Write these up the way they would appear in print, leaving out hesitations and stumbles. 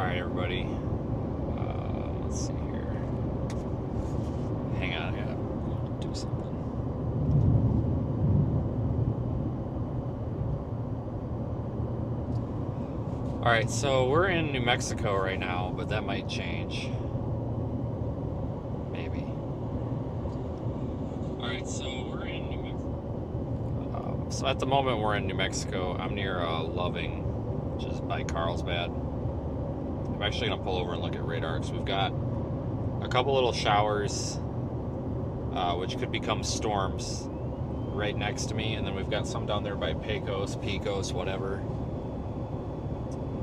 Alright, everybody. Let's see here. Hang on, I gotta do something. Alright, so we're in New Mexico right now, but that might change. Maybe. Alright, so we're in New Mexico. So at the moment we're in New Mexico. I'm near Loving, which is by Carlsbad. I'm actually going to pull over and look at radar because we've got a couple little showers, which could become storms right next to me, and then we've got some down there by Pecos, whatever.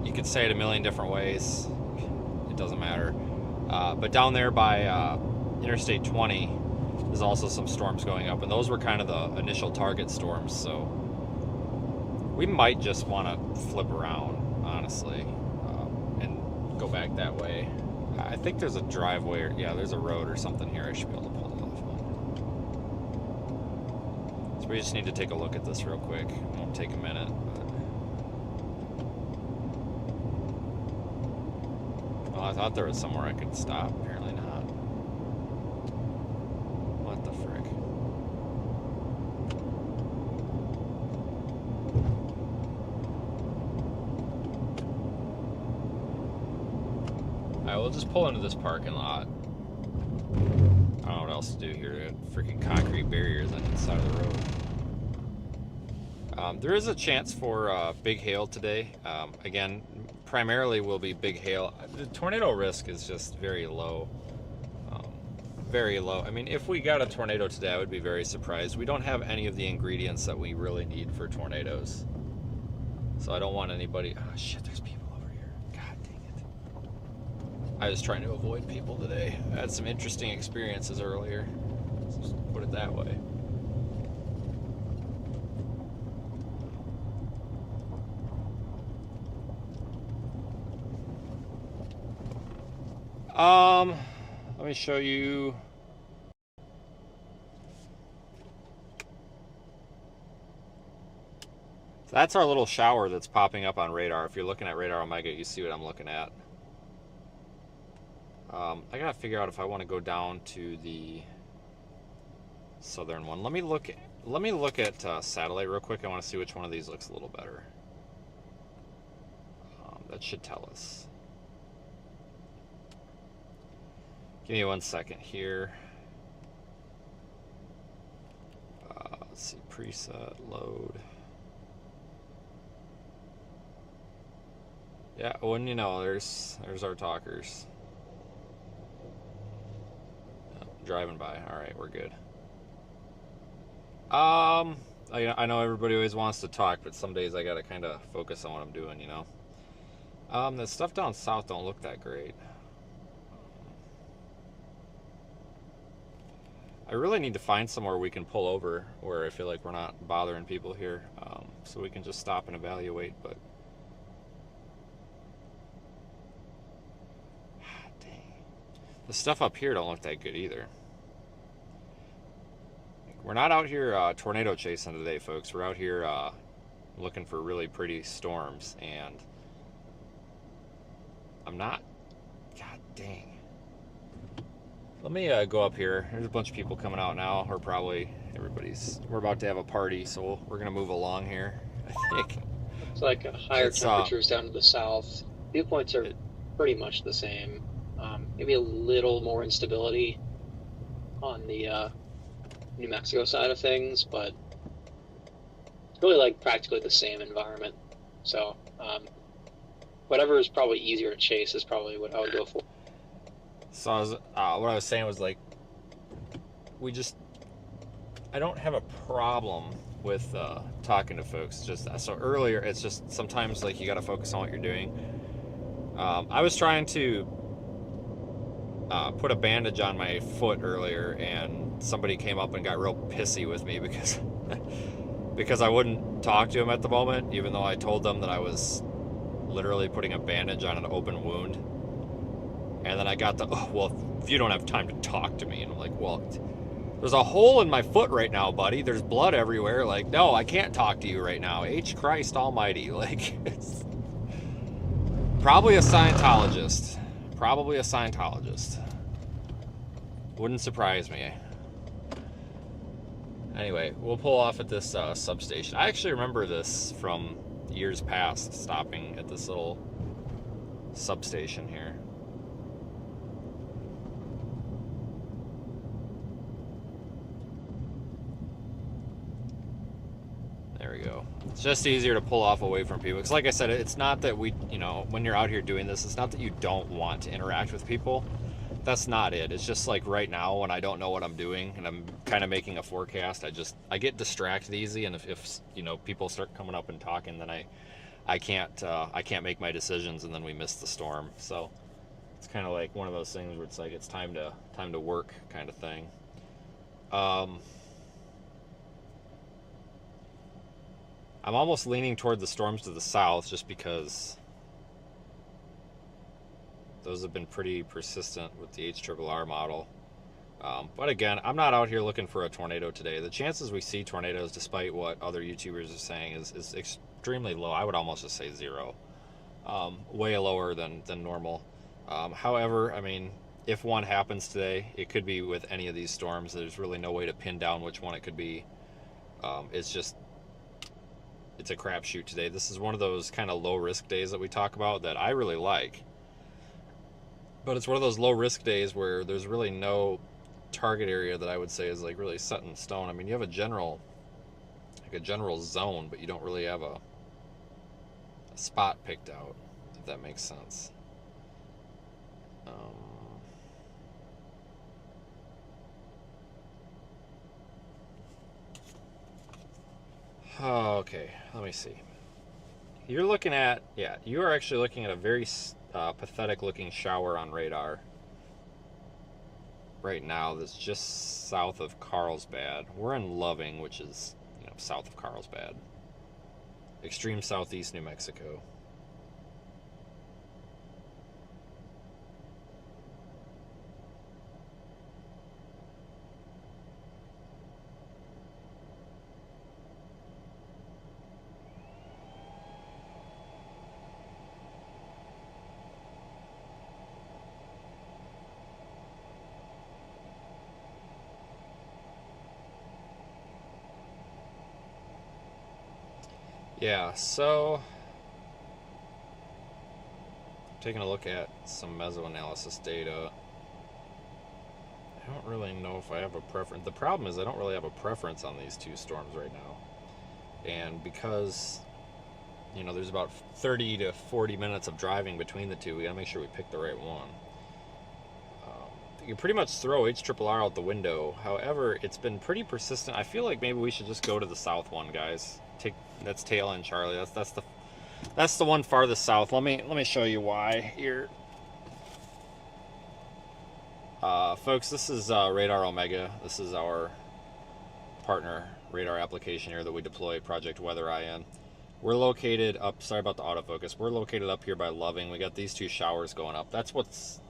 You could say it a million different ways. It doesn't matter. But down there by Interstate 20, there's also some storms going up, and those were kind of the initial target storms, so we might just want to flip around, honestly, and go back that way. I think there's a driveway, or, yeah, there's a road or something here. I should be able to pull it off on. So we just need to take a look at this real quick. It won't take a minute, but... Well, I thought there was somewhere I could stop. Apparently not. What the frick? Alright, we'll just pull into this parking lot. I don't know what else to do here. Freaking concrete barriers on the side of the road. There is a chance for big hail today. Again, primarily will be big hail. The tornado risk is just very low. Very low. I mean, if we got a tornado today, I would be very surprised. We don't have any of the ingredients that we really need for tornadoes. So I don't want anybody... Oh, shit, there's people over here. God dang it. I was trying to avoid people today. I had some interesting experiences earlier. Let's just put it that way. Let me show you. So that's our little shower that's popping up on radar. If you're looking at Radar Omega, you see what I'm looking at. I gotta figure out if I want to go down to the southern one. Let me look at satellite real quick. I want to see which one of these looks a little better. That should tell us. Give me 1 second here. Let's see, preset, load. Yeah, wouldn't you know, there's our talkers. Oh, driving by. Alright, we're good. I know everybody always wants to talk, but some days I gotta kind of focus on what I'm doing, you know. The stuff down south don't look that great. I really need to find somewhere we can pull over where I feel like we're not bothering people here, so we can just stop and evaluate, but... Dang. The stuff up here don't look that good either. We're not out here tornado chasing today, folks. We're out here looking for really pretty storms, and I'm not... God dang. Let me go up here. There's a bunch of people coming out now. We're about to have a party, so we're going to move along here, I think. It's like higher temperatures down to the south. Viewpoints are pretty much the same. Maybe a little more instability on the New Mexico side of things, but it's really like practically the same environment. So whatever is probably easier to chase is probably what I would go for. So what I was saying was, like, I don't have a problem with talking to folks. Just so earlier, it's just sometimes like you got to focus on what you're doing. I was trying to put a bandage on my foot earlier, and somebody came up and got real pissy with me because because I wouldn't talk to him at the moment, even though I told them that I was literally putting a bandage on an open wound. And then I got the, oh, well, if you don't have time to talk to me. And I'm like, well, there's a hole in my foot right now, buddy. There's blood everywhere. Like, no, I can't talk to you right now. H Christ almighty. Like, Probably a Scientologist. Probably a Scientologist. Wouldn't surprise me. Anyway, we'll pull off at this substation. I actually remember this from years past, stopping at this little substation here. There we go. It's just easier to pull off away from people. Because like I said, it's not that we, you know, when you're out here doing this, it's not that you don't want to interact with people. That's not it. It's just like right now when I don't know what I'm doing and I'm kind of making a forecast, I get distracted easy. And if you know, people start coming up and talking, then I can't make my decisions, and then we miss the storm. So it's kind of like one of those things where it's like it's time to work kind of thing. I'm almost leaning toward the storms to the south just because those have been pretty persistent with the HRRR model. But again, I'm not out here looking for a tornado today. The chances we see tornadoes, despite what other YouTubers are saying, is extremely low. I would almost just say zero. Way lower than normal. However, I mean, if one happens today, it could be with any of these storms. There's really no way to pin down which one it could be. It's a crapshoot today. This is one of those kind of low risk days that we talk about that I really like. But it's one of those low risk days where there's really no target area that I would say is like really set in stone. I mean, you have a general zone, but you don't really have a spot picked out, if that makes sense. Okay, let me see. You're looking at, you are actually looking at a very pathetic looking shower on radar right now that's just south of Carlsbad. We're in Loving, which is, you know, south of Carlsbad. Extreme southeast New Mexico. Yeah, so taking a look at some mesoanalysis data. I don't really know if I have a preference. The problem is I don't really have a preference on these two storms right now. And because, you know, there's about 30 to 40 minutes of driving between the two, we gotta make sure we pick the right one. You can pretty much throw HRRR out the window. However, it's been pretty persistent. I feel like maybe we should just go to the south one, guys. That's Tail End Charlie. That's the one farthest south. Let me show you why here. Folks, this is Radar Omega. This is our partner radar application here that we deploy Project Weather Eye in. We're located up, sorry about the autofocus. We're located up here by Loving. We got these two showers going up. That's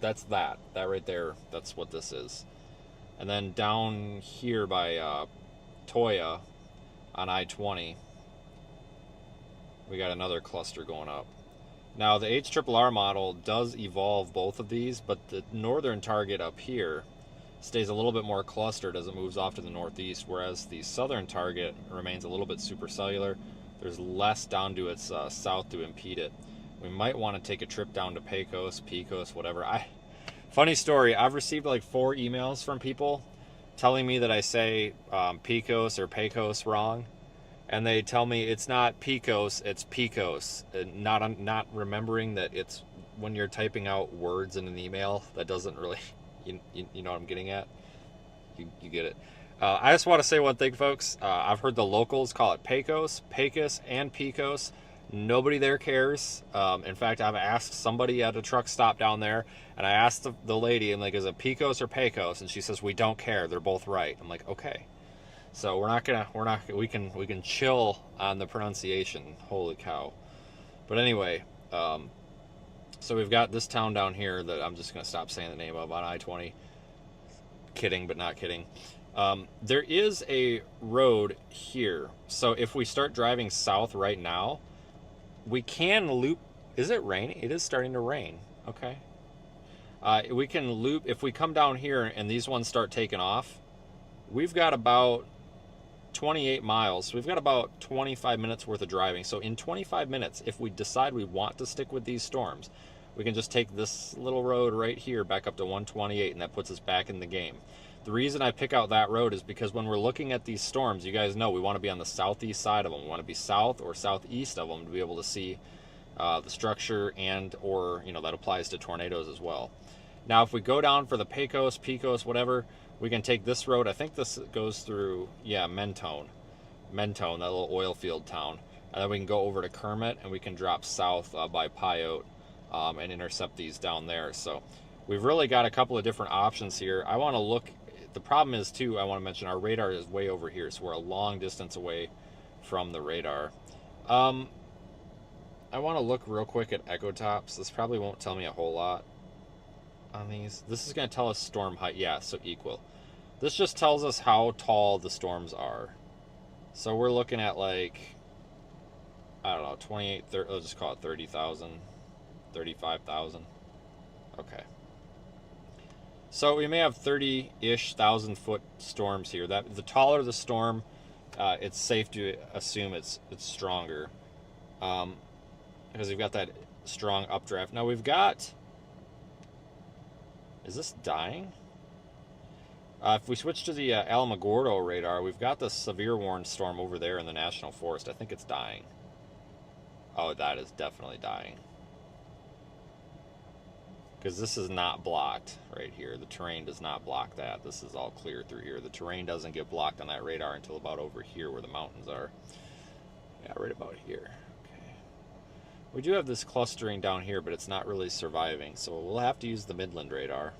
that right there. That's what this is. And then down here by Toya on I-20, we got another cluster going up. Now the HRRR model does evolve both of these, but the northern target up here stays a little bit more clustered as it moves off to the northeast, whereas the southern target remains a little bit supercellular. There's less down to its south to impede it. We might want to take a trip down to Pecos, whatever. Funny story, I've received like 4 emails from people telling me that I say Pecos or Pecos wrong. And they tell me it's not Pecos, it's Pecos. And not remembering that it's when you're typing out words in an email, that doesn't really, you know what I'm getting at? You get it. I just want to say one thing, folks. I've heard the locals call it Pecos, and Pecos. Nobody there cares. In fact, I've asked somebody at a truck stop down there, and I asked the lady, I'm like, is it Pecos or Pecos? And she says, we don't care. They're both right. I'm like, okay. So we can chill on the pronunciation. Holy cow. But anyway, so we've got this town down here that I'm just going to stop saying the name of on I-20. Kidding, but not kidding. There is a road here. So if we start driving south right now, we can loop Is it raining? It is starting to rain. Okay. We can loop, if we come down here and these ones start taking off, we've got about 28 miles. So we've got about 25 minutes worth of driving. So in 25 minutes, if we decide we want to stick with these storms, we can just take this little road right here back up to 128, and that puts us back in the game. The reason I pick out that road is because when we're looking at these storms, you guys know we want to be on the southeast side of them. We want to be south or southeast of them to be able to see the structure, and or that applies to tornadoes as well. Now if we go down for the Pecos, whatever, we can take this road. I think this goes through, Mentone, that little oil field town. And then we can go over to Kermit, and we can drop south by Pyote and intercept these down there. So we've really got a couple of different options here. I want to look. The problem is, too, I want to mention our radar is way over here, so we're a long distance away from the radar. I want to look real quick at echo tops. This probably won't tell me a whole lot on these. This is going to tell us storm height. Yeah, so equal. This just tells us how tall the storms are. So we're looking at like, I don't know, 28, 30, let's just call it 30,000, 35,000. Okay. So we may have 30-ish thousand foot storms here. That the taller the storm, it's safe to assume it's stronger. Because we've got that strong updraft. Now we've got, is this dying? If we switch to the Alamogordo radar, we've got the severe warned storm over there in the National Forest. I think it's dying. Oh, that is definitely dying. Because this is not blocked right here. The terrain does not block that. This is all clear through here. The terrain doesn't get blocked on that radar until about over here where the mountains are. Yeah, right about here. We do have this clustering down here, but it's not really surviving, so we'll have to use the Midland radar.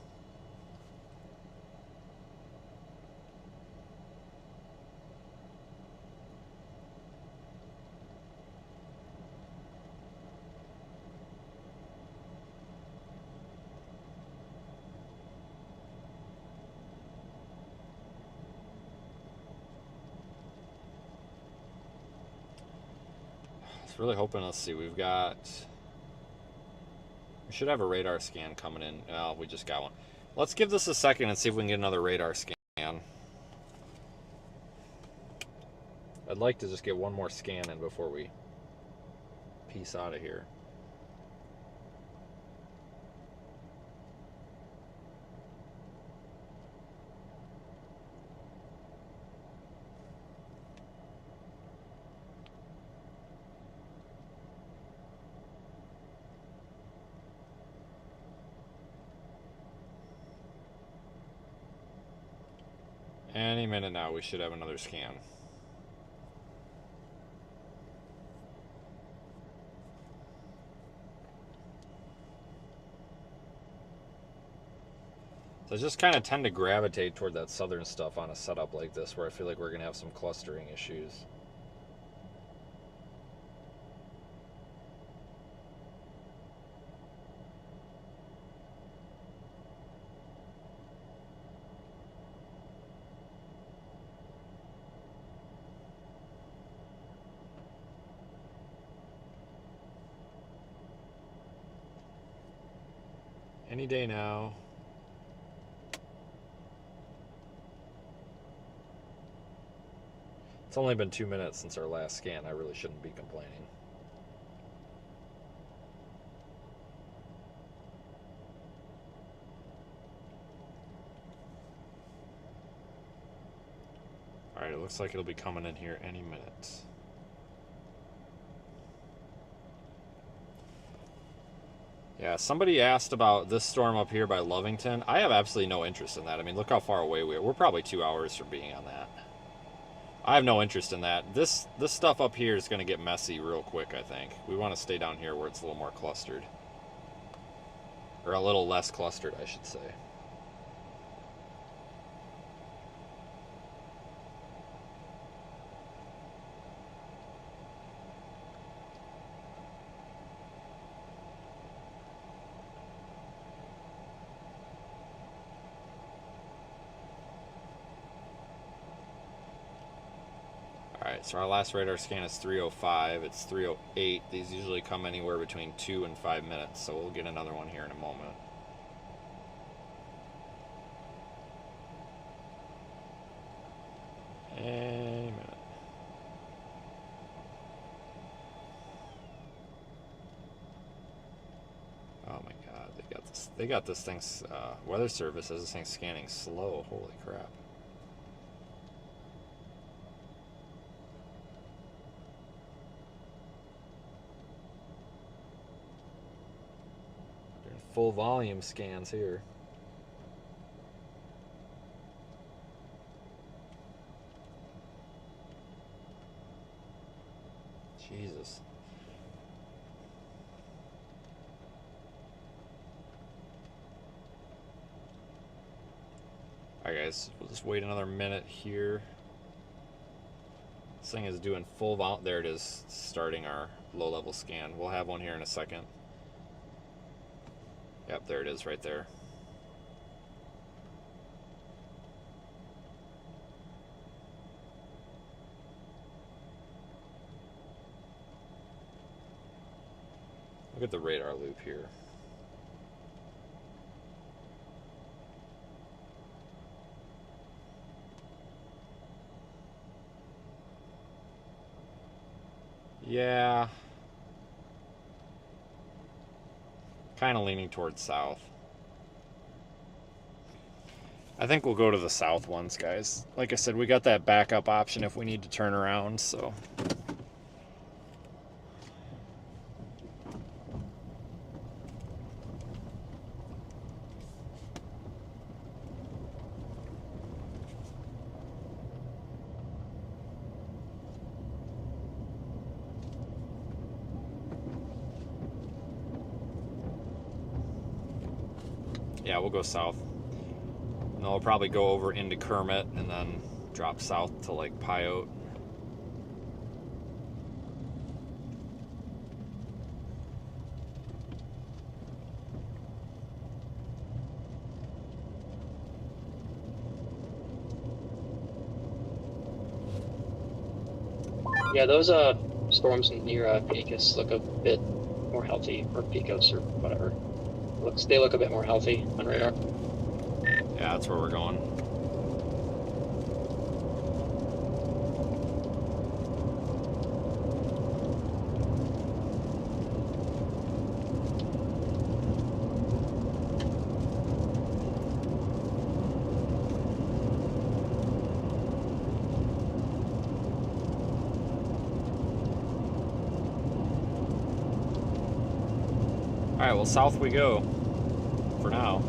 Really hoping, let's see, we should have a radar scan coming in. Oh, we just got one. Let's give this a second and see if we can get another radar scan. I'd like to just get one more scan in before we peace out of here. Any minute now, we should have another scan. So I just kind of tend to gravitate toward that southern stuff on a setup like this, where I feel like we're going to have some clustering issues. Any day now. It's only been 2 minutes since our last scan. I really shouldn't be complaining. Alright, it looks like it'll be coming in here any minute. Yeah, somebody asked about this storm up here by Lovington. I have absolutely no interest in that. I mean, look how far away we are. We're probably 2 hours from being on that. I have no interest in that. This stuff up here is going to get messy real quick, I think. We want to stay down here where it's a little more clustered. Or a little less clustered, I should say. Alright, so our last radar scan is 3:05. It's 3:08. These usually come anywhere between 2 and 5 minutes, so we'll get another one here in a moment. A minute. Oh my god, they got this thing's weather service has this thing scanning slow. Holy crap. Doing full volume scans here. Jesus. Alright guys, we'll just wait another minute here. This thing is doing full volume. There it is, starting our low-level scan. We'll have one here in a second. Yep, there it is right there. Look at the radar loop here. Yeah. Kind of leaning towards south. I think we'll go to the south ones, guys. Like I said, we got that backup option if we need to turn around, so... Yeah, we'll go south. And then we'll probably go over into Kermit and then drop south to like Pyote. Yeah, those storms near Pecos look a bit more healthy, or Pecos or whatever. They look a bit more healthy on radar. Yeah, that's where we're going. Alright, well, south we go. For now.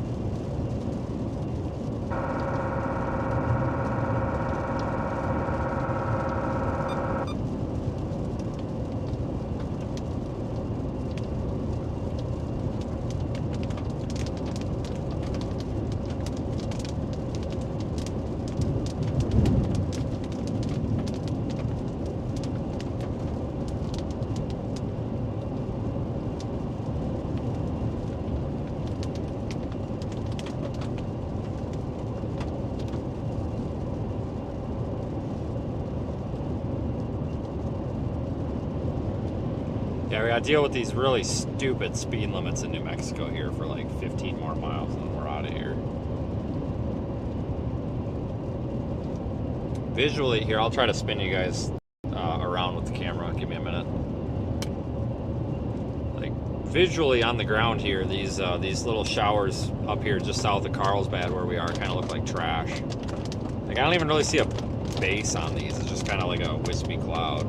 Yeah, we gotta deal with these really stupid speed limits in New Mexico here for like 15 more miles and then we're out of here. Visually here, I'll try to spin you guys around with the camera. Give me a minute. Like visually on the ground here, these little showers up here just south of Carlsbad where we are kind of look like trash. Like I don't even really see a base on these. It's just kind of like a wispy cloud.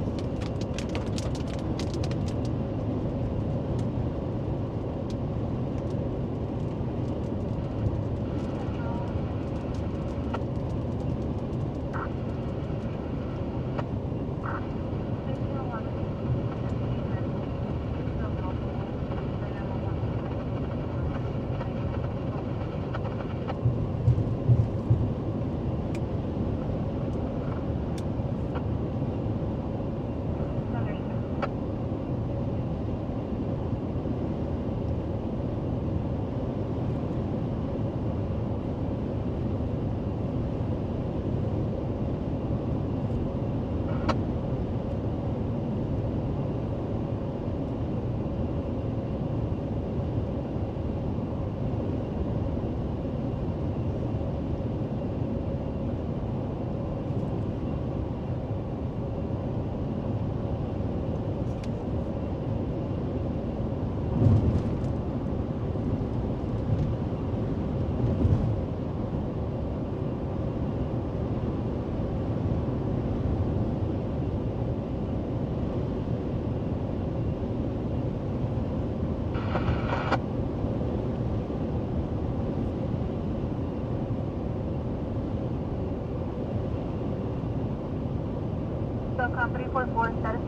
844 status.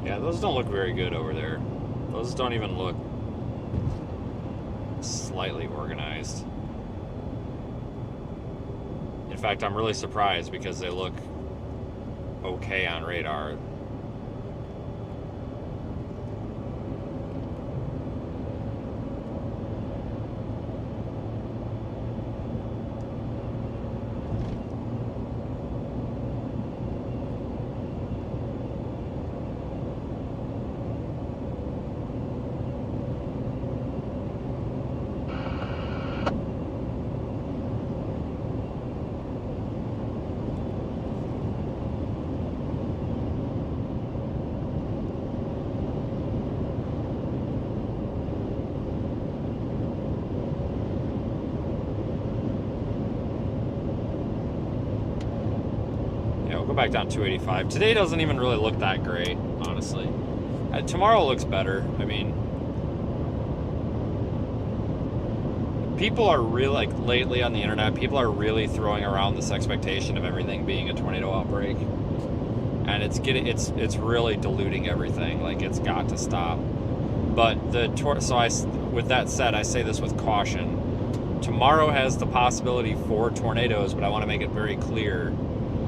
Yeah, those don't look very good over there. Those don't even look slightly organized. In fact, I'm really surprised because they look okay on radar. Go back down 285. Today doesn't even really look that great, honestly. Tomorrow looks better. I mean, people are really, like, lately on the internet, people are really throwing around this expectation of everything being a tornado outbreak, and it's really diluting everything. Like, it's got to stop. But with that said, I say this with caution. Tomorrow has the possibility for tornadoes, but I want to make it very clear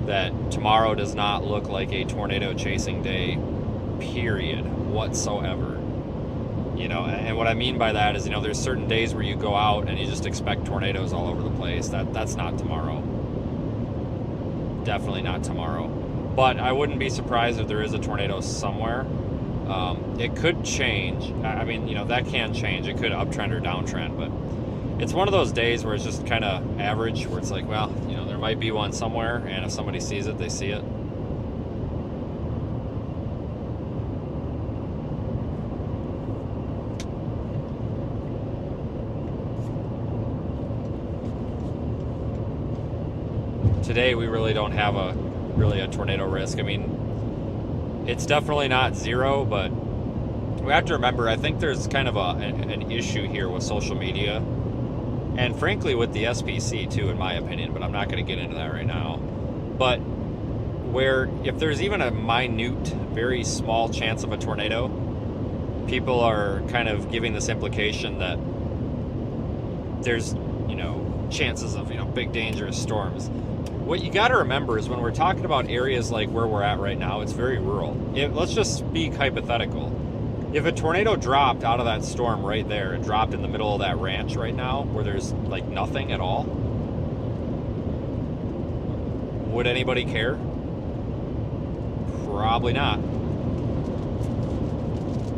that tomorrow does not look like a tornado chasing day, period, whatsoever. You know, and what I mean by that is, you know, there's certain days where you go out and you just expect tornadoes all over the place. That's not tomorrow. Definitely not tomorrow. But I wouldn't be surprised if there is a tornado somewhere. It could change. I mean, you know, that can change. It could uptrend or downtrend, but it's one of those days where it's just kind of average, where it's like, well, you know, there might be one somewhere, and if somebody sees it, they see it. Today, we really don't have a tornado risk. I mean, it's definitely not zero, but we have to remember, I think there's kind of an issue here with social media. And frankly, with the SPC too, in my opinion, but I'm not going to get into that right now. But where if there's even a minute, very small chance of a tornado, people are kind of giving this implication that there's, you know, chances of, you know, big dangerous storms. What you got to remember is when we're talking about areas like where we're at right now, it's very rural. Let's just speak hypothetical. If a tornado dropped out of that storm right there, it dropped in the middle of that ranch right now where there's like nothing at all, would anybody care? Probably not.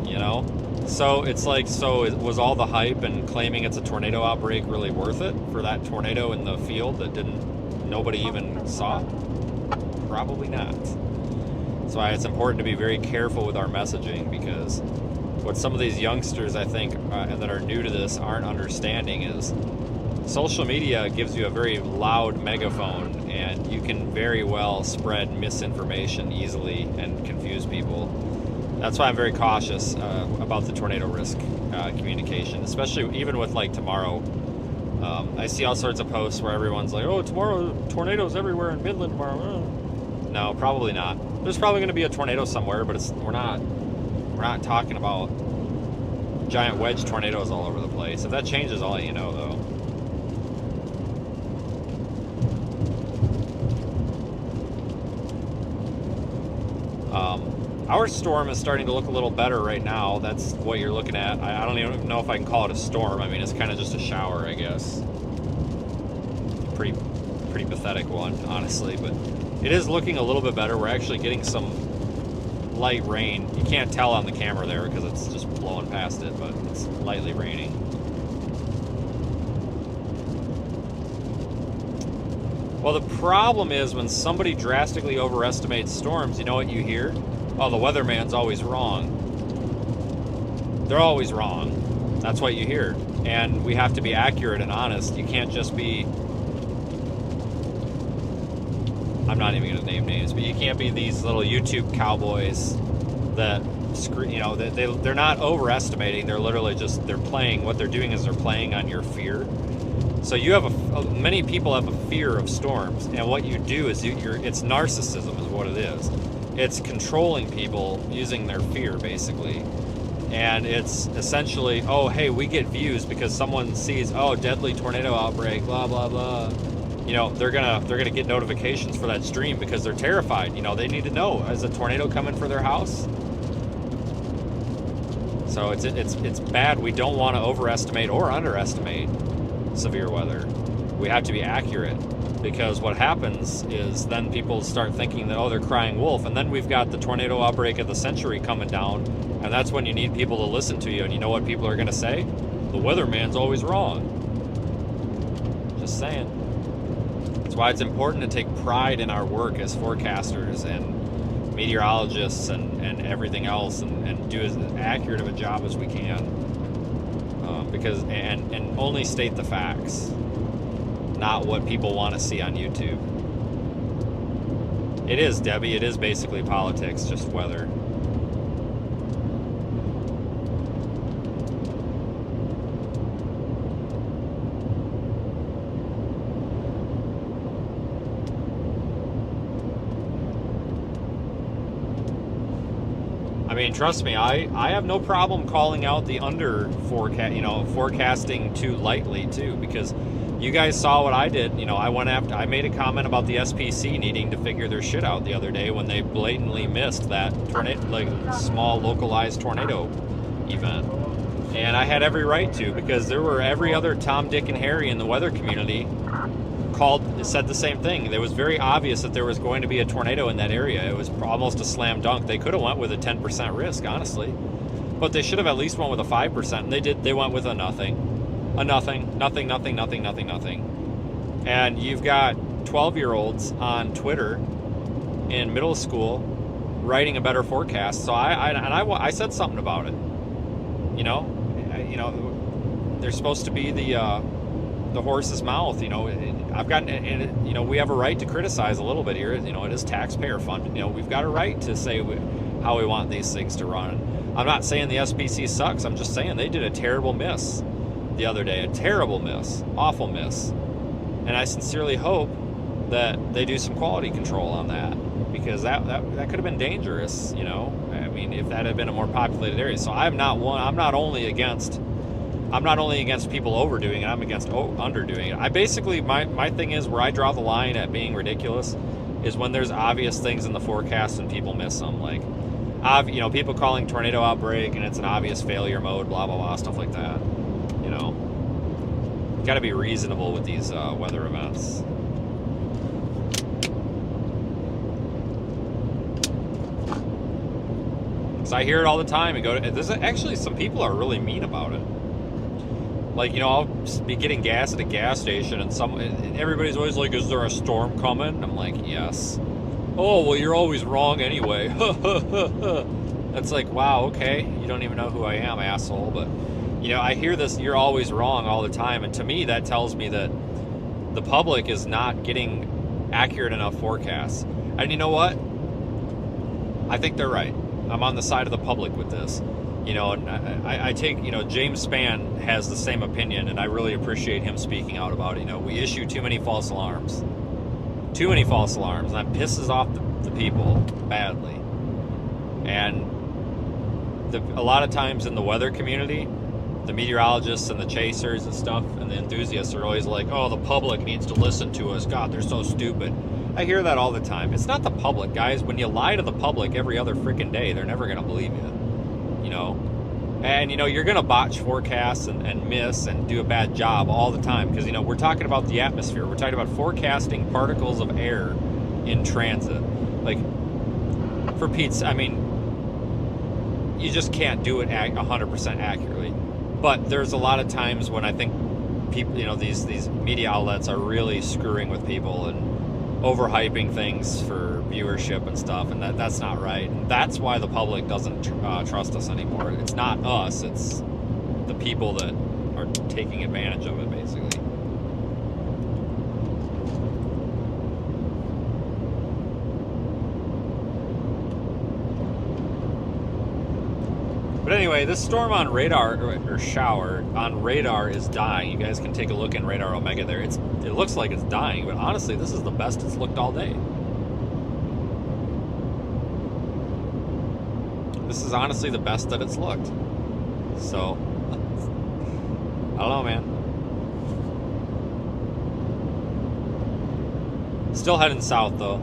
You know? So it's like, was all the hype and claiming it's a tornado outbreak really worth it for that tornado in the field that nobody even saw? Probably not. That's why it's important to be very careful with our messaging, because what some of these youngsters, I think, that are new to this aren't understanding is social media gives you a very loud megaphone, and you can very well spread misinformation easily and confuse people. That's why I'm very cautious about the tornado risk communication, especially even with like tomorrow. I see all sorts of posts where everyone's like, oh, tomorrow tornadoes everywhere in Midland tomorrow. No, probably not. There's probably going to be a tornado somewhere, but we're not talking about giant wedge tornadoes all over the place. If that changes, I'll let you know, though. Our storm is starting to look a little better right now. That's what you're looking at. I don't even know if I can call it a storm. I mean, it's kind of just a shower, I guess. Pretty pathetic one, honestly, but it is looking a little bit better. We're actually getting some light rain. You can't tell on the camera there because it's just blowing past it, but it's lightly raining. Well, the problem is when somebody drastically overestimates storms, you know what you hear? Oh, the weatherman's always wrong. They're always wrong. That's what you hear. And we have to be accurate and honest. You can't just be... I'm not even going to name names, but you can't be these little YouTube cowboys that you know, they're not overestimating. They're literally just, they're playing. What they're doing is they're playing on your fear. So you have many people have a fear of storms, and what you do is it's narcissism is what it is. It's controlling people using their fear, basically. And it's essentially, oh, hey, we get views because someone sees, oh, deadly tornado outbreak, blah, blah, blah. You know, they're gonna get notifications for that stream because they're terrified. You know, they need to know, is a tornado coming for their house? So it's bad. We don't want to overestimate or underestimate severe weather. We have to be accurate, because what happens is then people start thinking that, oh, they're crying wolf, and then we've got the tornado outbreak of the century coming down, and that's when you need people to listen to you. And you know what people are going to say? The weatherman's always wrong. Just saying. That's why it's important to take pride in our work as forecasters and meteorologists and everything else, and do as accurate of a job as we can. Because and only state the facts, not what people want to see on YouTube. It is, Debbie, it is basically politics, just weather. I mean, trust me, I have no problem calling out the under forecast, you know, forecasting too lightly too, because you guys saw what I did. You know, I made a comment about the SPC needing to figure their shit out the other day when they blatantly missed that tornado, like small localized tornado event. And I had every right to, because there were every other Tom, Dick, and Harry in the weather community said the same thing. It was very obvious that there was going to be a tornado in that area. It was almost a slam dunk. They could have went with a 10% risk, honestly, but they should have at least went with a 5%, and they did. They went with a nothing. And you've got 12-year-olds on Twitter in middle school writing a better forecast. So I said something about it. You know, they're supposed to be the horse's mouth. You know, you know, we have a right to criticize a little bit here. You know, it is taxpayer funded. You know, we've got a right to say how we want these things to run. I'm not saying the SPC sucks. I'm just saying they did a terrible miss the other day. A terrible miss. Awful miss. And I sincerely hope that they do some quality control on that, because that could have been dangerous, you know. I mean, if that had been a more populated area. So I'm not only against people overdoing it, I'm against underdoing it. I basically, my thing is, where I draw the line at being ridiculous is when there's obvious things in the forecast and people miss them. Like, you know, people calling tornado outbreak and it's an obvious failure mode, blah, blah, blah, stuff like that. You know, you got to be reasonable with these weather events. Because I hear it all the time. There's actually some people are really mean about it. Like, you know, I'll be getting gas at a gas station, and everybody's always like, is there a storm coming? I'm like, yes. Oh, well, you're always wrong anyway. That's like, wow, okay. You don't even know who I am, asshole. But, you know, I hear this, you're always wrong all the time. And to me, that tells me that the public is not getting accurate enough forecasts. And you know what? I think they're right. I'm on the side of the public with this. You know, and I take, you know, James Spann has the same opinion, and I really appreciate him speaking out about it. You know, we issue too many false alarms. Too many false alarms. And that pisses off the people badly. And a lot of times in the weather community, the meteorologists and the chasers and stuff and the enthusiasts are always like, oh, the public needs to listen to us. God, they're so stupid. I hear that all the time. It's not the public, guys. When you lie to the public every other freaking day, they're never going to believe you. You know, and you know, you're gonna botch forecasts and miss and do a bad job all the time, because, you know, we're talking about the atmosphere. We're talking about forecasting particles of air in transit. Like, for Pete's, I mean, you just can't do it 100% accurately. But there's a lot of times when I think people, you know, these media outlets are really screwing with people and overhyping things for viewership and stuff, and that's not right. And that's why the public doesn't trust us anymore. It's not us, it's the people that are taking advantage of it, basically. But anyway, this storm on radar, or shower, on radar is dying. You guys can take a look in Radar Omega there. It looks like it's dying, but honestly, this is the best it's looked all day. This is honestly the best that it's looked. So, I don't know, man. Still heading south, though.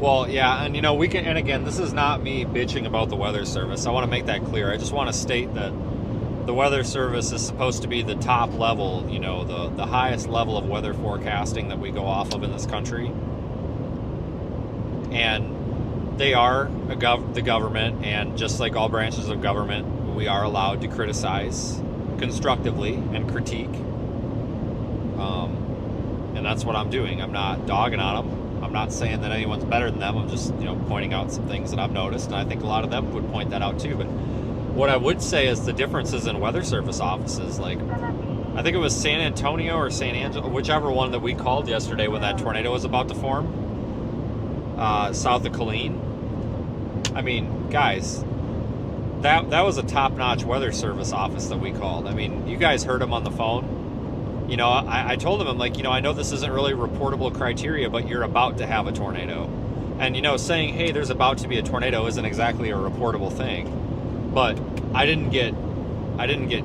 Well, yeah, and you know, we can, and again, this is not me bitching about the Weather Service. I want to make that clear. I just want to state that the Weather Service is supposed to be the top level, you know, the highest level of weather forecasting that we go off of in this country. And they are the government, and just like all branches of government, we are allowed to criticize constructively and critique. And that's what I'm doing. I'm not dogging on them. I'm not saying that anyone's better than them. I'm just, you know, pointing out some things that I've noticed, and I think a lot of them would point that out too. But what I would say is the differences in Weather Service offices. Like, I think it was San Antonio or San Angelo, whichever one that we called yesterday when that tornado was about to form, south of Killeen. I mean, guys, that was a top-notch Weather Service office that we called. I mean, you guys heard them on the phone. You know, I told them, I'm like, you know, I know this isn't really reportable criteria, but you're about to have a tornado. And, you know, saying, hey, there's about to be a tornado isn't exactly a reportable thing. But I didn't get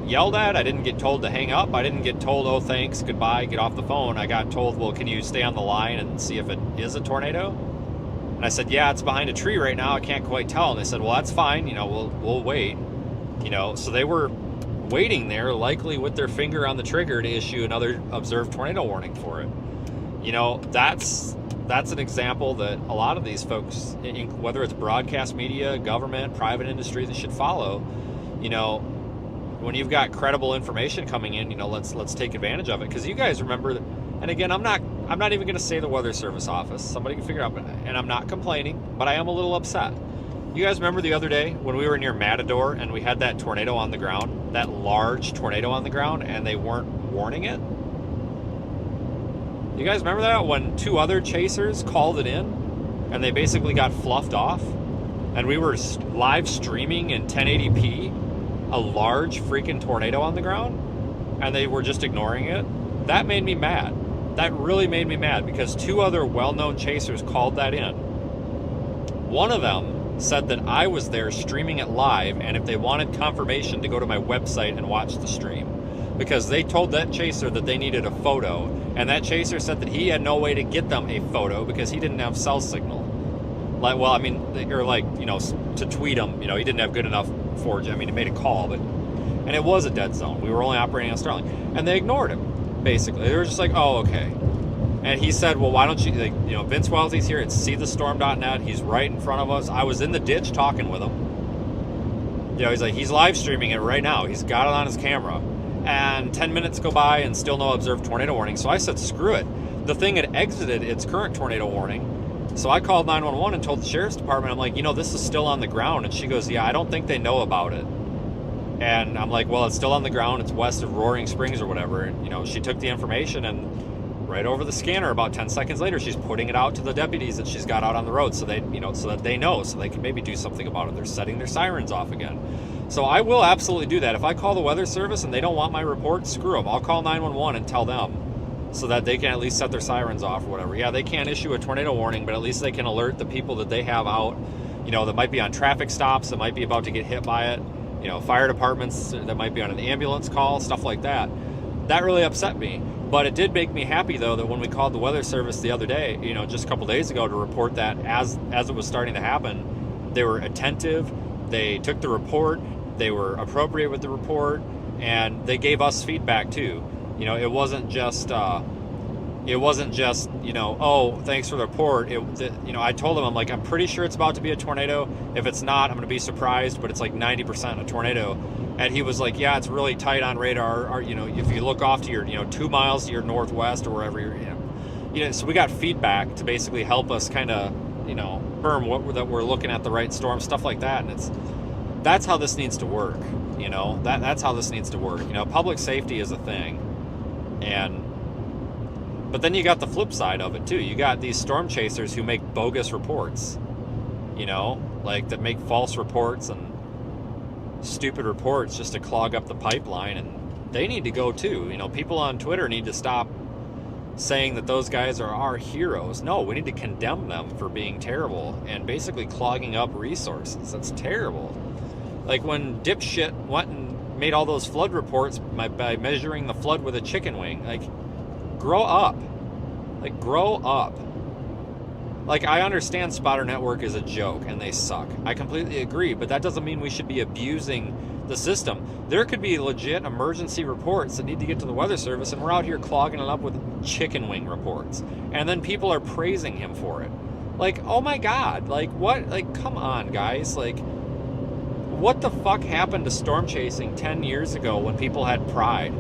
yelled at. I didn't get told to hang up. I didn't get told, oh, thanks, goodbye, get off the phone. I got told, well, can you stay on the line and see if it is a tornado? And I said, yeah, it's behind a tree right now. I can't quite tell. And they said, well, that's fine. You know, we'll wait. You know, so they were waiting there, likely with their finger on the trigger to issue another observed tornado warning for it. You know, that's an example that a lot of these folks, whether it's broadcast media, government, private industry, that should follow. You know, when you've got credible information coming in, you know, let's take advantage of it. Because you guys remember, and again, I'm not even going to say the Weather Service office. Somebody can figure it out, and I'm not complaining, but I am a little upset. You guys remember the other day when we were near Matador and we had that tornado on the ground, that large tornado on the ground, and they weren't warning it? You guys remember that? When two other chasers called it in and they basically got fluffed off, and we were live streaming in 1080p a large freaking tornado on the ground, and they were just ignoring it? That made me mad. That really made me mad, because two other well-known chasers called that in. One of them said that I was there streaming it live, and if they wanted confirmation, to go to my website and watch the stream, because they told that chaser that they needed a photo, and that chaser said that he had no way to get them a photo because he didn't have cell signal. Like, well, I mean, or like, you know, to tweet him, you know, he didn't have good enough 4G. I mean, he made a call, but, and it was a dead zone. We were only operating on Starlink, and they ignored him. Basically, they were just like, oh, okay. And he said, well, why don't you, like, you know, Vince Welty's here. It's seethestorm.net. He's right in front of us. I was in the ditch talking with him. You know, he's like, he's live streaming it right now. He's got it on his camera. And 10 minutes go by and still no observed tornado warning. So I said, screw it. The thing had exited its current tornado warning. So I called 911 and told the sheriff's department, I'm like, you know, this is still on the ground. And she goes, yeah, I don't think they know about it. And I'm like, well, it's still on the ground. It's west of Roaring Springs or whatever. And, you know, she took the information, and right over the scanner, about 10 seconds later, she's putting it out to the deputies that she's got out on the road, so they, you know, so that they know, so they can maybe do something about it. They're setting their sirens off again. So I will absolutely do that. If I call the Weather Service and they don't want my report, screw them. I'll call 911 and tell them, so that they can at least set their sirens off or whatever. Yeah, they can't issue a tornado warning, but at least they can alert the people that they have out, you know, that might be on traffic stops, that might be about to get hit by it, you know, fire departments that might be on an ambulance call, stuff like that. That really upset me. But it did make me happy, though, that when we called the Weather Service the other day, you know, just a couple days ago, to report that as it was starting to happen, they were attentive, they took the report, they were appropriate with the report, and they gave us feedback too. You know, it wasn't just you know, oh, thanks for the report. You know, I told them, I'm like, I'm pretty sure it's about to be a tornado. If it's not, I'm going to be surprised, but it's like 90% a tornado. And he was like, yeah, it's really tight on radar. Or, you know, if you look off to your, you know, 2 miles to your northwest or wherever you're, you know, so we got feedback to basically help us kind of, confirm that we're looking at the right storm, stuff like that. And that's how this needs to work. That's how this needs to work. Public safety is a thing. But then you got the flip side of it too. You got these storm chasers who make bogus reports, that make false reports and stupid reports just to clog up the pipeline, and they need to go too. People on Twitter need to stop saying that those guys are our heroes. No, we need to condemn them for being terrible and basically clogging up resources. That's terrible. Like when dipshit went and made all those flood reports by measuring the flood with a chicken wing. Grow up. Grow up. I understand Spotter Network is a joke and they suck. I completely agree, but that doesn't mean we should be abusing the system. There could be legit emergency reports that need to get to the Weather Service, and we're out here clogging it up with chicken wing reports. And then people are praising him for it. Oh my God. What? Come on, guys. What the fuck happened to storm chasing 10 years ago when people had pride?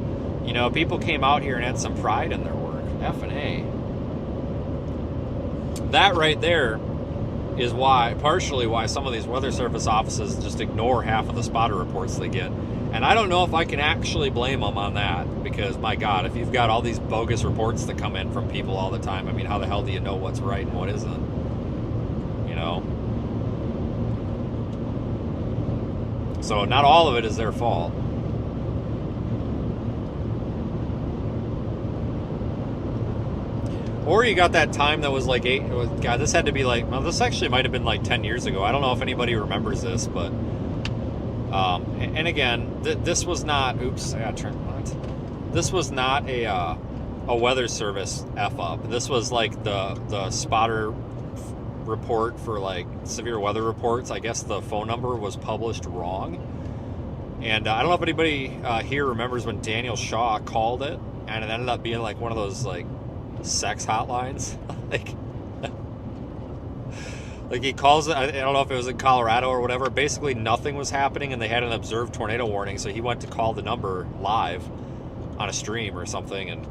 People came out here and had some pride in their work. F&A. That right there is partially why some of these Weather Service offices just ignore half of the spotter reports they get. And I don't know if I can actually blame them on that, because my God, if you've got all these bogus reports that come in from people all the time, I mean, how the hell do you know what's right and what isn't? So not all of it is their fault. Or you got that time that was this had to be this actually might have been 10 years ago. I don't know if anybody remembers this, but, and again, this was not, oops, I got to turn what? This was not a Weather Service F-up. This was the spotter report for severe weather reports. I guess the phone number was published wrong. And I don't know if anybody here remembers when Daniel Shaw called it, and it ended up being one of those sex hotlines. He calls it, I don't know if it was in Colorado or whatever. Basically nothing was happening and they had an observed tornado warning, so he went to call the number live on a stream or something, and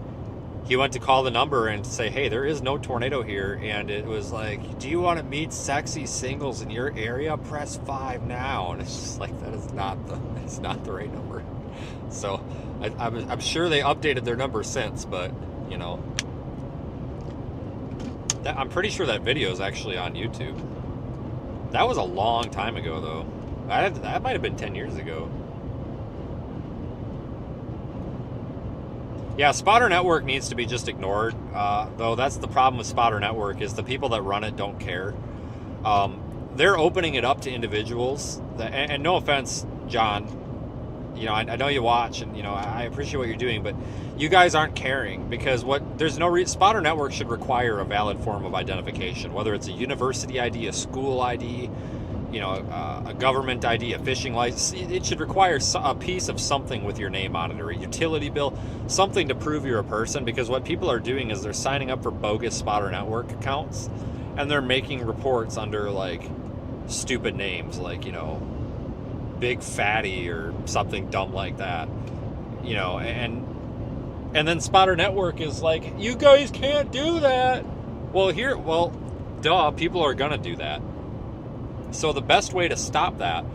he went to call the number and say, hey, there is no tornado here. And it was do you want to meet sexy singles in your area? Press 5 now. And it's just that is not the right number. So I'm sure they updated their number since, but I'm pretty sure that video is actually on YouTube. That was a long time ago, though. That might have been 10 years ago. Yeah, Spotter Network needs to be just ignored, though that's the problem with Spotter Network is the people that run it don't care. They're opening it up to individuals, and no offense, John, I know you watch, and I appreciate what you're doing, but you guys aren't caring, because Spotter Network should require a valid form of identification, whether it's a university ID, a school ID, a government ID, a fishing license. It should require a piece of something with your name on it, or a utility bill, something to prove you're a person, because what people are doing is they're signing up for bogus Spotter Network accounts, and they're making reports under stupid names Big Fatty or something dumb like that, and then Spotter Network is you guys can't do that. Well, duh, people are gonna do that. So the best way to stop that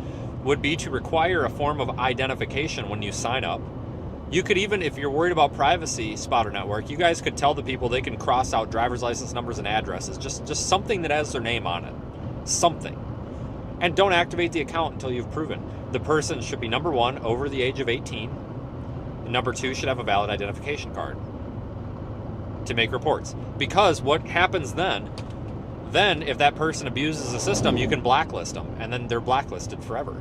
would be to require a form of identification when you sign up. You could even, if you're worried about privacy, Spotter Network, you guys could tell the people they can cross out driver's license numbers and addresses, just something that has their name on it, something. And don't activate the account until you've proven the person should be, number one, over the age of 18, and number two, should have a valid identification card to make reports. Because what happens then if that person abuses the system, you can blacklist them, and then they're blacklisted forever.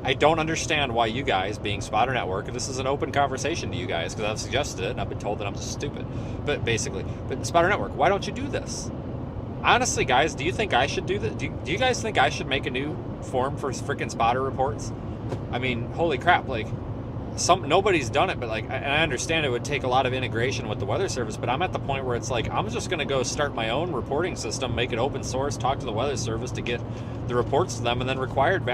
I don't understand why you guys, being Spotter Network, and this is an open conversation to you guys, because I've suggested it, and I've been told that I'm just stupid. But Spotter Network, why don't you do this? Honestly, guys, do you think I should do this? Do you guys think I should make a new form for freaking spotter reports? I mean, holy crap, nobody's done it, but and I understand it would take a lot of integration with the Weather Service, but I'm at the point where it's I'm just going to go start my own reporting system, make it open source, talk to the Weather Service to get the reports to them, and then required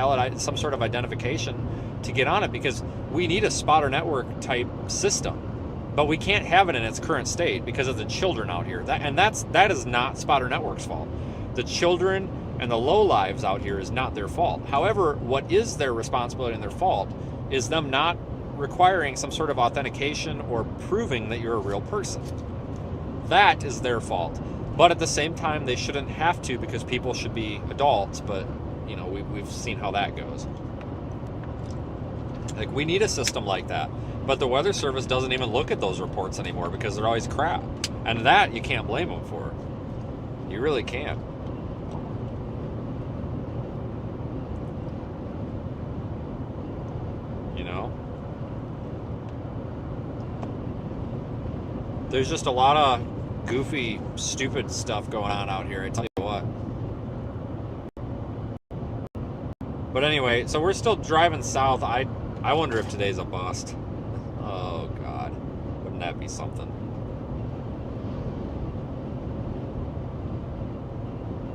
some sort of identification to get on it, because we need a Spotter Network type system. but we can't have it in its current state because of the children out here. That is not Spotter Network's fault. The children and the low lives out here is not their fault. However, what is their responsibility and their fault is them not requiring some sort of authentication or proving that you're a real person. That is their fault. But at the same time, they shouldn't have to, because people should be adults. But you know, we've seen how that goes. Like, we need a system like that. But the Weather Service doesn't even look at those reports anymore because they're always crap. And that you can't blame them for. You really can't. You know? There's just a lot of goofy, stupid stuff going on out here, I tell you what. But anyway, so we're still driving south. I wonder if today's a bust. Oh, God. Wouldn't that be something?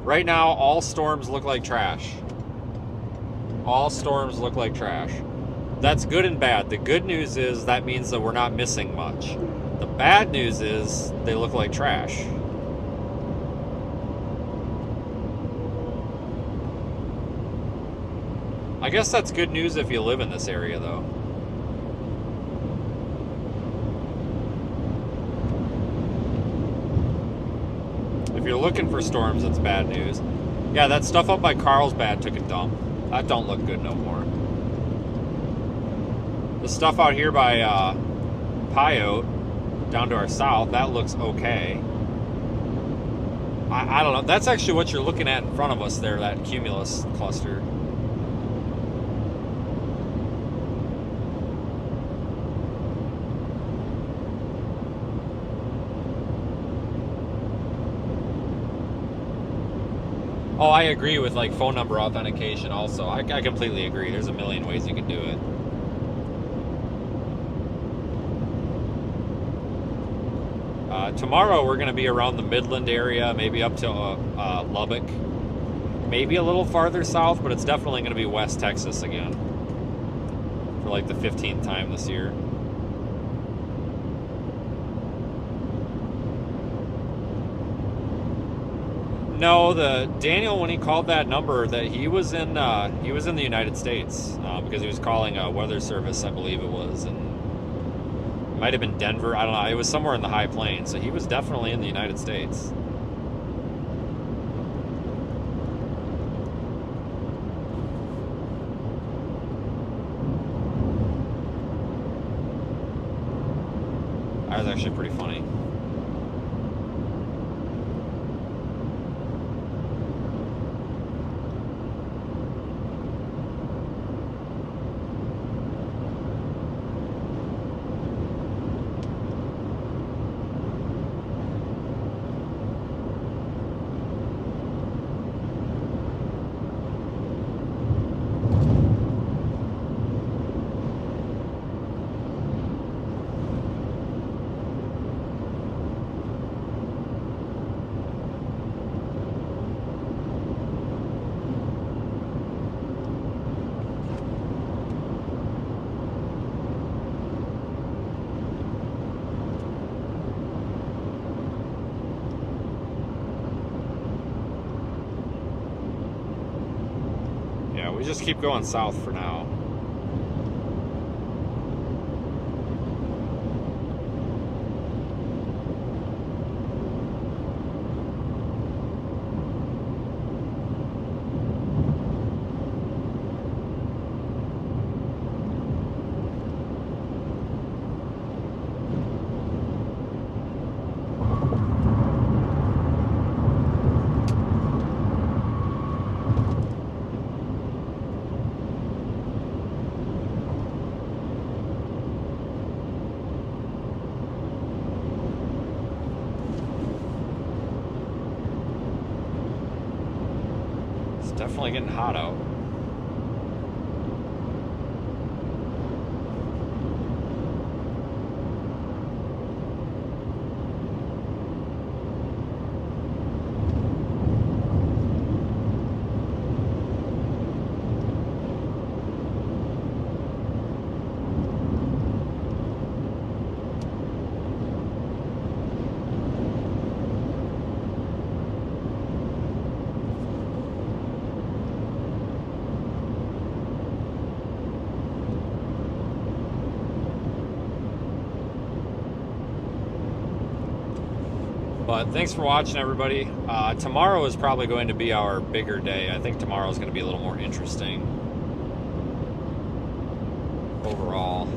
Right now, all storms look like trash. All storms look like trash. That's good and bad. The good news is that means that we're not missing much. The bad news is they look like trash. I guess that's good news if you live in this area, though. If you're looking for storms, it's bad news. Yeah, that stuff up by Carlsbad took a dump. That don't look good no more. The stuff out here by Pyote, down to our south, that looks okay. I don't know. That's actually what you're looking at in front of us there, that cumulus cluster. Oh, I agree with like phone number authentication also. I completely agree. There's a million ways you could do it. Tomorrow we're going to be around the Midland area, maybe up to Lubbock. Maybe a little farther south, but it's definitely going to be West Texas again. For like the 15th time this year. No, the Daniel, when he called that number, that he was in the United States because he was calling a weather service, I believe it was, and it might have been Denver. I don't know. It was somewhere in the high plains, so he was definitely in the United States. That was actually pretty funny. We just keep going south for now. Definitely getting hot out. But thanks for watching, everybody. Tomorrow is probably going to be our bigger day. I think tomorrow is going to be a little more interesting overall.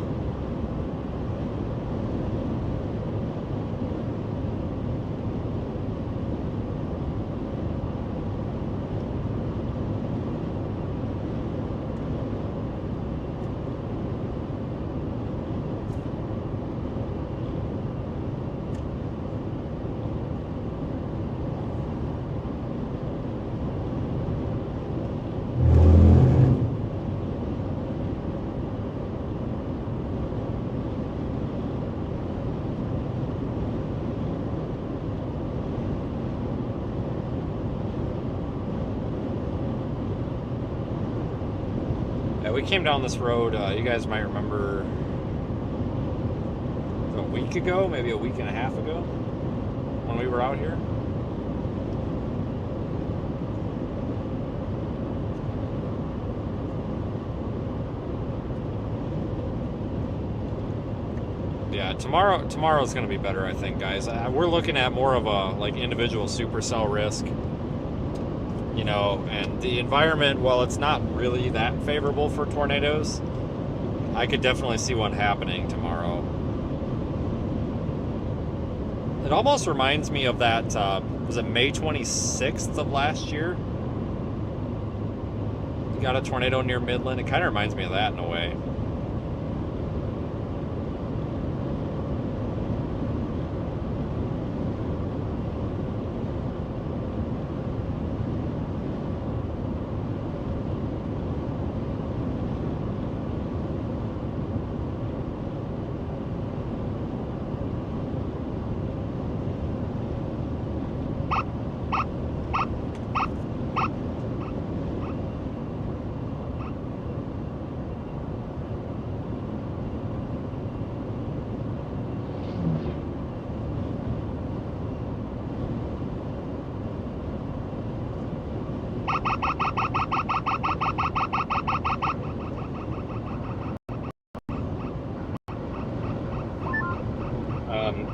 We came down this road, you guys might remember a week ago, maybe a week and a half ago, when we were out here. Yeah, tomorrow's going to be better, I think, guys. We're looking at more of a like individual supercell risk. You know, and the environment, while it's not really that favorable for tornadoes, I could definitely see one happening tomorrow. It almost reminds me of that, was it May 26th of last year? You got a tornado near Midland. It kind of reminds me of that in a way.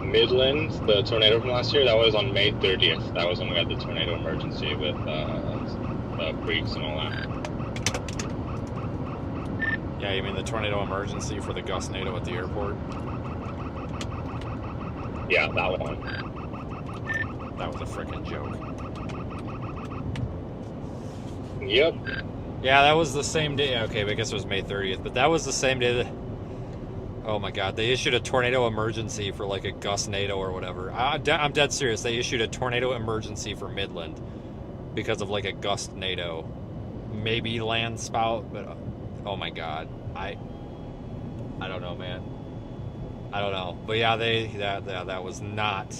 Midland, the tornado from last year, that was on May 30th. That was when we had the tornado emergency with freaks and all that. Yeah, you mean the tornado emergency for the Gustnado at the airport? Yeah, that one. That was a freaking joke. Yep. Yeah, that was the same day. Okay, I guess it was May 30th, but that was the same day that... Oh my God, they issued a tornado emergency for like a Gustnado or whatever. I'm dead serious. They issued a tornado emergency for Midland because of like a Gustnado. Maybe land spout, but oh my God. I don't know, man. I don't know. But yeah, that was not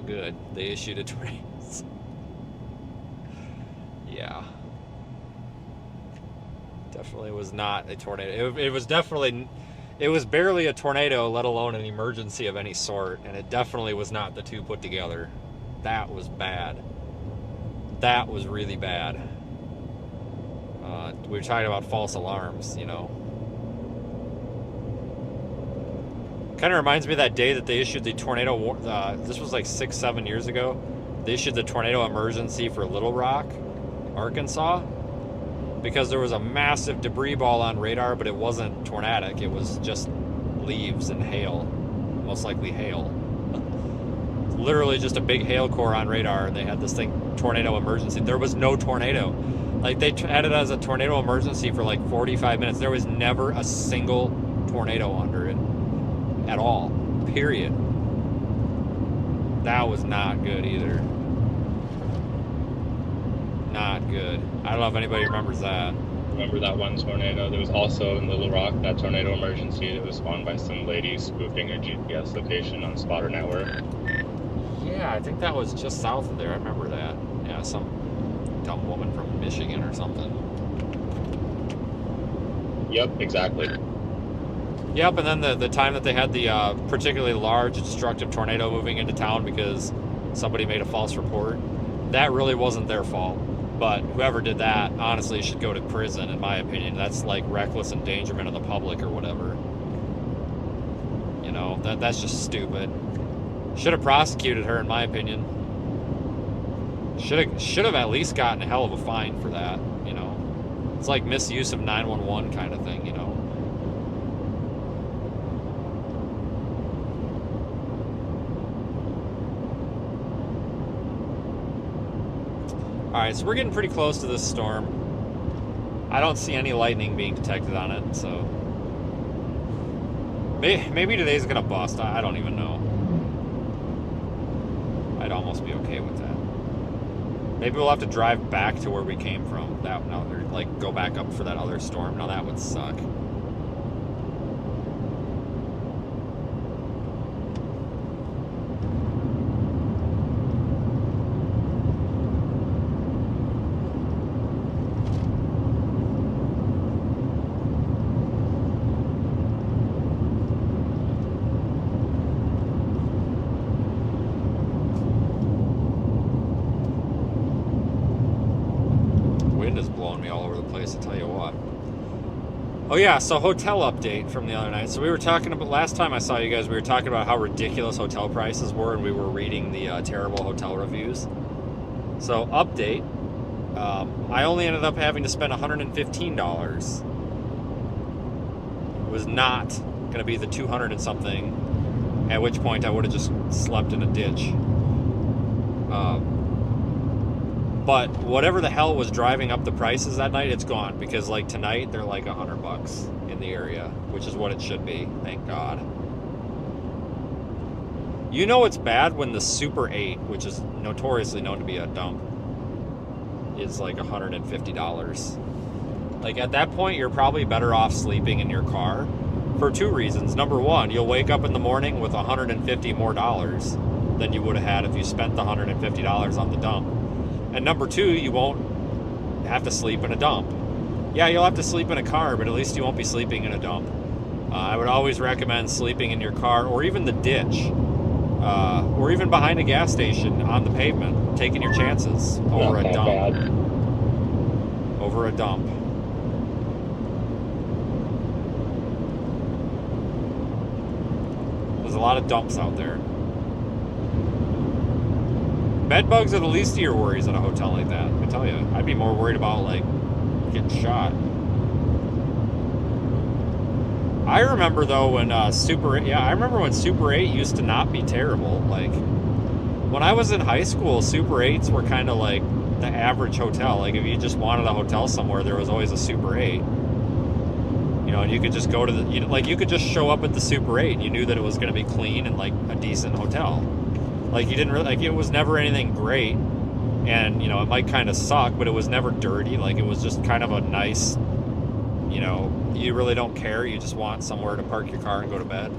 good. They issued a tornado. Yeah. Definitely was not a tornado. It was definitely... It was barely a tornado, let alone an emergency of any sort, and it definitely was not the two put together. That was bad. That was really bad. We were talking about false alarms, you know. Kind of reminds me of that day that they issued the tornado, this was like 6-7 years ago. They issued the tornado emergency for Little Rock, Arkansas, because there was a massive debris ball on radar, but it wasn't tornadic. It was just leaves and hail, most likely hail. Literally just a big hail core on radar, and they had this thing, tornado emergency. There was no tornado. Like, they had it as a tornado emergency for like 45 minutes. There was never a single tornado under it at all, period. That was not good either. Not good. I don't know if anybody remembers that. Remember that one tornado? There was also in Little Rock, that tornado emergency that was spawned by some lady spoofing her GPS location on Spotter Network. Yeah, I think that was just south of there. I remember that. Yeah, some dumb woman from Michigan or something. Yep, exactly. Yep, and then the time that they had the particularly large destructive tornado moving into town because somebody made a false report, that really wasn't their fault. But whoever did that, honestly, should go to prison, in my opinion. That's like reckless endangerment of the public or whatever. You know, that's just stupid. Should have prosecuted her, in my opinion. Should have at least gotten a hell of a fine for that, you know. It's like misuse of 911 kind of thing, you know. Alright, so we're getting pretty close to this storm. I don't see any lightning being detected on it, so... Maybe today's gonna bust. I don't even know. I'd almost be okay with that. Maybe we'll have to drive back to where we came from. That, no, like, go back up for that other storm. Now that would suck. Oh yeah, so hotel update from the other night. So we were talking about, last time I saw you guys, we were talking about how ridiculous hotel prices were, and we were reading the terrible hotel reviews. So update, I only ended up having to spend $115. It was not going to be the 200 and something, at which point I would have just slept in a ditch. But whatever the hell was driving up the prices that night, it's gone. Because like tonight, they're like $100 in the area, which is what it should be. Thank God. You know it's bad when the Super 8, which is notoriously known to be a dump, is like $150. Like at that point, you're probably better off sleeping in your car for two reasons. Number one, you'll wake up in the morning with $150 more than you would have had if you spent the $150 on the dump. And number two, you won't have to sleep in a dump. Yeah, you'll have to sleep in a car, but at least you won't be sleeping in a dump. I would always recommend sleeping in your car or even the ditch, or even behind a gas station on the pavement, taking your chances over a dump. Bad. Over a dump. There's a lot of dumps out there. Bed bugs are the least of your worries at a hotel like that. I tell you, I'd be more worried about like getting shot. I remember though when Super 8 used to not be terrible. Like when I was in high school, Super 8s were kind of like the average hotel. Like if you just wanted a hotel somewhere, there was always a Super 8. You know, and you could just go to you could just show up at the Super 8 and you knew that it was going to be clean and like a decent hotel. Like you didn't really, like it was never anything great, and you know it might kind of suck, but it was never dirty. Like it was just kind of a nice, you know, you really don't care. You just want somewhere to park your car and go to bed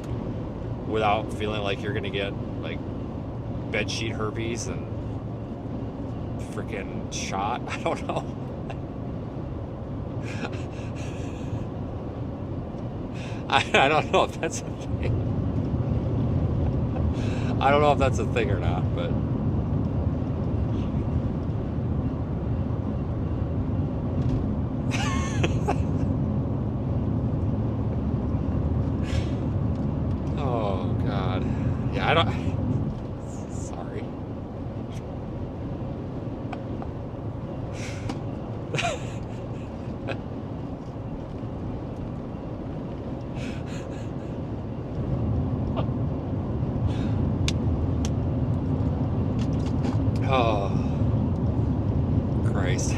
without feeling like you're gonna get like bedsheet herpes and freaking shot. I don't know. I don't know if that's a thing. I don't know if that's a thing or not, but oh God, yeah, I don't. Sorry. Oh, Christ.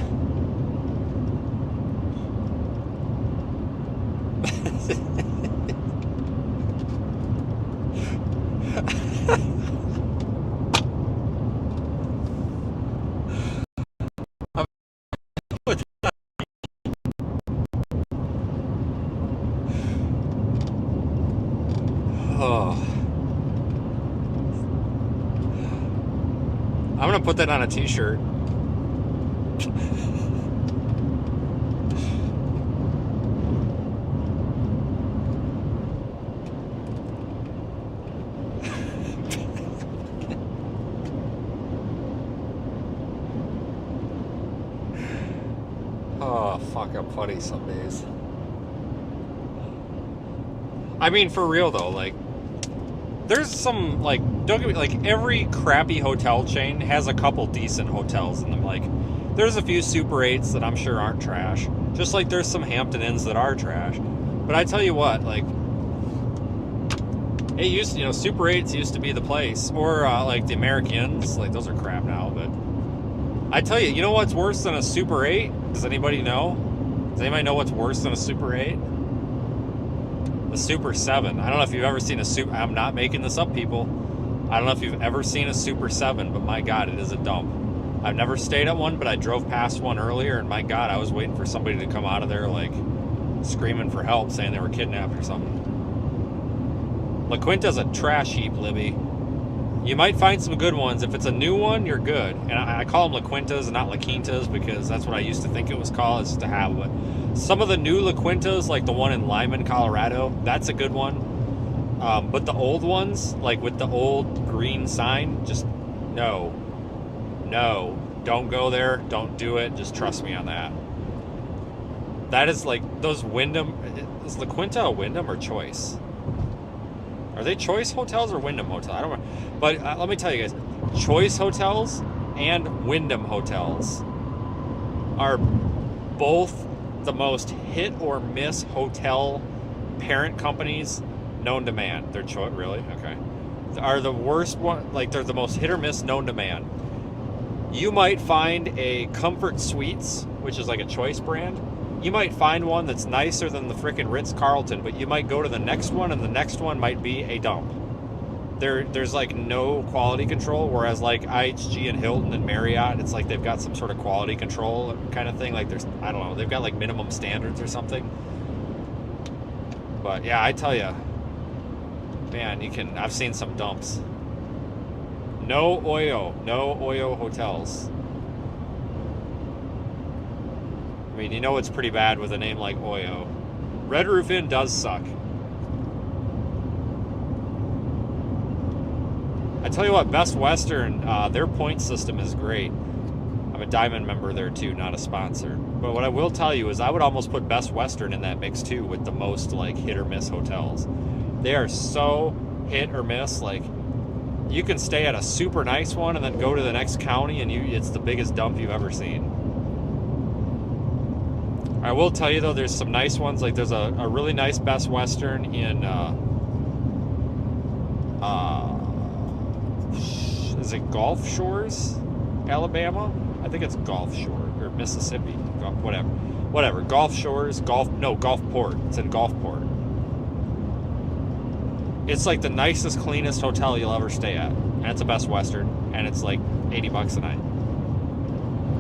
Oh. I'm gonna put that on a t-shirt. Oh, fuck, I'm putty some days. I mean, for real though, like, there's some, like, don't get me, like, every crappy hotel chain has a couple decent hotels in them. Like, there's a few Super 8s that I'm sure aren't trash. Just like there's some Hampton Inns that are trash. But I tell you what, like, it used, Super 8s used to be the place. Or, like, the Americans, like, those are crap now. But I tell you, you know what's worse than a Super 8? Does anybody know? Does anybody know what's worse than a Super 8? The Super 7. I don't know if you've ever seen a Super... I'm not making this up, people. I don't know if you've ever seen a Super 7, but my God, it is a dump. I've never stayed at one, but I drove past one earlier, and my God, I was waiting for somebody to come out of there, like, screaming for help, saying they were kidnapped or something. La Quinta's a trash heap, Libby. You might find some good ones. If it's a new one, you're good. And I call them La Quintas and not La Quintas because that's what I used to think it was called, is to have. But some of the new La Quintas, like the one in Lyman, Colorado, that's a good one. But the old ones, like with the old green sign, just no. No. Don't go there. Don't do it. Just trust me on that. That is like those Wyndham. Is La Quinta a Wyndham or Choice? Are they Choice hotels or Wyndham hotels? I don't know. But let me tell you guys, Choice hotels and Wyndham hotels are both the most hit or miss hotel parent companies known to man. They're really? Okay. Are the worst one, like they're the most hit or miss known to man. You might find a Comfort Suites, which is like a Choice brand. You might find one that's nicer than the frickin' Ritz-Carlton, but you might go to the next one, and the next one might be a dump. There's like no quality control, whereas like IHG and Hilton and Marriott, it's like they've got some sort of quality control kind of thing. Like there's, I don't know, they've got like minimum standards or something. But yeah, I tell you, man, I've seen some dumps. No Oyo hotels. I mean, you know it's pretty bad with a name like Oyo. Red Roof Inn does suck. I tell you what, Best Western, their point system is great. I'm a Diamond member there too, not a sponsor. But what I will tell you is I would almost put Best Western in that mix too with the most like hit or miss hotels. They are so hit or miss. Like, you can stay at a super nice one and then go to the next county and it's the biggest dump you've ever seen. I will tell you though, there's some nice ones. Like there's a really nice Best Western in is it Gulf Shores, Alabama? I think it's Gulf Shore or Mississippi, whatever. Gulf Shores, Gulfport. It's in Gulfport. It's like the nicest, cleanest hotel you'll ever stay at, and it's a Best Western, and it's like $80 a night.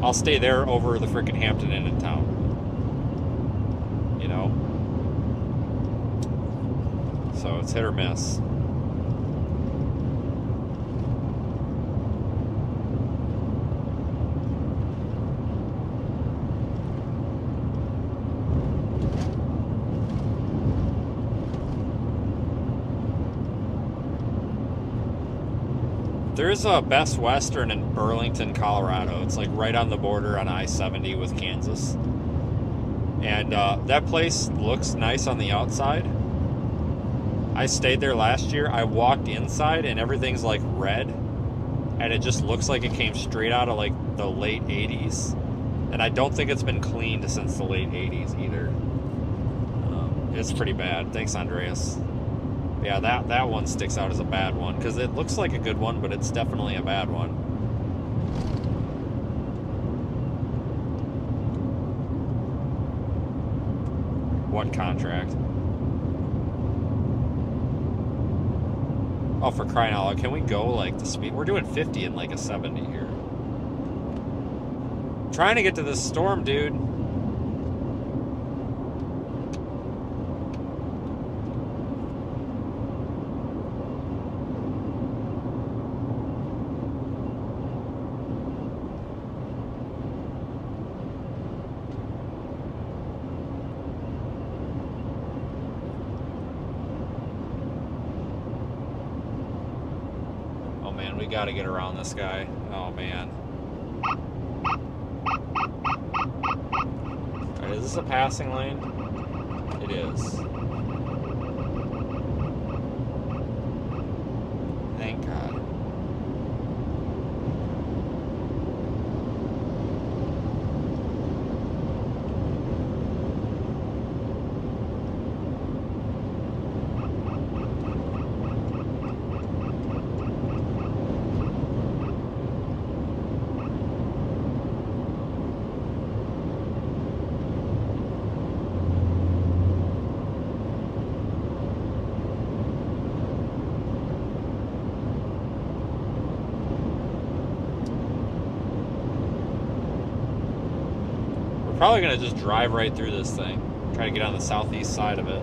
I'll stay there over the frickin' Hampton Inn in town. You know? So it's hit or miss. There's a Best Western in Burlington, Colorado. It's like right on the border on I-70 with Kansas. And that place looks nice on the outside. I stayed there last year. I walked inside and everything's like red. And it just looks like it came straight out of like the late 80s. And I don't think it's been cleaned since the late 80s either. It's pretty bad. Thanks, Andreas. Yeah, that one sticks out as a bad one because it looks like a good one, but it's definitely a bad one. What contract? Oh, for crying out loud, can we go like the speed? We're doing 50 in like a 70 here. Trying to get to this storm, dude. We got to get around this guy. Oh, man. All right, is this a passing lane? It is. probably going to just drive right through this thing. Try to get on the southeast side of it.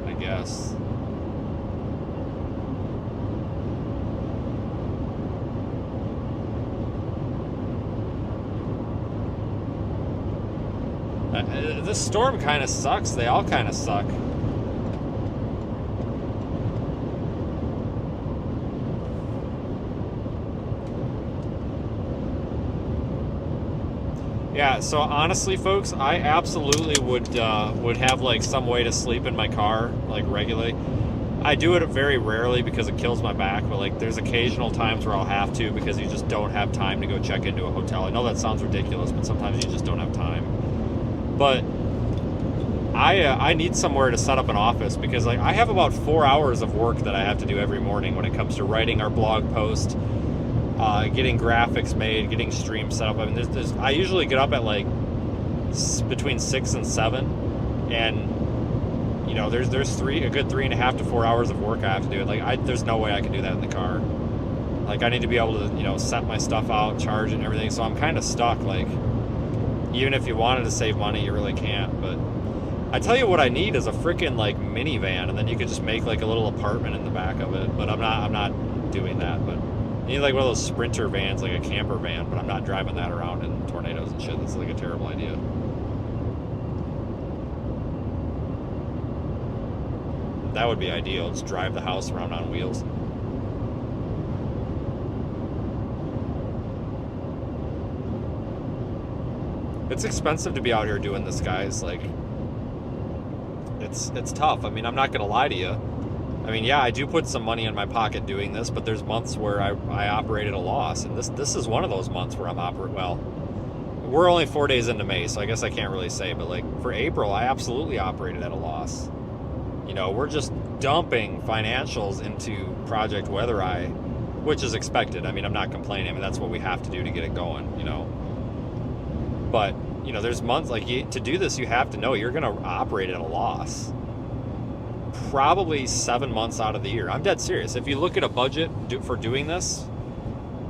I guess. This storm kind of sucks. They all kind of suck. Yeah, so honestly, folks, I absolutely would have like some way to sleep in my car, like regularly. I do it very rarely because it kills my back, but like there's occasional times where I'll have to because you just don't have time to go check into a hotel. I know that sounds ridiculous, but sometimes you just don't have time. But I need somewhere to set up an office because like I have about 4 hours of work that I have to do every morning when it comes to writing our blog post, getting graphics made, getting streams set up. I mean, I usually get up at like between 6 and 7, and you know, there's a good 3.5 to 4 hours of work I have to do. Like there's no way I can do that in the car. Like I need to be able to, you know, set my stuff out, charge it and everything. So I'm kind of stuck. Like even if you wanted to save money, you really can't. But I tell you what I need is a freaking like minivan, and then you could just make like a little apartment in the back of it. But I'm not doing that. But you need like one of those Sprinter vans, like a camper van. But I'm not driving that around in tornadoes and shit. That's like a terrible idea. That would be ideal. Just drive the house around on wheels. It's expensive to be out here doing this, guys. Like, it's tough. I mean, I'm not gonna lie to you. I mean, yeah, I do put some money in my pocket doing this, but there's months where I operate at a loss, and this is one of those months where I'm well, we're only 4 days into May, so I guess I can't really say, but like for April, I absolutely operated at a loss. You know, we're just dumping financials into Project Weather Eye, which is expected. I mean, I'm not complaining. I mean, that's what we have to do to get it going, you know. But, you know, there's months, like, to do this, you have to know you're going to operate at a loss. Probably 7 months out of the year. I'm dead serious. If you look at a budget for doing this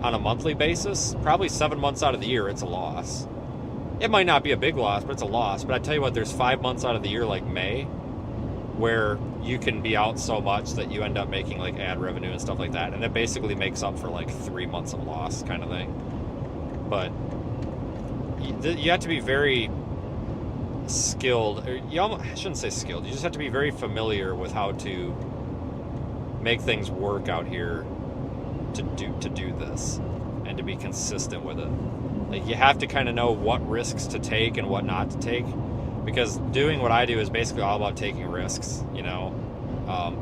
on a monthly basis, probably 7 months out of the year, it's a loss. It might not be a big loss, but it's a loss. But I tell you what, there's 5 months out of the year, like May, where you can be out so much that you end up making like ad revenue and stuff like that, and it basically makes up for like 3 months of loss kind of thing. But you have to be very skilled, or I shouldn't say skilled, you just have to be very familiar with how to make things work out here to do this and to be consistent with it. Like, you have to kind of know what risks to take and what not to take, because doing what I do is basically all about taking risks, you know.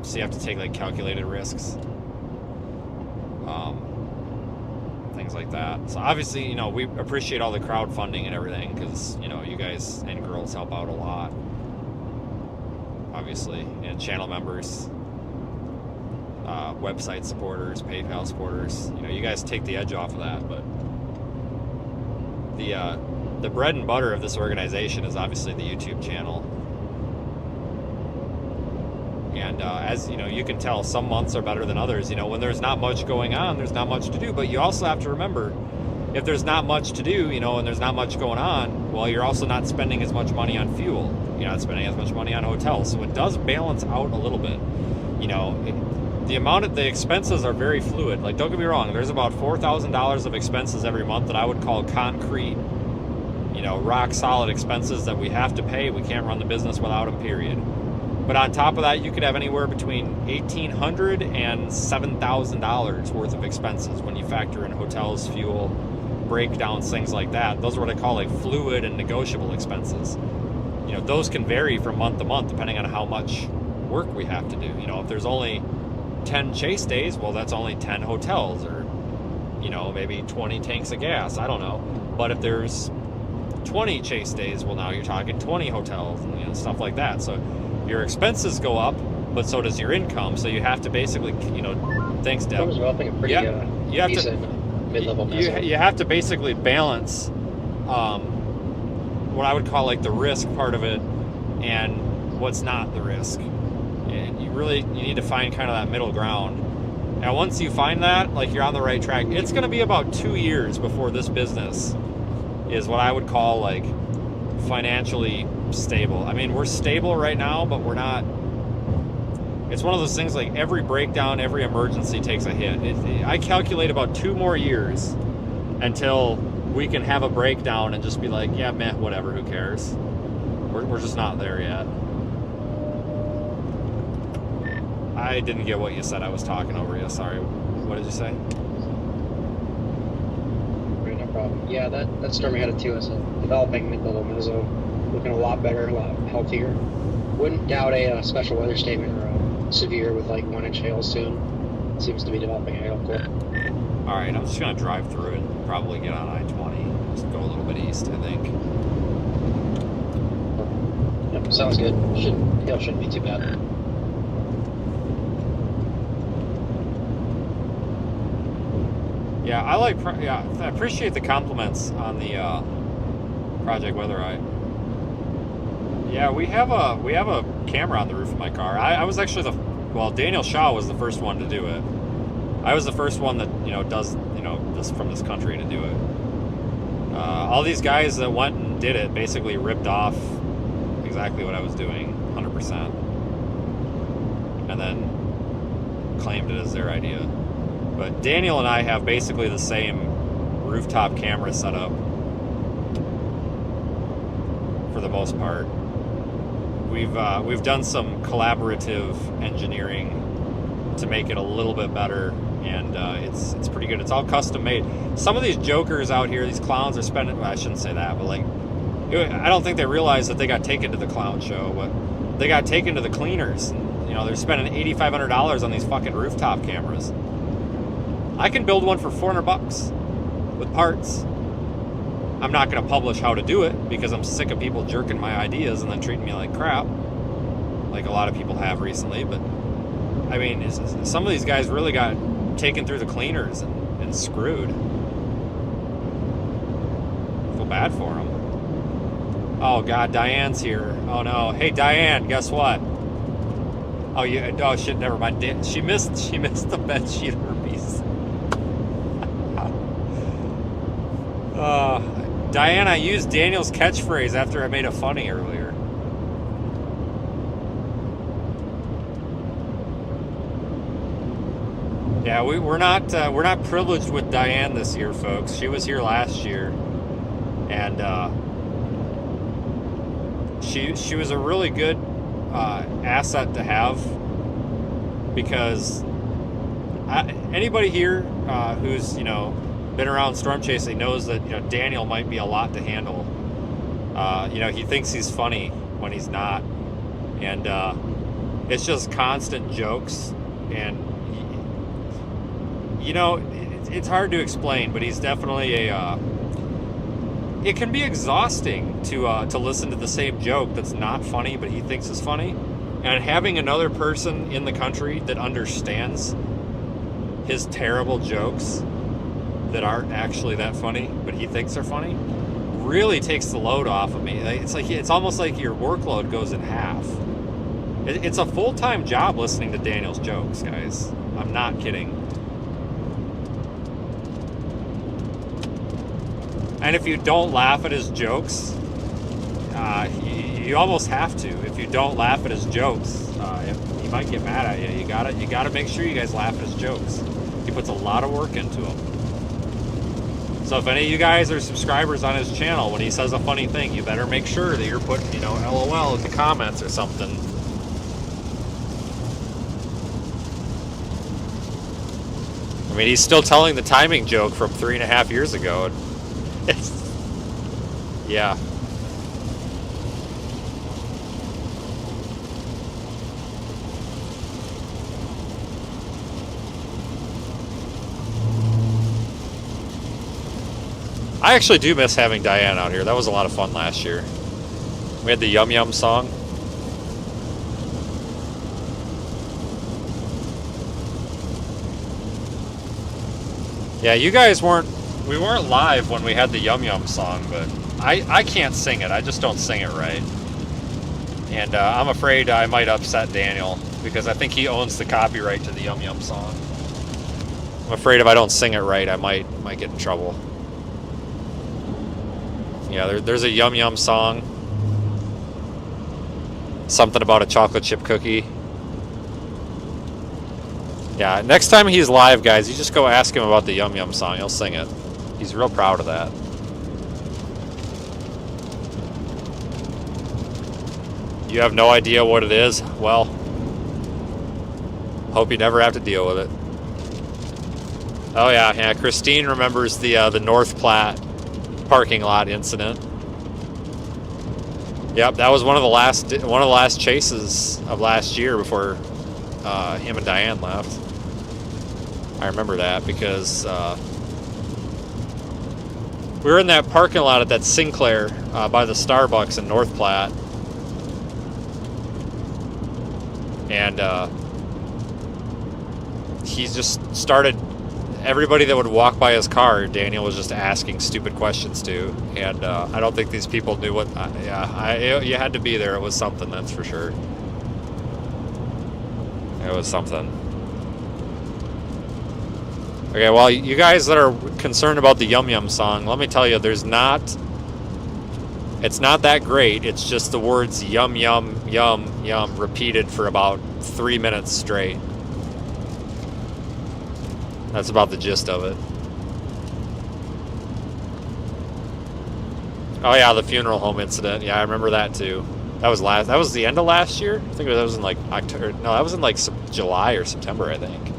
So you have to take like calculated risks, things like that. So obviously, you know, we appreciate all the crowdfunding and everything, because, you know, you guys and girls help out a lot, obviously, and channel members, website supporters, PayPal supporters. You know, you guys take the edge off of that. But the bread and butter of this organization is obviously the YouTube channel. And as you know, you can tell some months are better than others. You know, when there's not much going on, there's not much to do. But you also have to remember, if there's not much to do, you know, and there's not much going on, well, you're also not spending as much money on fuel. You're not spending as much money on hotels. So it does balance out a little bit. You know, the expenses are very fluid. Like, don't get me wrong, there's about $4,000 of expenses every month that I would call concrete, you know, rock solid expenses that we have to pay. We can't run the business without them, period. But on top of that, you could have anywhere between $1,800 and $7,000 worth of expenses when you factor in hotels, fuel, breakdowns, things like that. Those are what I call like fluid and negotiable expenses. You know, those can vary from month to month depending on how much work we have to do. You know, if there's only 10 chase days, well, that's only 10 hotels, or, you know, maybe 20 tanks of gas. I don't know. But if there's 20 chase days, well, now you're talking 20 hotels and, you know, stuff like that. So your expenses go up, but so does your income. So you have to basically, you know, thanks, Deb. You have decent mid-level mezzo. You have to basically balance what I would call like the risk part of it and what's not the risk. And you need to find kind of that middle ground. And once you find that, like, you're on the right track. It's going to be about 2 years before this business is what I would call, like, financially stable. I mean, we're stable right now, but we're not. It's one of those things, like, every breakdown, every emergency takes a hit. I calculate about 2 more years until we can have a breakdown and just be like, yeah, meh, whatever, who cares? We're just not there yet. I didn't get what you said. I was talking over you. Sorry. What did you say? No problem. Yeah, that storm we had at 2 is developing mid-level mezzo, looking a lot better, a lot healthier. Wouldn't doubt a special weather statement or a severe with like 1 inch hail soon. Seems to be developing a hail core. All right, I'm just gonna drive through it and probably get on I-20. Just go a little bit east, I think. Yep, sounds good. Hail shouldn't be too bad. Yeah, I appreciate the compliments on the Project Weatherite. Yeah, we have a camera on the roof of my car. I was actually Daniel Shaw was the first one to do it. I was the first one that does this from this country to do it. All these guys that went and did it basically ripped off exactly what I was doing, 100%, and then claimed it as their idea. But Daniel and I have basically the same rooftop camera setup for the most part. We've done some collaborative engineering to make it a little bit better, and it's pretty good. It's all custom made. Some of these jokers out here, these clowns, are spending. Well, I shouldn't say that, but like, I don't think they realize that they got taken to the clown show, but they got taken to the cleaners. They're spending $8,500 on these fucking rooftop cameras. I can build one for $400 with parts. I'm not going to publish how to do it because I'm sick of people jerking my ideas and then treating me like crap, like a lot of people have recently. But I mean, some of these guys really got taken through the cleaners and screwed. Feel bad for them. Oh God, Diane's here. Oh no. Hey Diane, guess what? Oh yeah. Oh shit. Never mind. She missed the bed sheet herpes. Diane, I used Daniel's catchphrase after I made a funny earlier. Yeah, we're not privileged with Diane this year, folks. She was here last year, and she was a really good asset to have because anybody here who's been around storm chasing knows that Daniel might be a lot to handle. He thinks he's funny when he's not, and it's just constant jokes, and it's hard to explain, but he's definitely it can be exhausting to listen to the same joke that's not funny but he thinks is funny, and having another person in the country that understands his terrible jokes that aren't actually that funny, but he thinks are funny, really takes the load off of me. It's almost like your workload goes in half. It's a full-time job listening to Daniel's jokes, guys. I'm not kidding. And if you don't laugh at his jokes, you almost have to. If you don't laugh at his jokes, he might get mad at you. You gotta make sure you guys laugh at his jokes. He puts a lot of work into them. So if any of you guys are subscribers on his channel, when he says a funny thing, you better make sure that you're putting, LOL in the comments or something. I mean, he's still telling the timing joke from 3.5 years ago. Yeah. I actually do miss having Diane out here. That was a lot of fun last year. We had the Yum Yum song. Yeah, you guys we weren't live when we had the Yum Yum song, but I can't sing it. I just don't sing it right. And I'm afraid I might upset Daniel because I think he owns the copyright to the Yum Yum song. I'm afraid if I don't sing it right, I might get in trouble. Yeah, there's a Yum Yum song. Something about a chocolate chip cookie. Yeah, next time he's live, guys, you just go ask him about the Yum Yum song. He'll sing it. He's real proud of that. You have no idea what it is? Well, hope you never have to deal with it. Oh yeah, Christine remembers the North Platte parking lot incident. Yep, that was one of the last chases of last year before him and Diane left. I remember that because we were in that parking lot at that Sinclair by the Starbucks in North Platte, and he just started. Everybody that would walk by his car, Daniel was just asking stupid questions to, and I don't think these people knew what. You had to be there. It was something, that's for sure. It was something. Okay, well, you guys that are concerned about the Yum Yum song, let me tell you, it's not that great. It's just the words yum, yum, yum, yum repeated for about 3 minutes straight. That's about the gist of it. Oh yeah, the funeral home incident. Yeah, I remember that too. That was the end of last year? I think that was in like October. No, that was in like July or September, I think.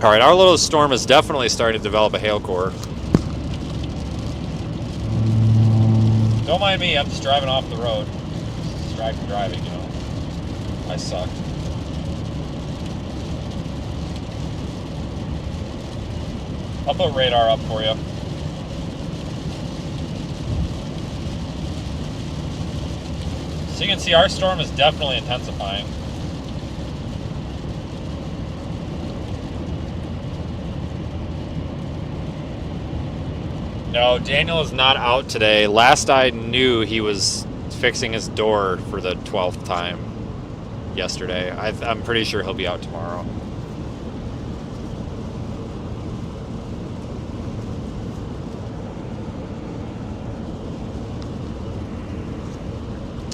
All right, our little storm is definitely starting to develop a hail core. Don't mind me, I'm just driving off the road. Distracted driving, you know. I suck. I'll put radar up for you. So you can see our storm is definitely intensifying. No, Daniel is not out today. Last I knew, he was fixing his door for the 12th time yesterday. I'm pretty sure he'll be out tomorrow.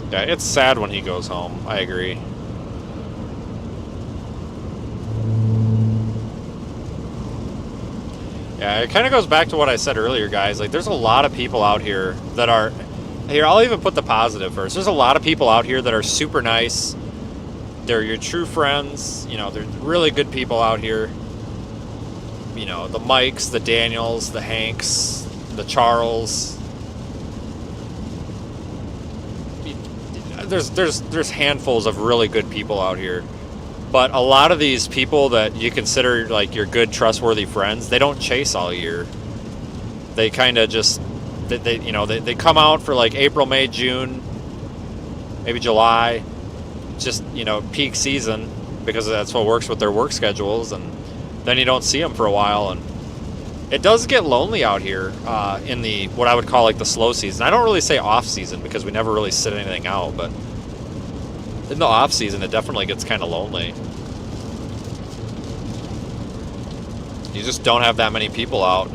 Yeah, it's sad when he goes home. I agree. Yeah, it kind of goes back to what I said earlier, guys. Like, there's a lot of people out here that are... Here, I'll even put the positive first. There's a lot of people out here that are super nice. They're your true friends. You know, they're really good people out here. You know, the Mikes, the Daniels, the Hanks, the Charles. There's handfuls of really good people out here. But a lot of these people that you consider like your good, trustworthy friends, they don't chase all year. They kind of just, they come out for like April, May, June, maybe July, just, peak season, because that's what works with their work schedules, and then you don't see them for a while, and it does get lonely out here in the, what I would call like the slow season. I don't really say off season because we never really sit anything out, but in the off season, it definitely gets kind of lonely. You just don't have that many people out.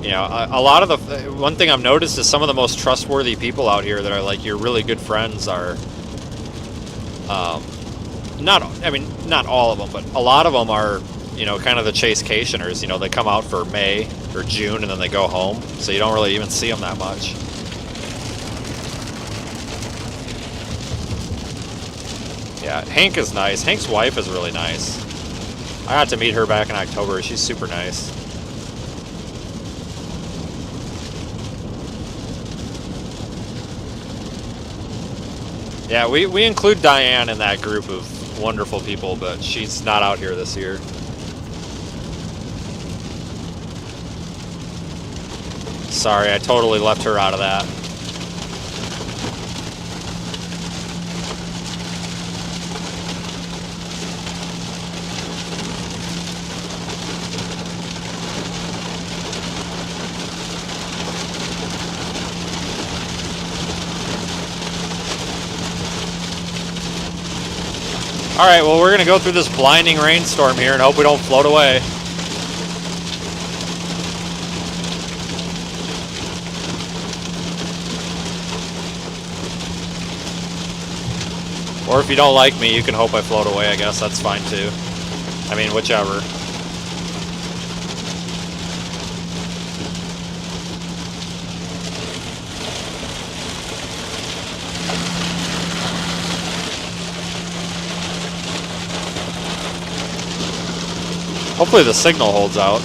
A lot of the one thing I've noticed is some of the most trustworthy people out here that are like your really good friends are, not all of them, but a lot of them are, kind of the chase-cationers. They come out for May or June and then they go home, so you don't really even see them that much. Yeah, Hank is nice. Hank's wife is really nice. I got to meet her back in October. She's super nice. Yeah, we include Diane in that group of wonderful people, but she's not out here this year. Sorry, I totally left her out of that. Alright, well, we're going to go through this blinding rainstorm here and hope we don't float away. Or if you don't like me, you can hope I float away, I guess. That's fine, too. I mean, whichever. Hopefully the signal holds out.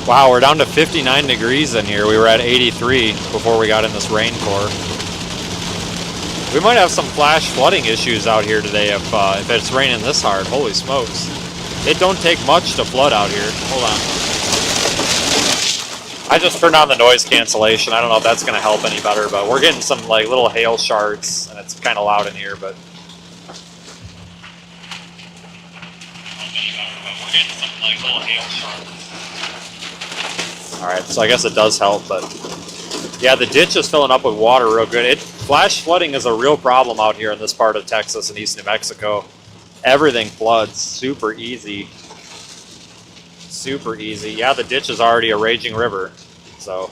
Wow, we're down to 59 degrees in here. We were at 83 before we got in this rain core. We might have some flash flooding issues out here today if it's raining this hard. Holy smokes. It don't take much to flood out here. Hold on. I just turned on the noise cancellation. I don't know if that's going to help any better, but we're getting some like little hail shards, and it's kind of loud in here, but... we're getting some like little hail shards. Alright, so I guess it does help, but yeah, the ditch is filling up with water real good. Flash flooding is a real problem out here in this part of Texas and East New Mexico. Everything floods super easy. Super easy. Yeah, the ditch is already a raging river, so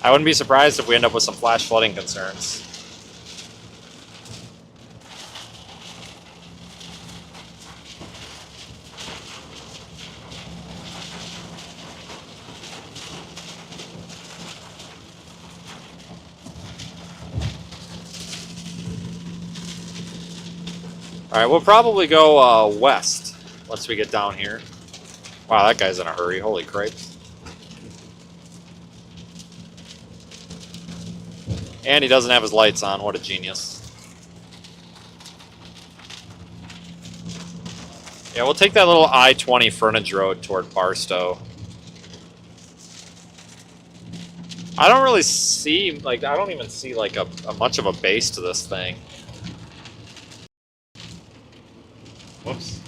I wouldn't be surprised if we end up with some flash flooding concerns. Alright, we'll probably go west once we get down here. Wow, that guy's in a hurry. Holy cripes. And he doesn't have his lights on. What a genius. Yeah, we'll take that little I-20 frontage road toward Barstow. I don't really see, like, I don't even see, like, a much of a base to this thing. Whoops.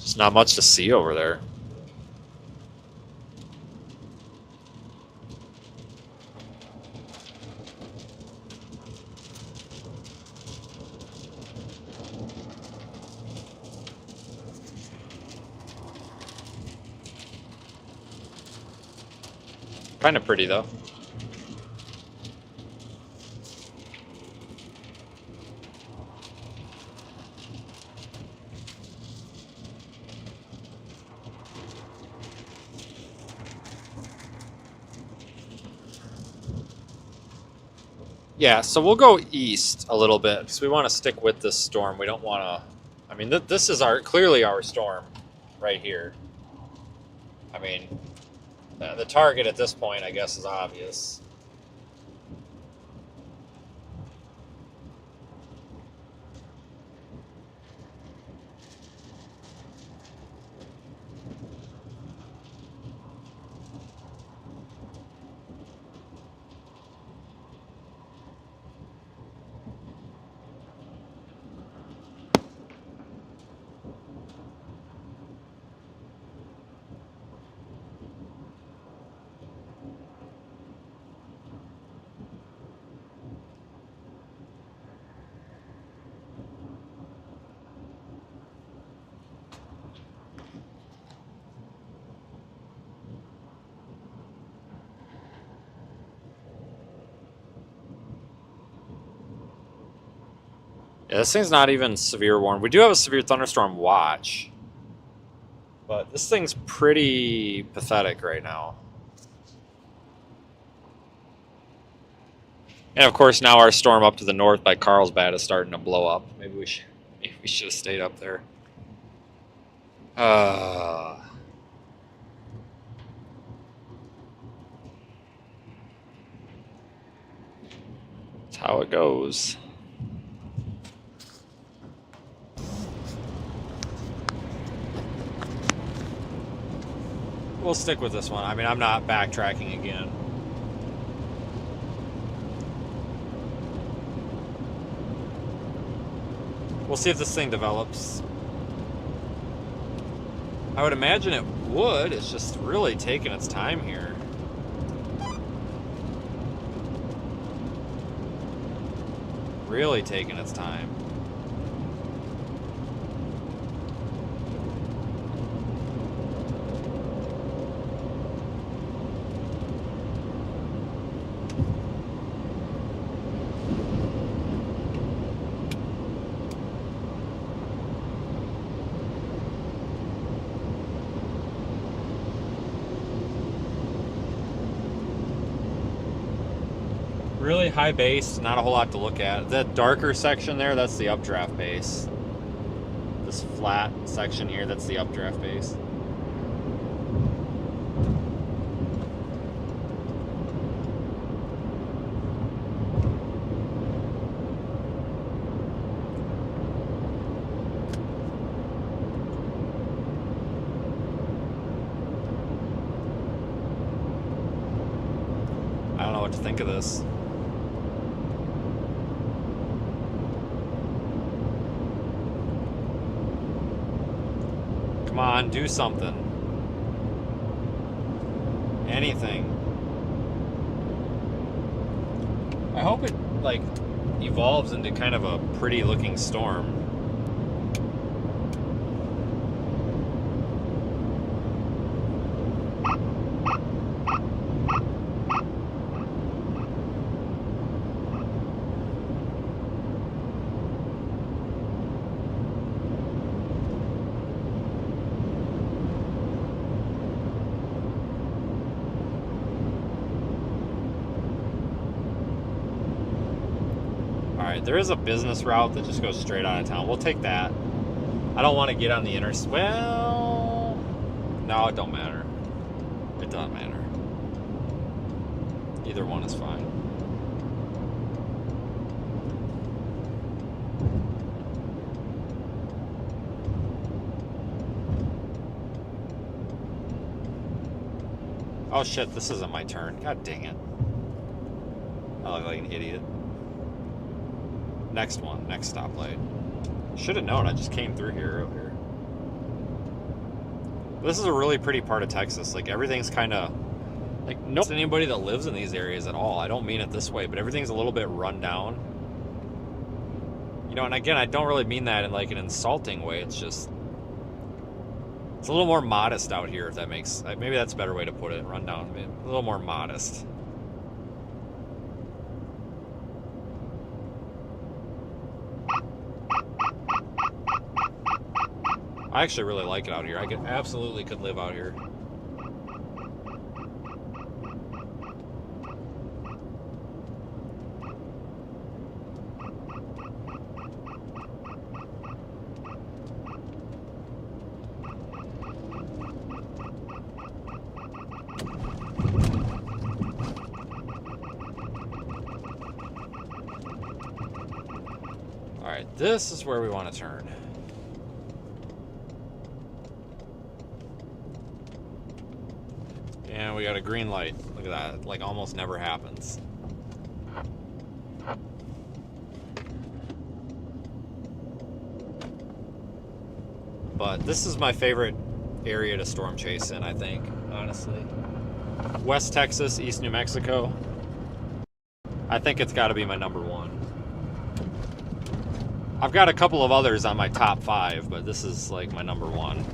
Just not much to see over there. Kind of pretty though. Yeah, so we'll go east a little bit because we want to stick with this storm. We don't want to. I mean, this is clearly our storm right here. I mean, the target at this point, I guess, is obvious. Yeah, this thing's not even severe warned. We do have a severe thunderstorm watch, but this thing's pretty pathetic right now. And of course, now our storm up to the north by Carlsbad is starting to blow up. Maybe we should have stayed up there. That's how it goes. We'll stick with this one. I mean, I'm not backtracking again. We'll see if this thing develops. I would imagine it would. It's just really taking its time here. Really taking its time. Really high base, not a whole lot to look at. That darker section there, that's the updraft base. This flat section here, that's the updraft base. I don't know what to think of this. Come on, do something. Anything. I hope it, like, evolves into kind of a pretty looking storm. There is a business route that just goes straight out of town. We'll take that. I don't want to get on the interstate. Well, no, it don't matter. It doesn't matter. Either one is fine. Oh shit, this isn't my turn. God dang it. I look like an idiot. Next one, next stoplight. Should have known, I just came through here earlier. This is a really pretty part of Texas. Like, everything's kind of, like, no anybody that lives in these areas at all. I don't mean it this way, but everything's a little bit run down. You know, and again, I don't really mean that in, like, an insulting way. It's just, it's a little more modest out here, if that makes, maybe that's a better way to put it, run down, a little more modest. I actually really like it out here. I absolutely could live out here. All right, this is where we want to turn. And we got a green light. Look at that. It, like, almost never happens. But this is my favorite area to storm chase in, I think, honestly. West Texas, East New Mexico. I think it's got to be my number one. I've got a couple of others on my top 5, but this is like my number one.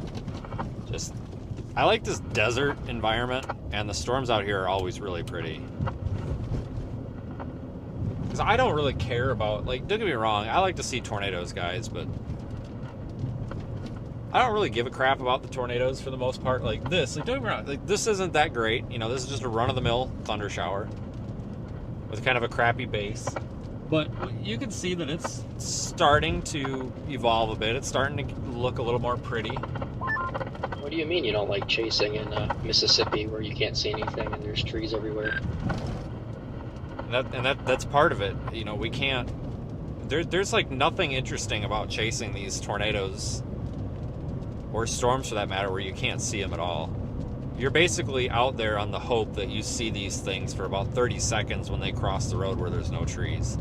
Just, I like this desert environment, and the storms out here are always really pretty. Because I don't really care about, like, don't get me wrong, I like to see tornadoes, guys, but I don't really give a crap about the tornadoes for the most part. Like this, like, don't get me wrong, like, this isn't that great. You know, this is just a run-of-the-mill thunder shower with kind of a crappy base. But you can see that it's starting to evolve a bit. It's starting to look a little more pretty. What do you mean you don't like chasing in Mississippi where you can't see anything and there's trees everywhere? That's part of it. You know, we can't. There's like nothing interesting about chasing these tornadoes or storms for that matter where you can't see them at all. You're basically out there on the hope that you see these things for about 30 seconds when they cross the road where there's no trees.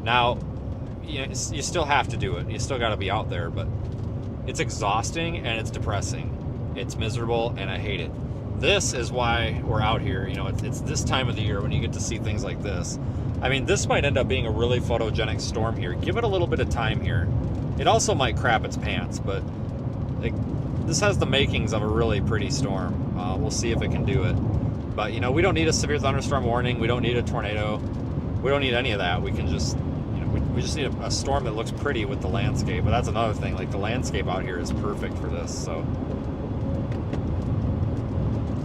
Now, you still have to do it. You still got to be out there, but it's exhausting and it's depressing. It's miserable and I hate it. This is why we're out here. You know, it's this time of the year when you get to see things like this. I mean, this might end up being a really photogenic storm here. Give it a little bit of time here. It also might crap its pants, but like, this has the makings of a really pretty storm. We'll see if it can do it. But, you know, we don't need a severe thunderstorm warning. We don't need a tornado. We don't need any of that. We can just, you know, we just need a storm that looks pretty with the landscape. But that's another thing. Like, the landscape out here is perfect for this. So,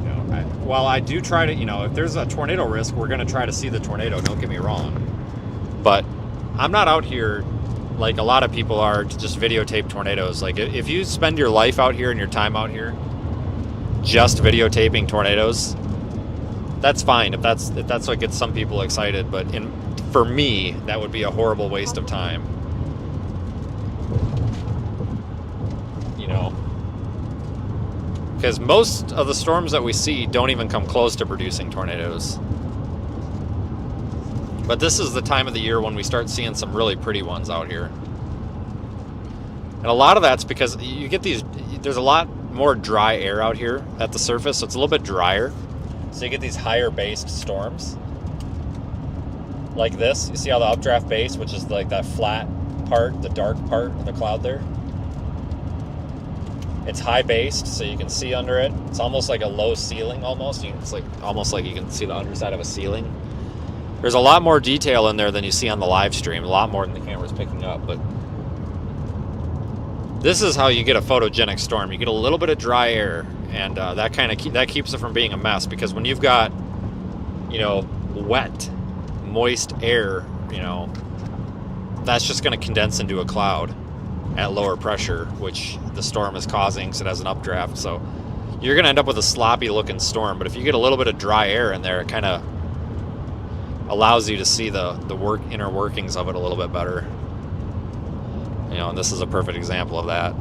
you know, while I do try to, you know, if there's a tornado risk, we're going to try to see the tornado. Don't get me wrong. But I'm not out here like a lot of people are to just videotape tornadoes. Like, if you spend your life out here and your time out here just videotaping tornadoes, that's fine if that's what gets some people excited. But for me, that would be a horrible waste of time. You know, because most of the storms that we see don't even come close to producing tornadoes. But this is the time of the year when we start seeing some really pretty ones out here. And a lot of that's because you get there's a lot more dry air out here at the surface, so it's a little bit drier. So you get these higher based storms. Like this. You see how the updraft base, which is like that flat part, the dark part of the cloud there? It's high based, so you can see under it. It's almost like a low ceiling almost. It's like almost like you can see the underside of a ceiling. There's a lot more detail in there than you see on the live stream, a lot more than the camera's picking up, but this is how you get a photogenic storm. You get a little bit of dry air, and that keeps it from being a mess, because when you've got, you know, wet, moist air, you know, that's just going to condense into a cloud at lower pressure, which the storm is causing because it has an updraft. So you're going to end up with a sloppy looking storm, but if you get a little bit of dry air in there, it kind of allows you to see the inner workings of it a little bit better. You know, and this is a perfect example of that.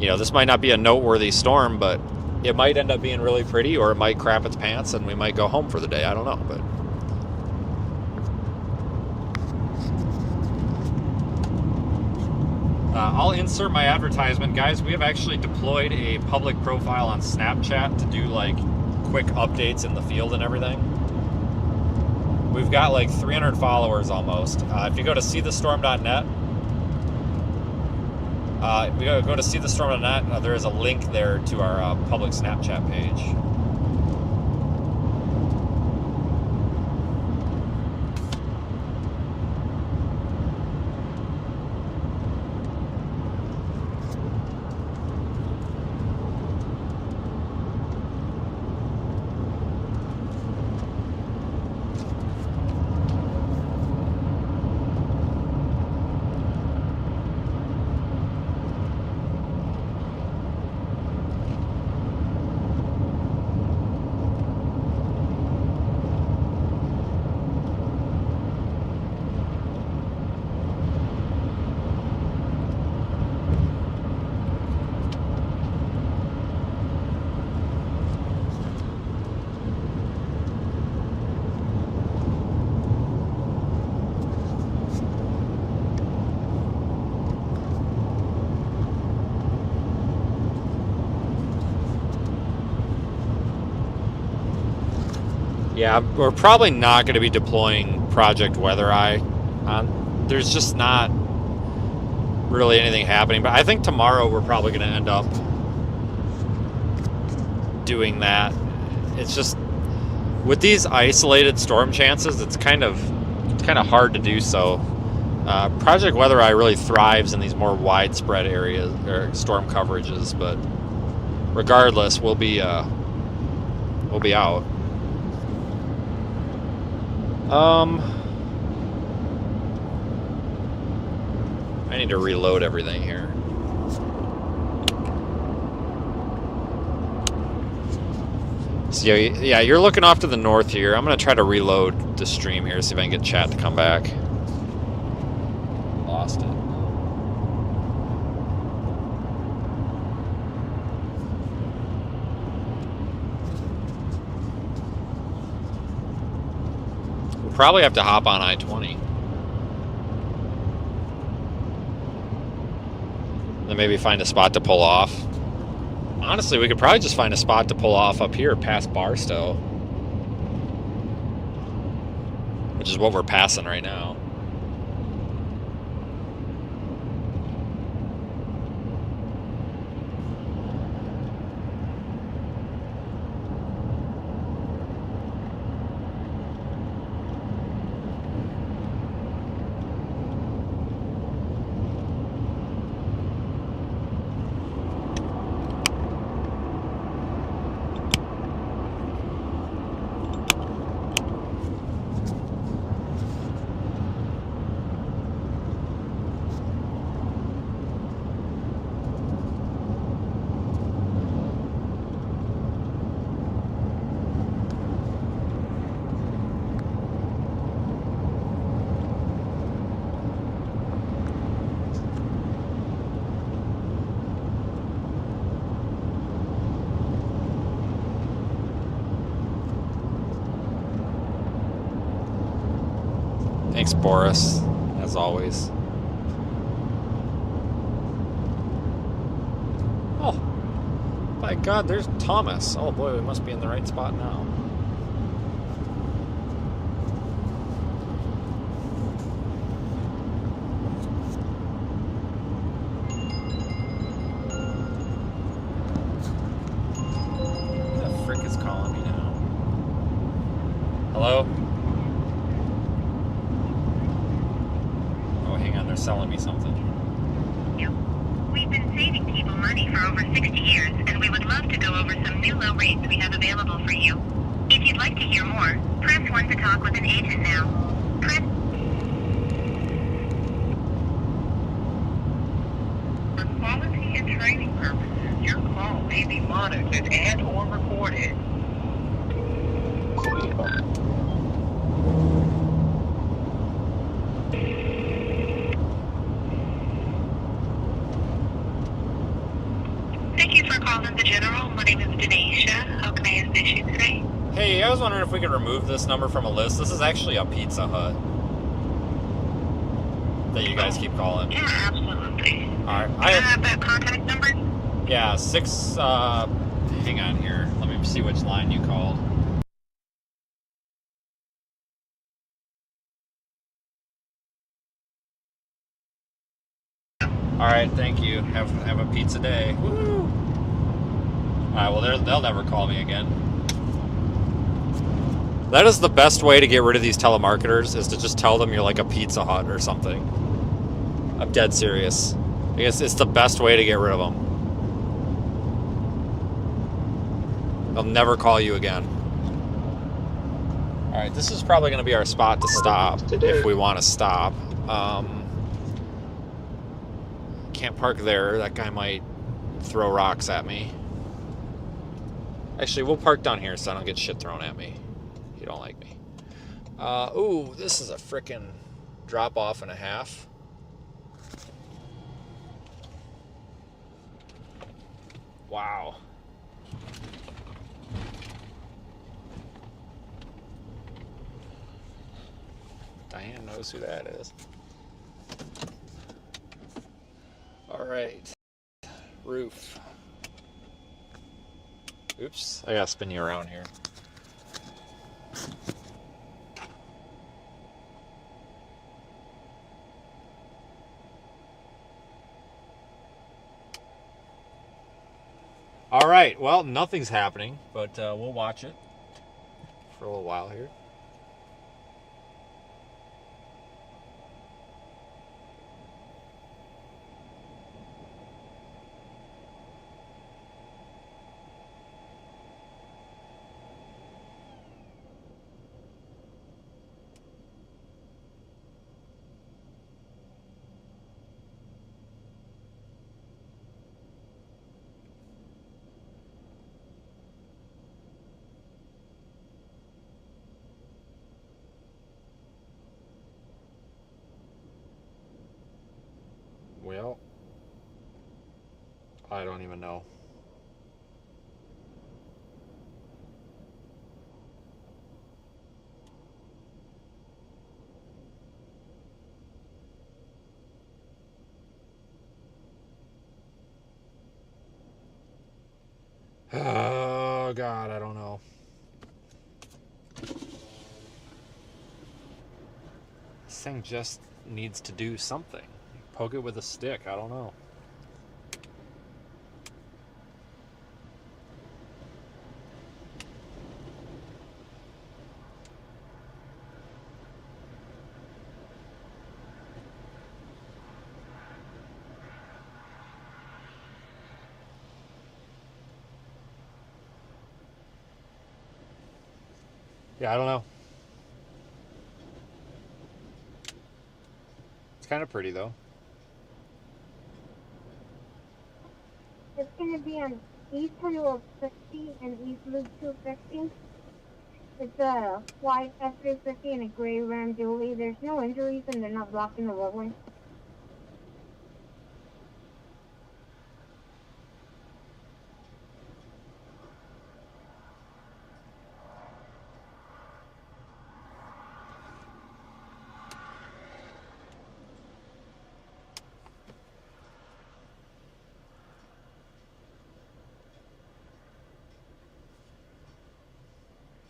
You know, this might not be a noteworthy storm, but it might end up being really pretty, or it might crap its pants and we might go home for the day. I don't know, but I'll insert my advertisement. Guys, we have actually deployed a public profile on Snapchat to do like quick updates in the field and everything. We've got like 300 followers almost. If you go to seethestorm.net, we go to seethestorm.net, there is a link there to our public Snapchat page. Yeah, we're probably not going to be deploying Project Weather Eye. There's just not really anything happening. But I think tomorrow we're probably going to end up doing that. It's just, with these isolated storm chances, it's kind of hard to do so. Project Weather Eye really thrives in these more widespread areas or storm coverages. But regardless, we'll be out. I need to reload everything here. So yeah, you're looking off to the north here. I'm gonna try to reload the stream here, see if I can get chat to come back. Lost it. We'll probably have to hop on I-20. Then maybe find a spot to pull off. Honestly, we could probably just find a spot to pull off up here past Barstow, which is what we're passing right now. Thanks, Boris, as always. Oh, my God, there's Thomas. Oh boy, we must be in the right spot now. Who the frick is calling me now? Hello? Selling me something. We've been saving people money for over 60 years, and we would love to go over some new low rates we have available for you. If you'd like to hear more, press 1 to talk with an agent now. Press... For quality and training purposes, your call may be monitored and or recorded. Hey, I was wondering if we could remove this number from a list. This is actually a Pizza Hut that you guys keep calling. Yeah, absolutely. Alright. I have that contact number? Yeah, hang on here. Let me see which line you called. Alright, thank you. Have a pizza day. Woo! Alright, well, they'll never call me again. That is the best way to get rid of these telemarketers, is to just tell them you're like a Pizza Hut or something. I'm dead serious. I guess it's the best way to get rid of them. They'll never call you again. Alright, this is probably going to be our spot to stop, if we want to stop. Can't park there. That guy might throw rocks at me. Actually, we'll park down here so I don't get shit thrown at me. You don't like me. Ooh, this is a frickin' drop off and a half. Wow. Diane knows who that is. All right. Roof. Oops, I gotta spin you around here. All right, well, nothing's happening, but we'll watch it for a little while here. Well, I don't even know. Oh, God, I don't know. This thing just needs to do something. Poke it with a stick, I don't know. Yeah, I don't know. It's kind of pretty, though. It's going to be on East Honeywood 50 and East Loop 250. It's a white F-350 and a gray Ram Dually. There's no injuries and they're not blocking the roadway.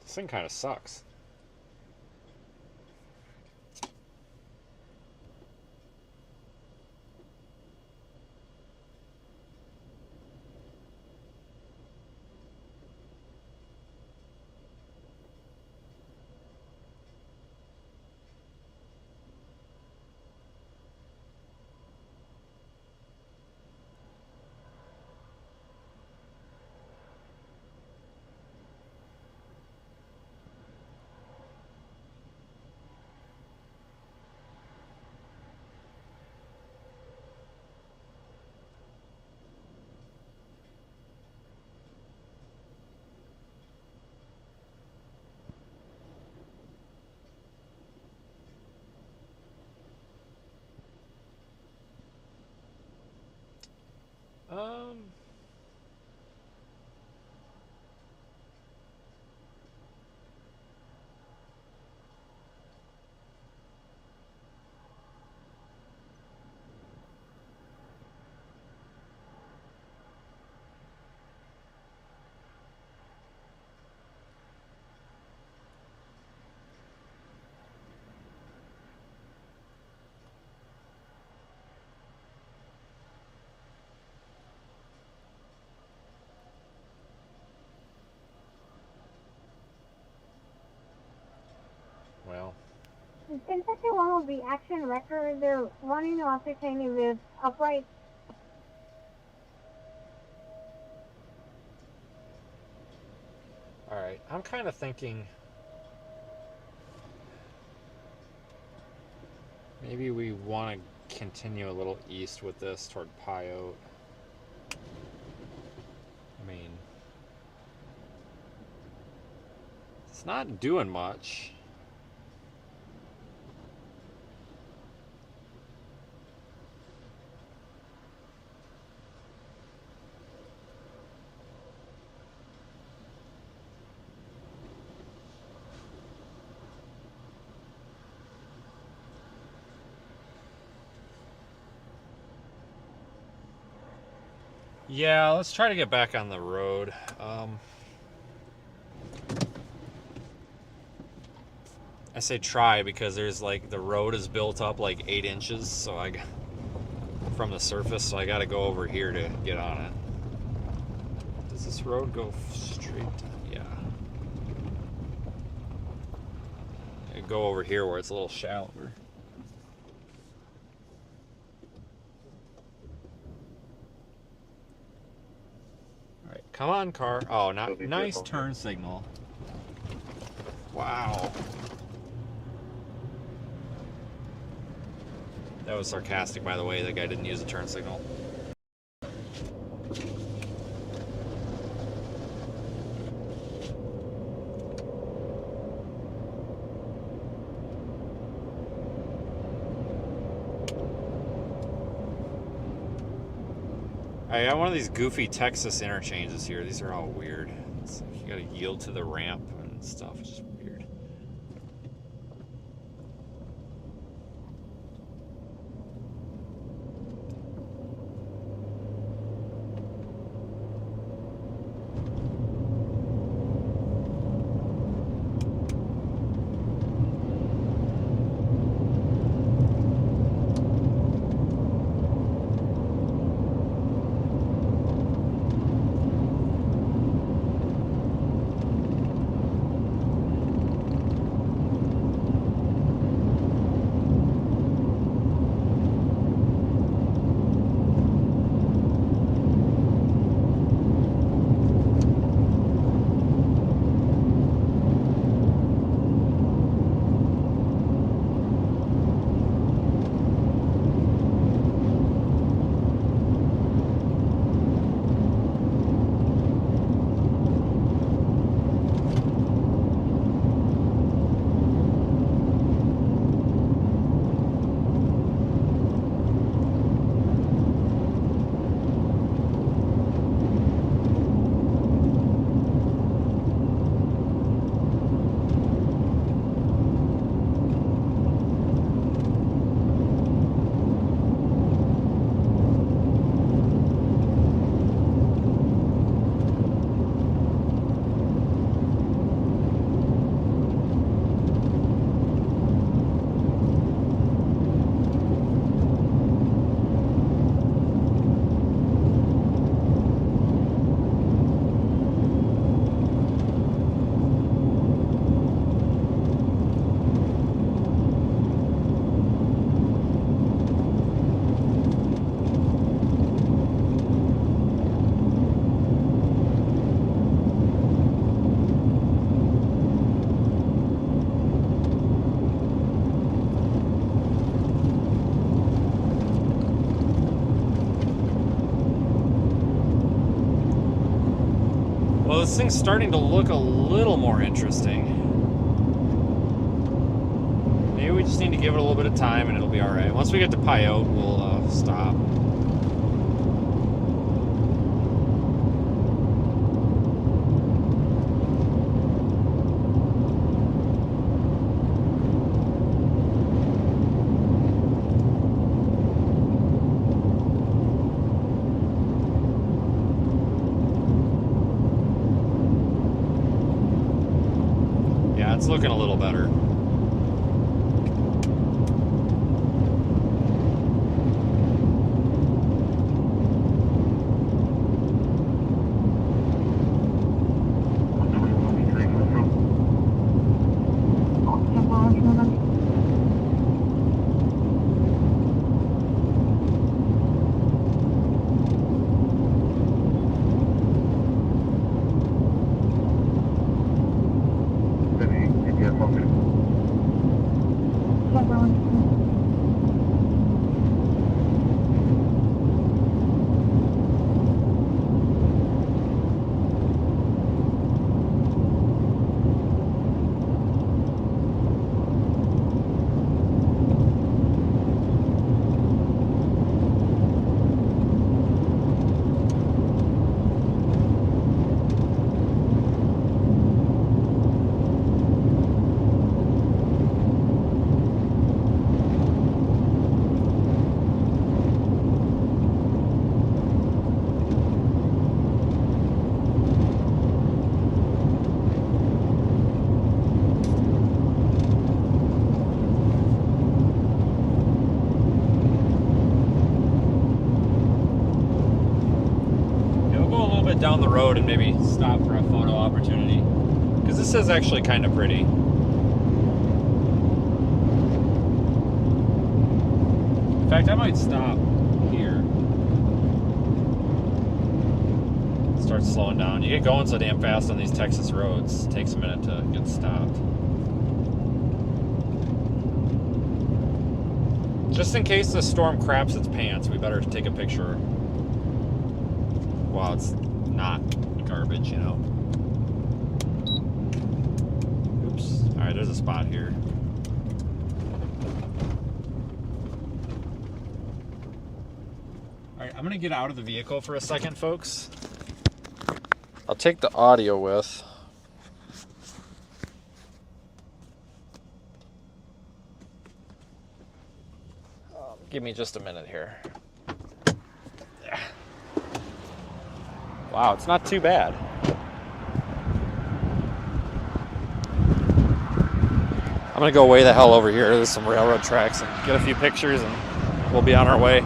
This thing kind of sucks. Um... Well, Since second one will be action record, they're wanting to ascertain if it's upright. alright. I'm kind of thinking maybe we want to continue a little east with this toward Pyote. I mean, it's not doing much. Yeah, let's try to get back on the road. I say try because there's like the road is built up like 8 inches, so I got from the surface, so I got to go over here to get on it. Does this road go straight? Yeah. I go over here where it's a little shallower. Come on, car. Oh, nice turn signal. Wow. That was sarcastic, by the way. That guy didn't use a turn signal. I got one of these goofy Texas interchanges here. These are all weird. It's like you gotta yield to the ramp and stuff. It's just weird. Well, this thing's starting to look a little more interesting. Maybe we just need to give it a little bit of time and it'll be alright. Once we get to Pyote, we'll stop. It's looking a little better. Down the road and maybe stop for a photo opportunity, because this is actually kind of pretty. In fact, I might stop here. Start slowing down. You get going so damn fast on these Texas roads. It takes a minute to get stopped. Just in case the storm craps its pants, we better take a picture while it's not garbage, you know. Oops. Alright, there's a spot here. Alright, I'm going to get out of the vehicle for a second, folks. I'll take the audio with. Give me just a minute here. Yeah. Wow, it's not too bad. I'm going to go way the hell over here. There's some railroad tracks and get a few pictures and we'll be on our way.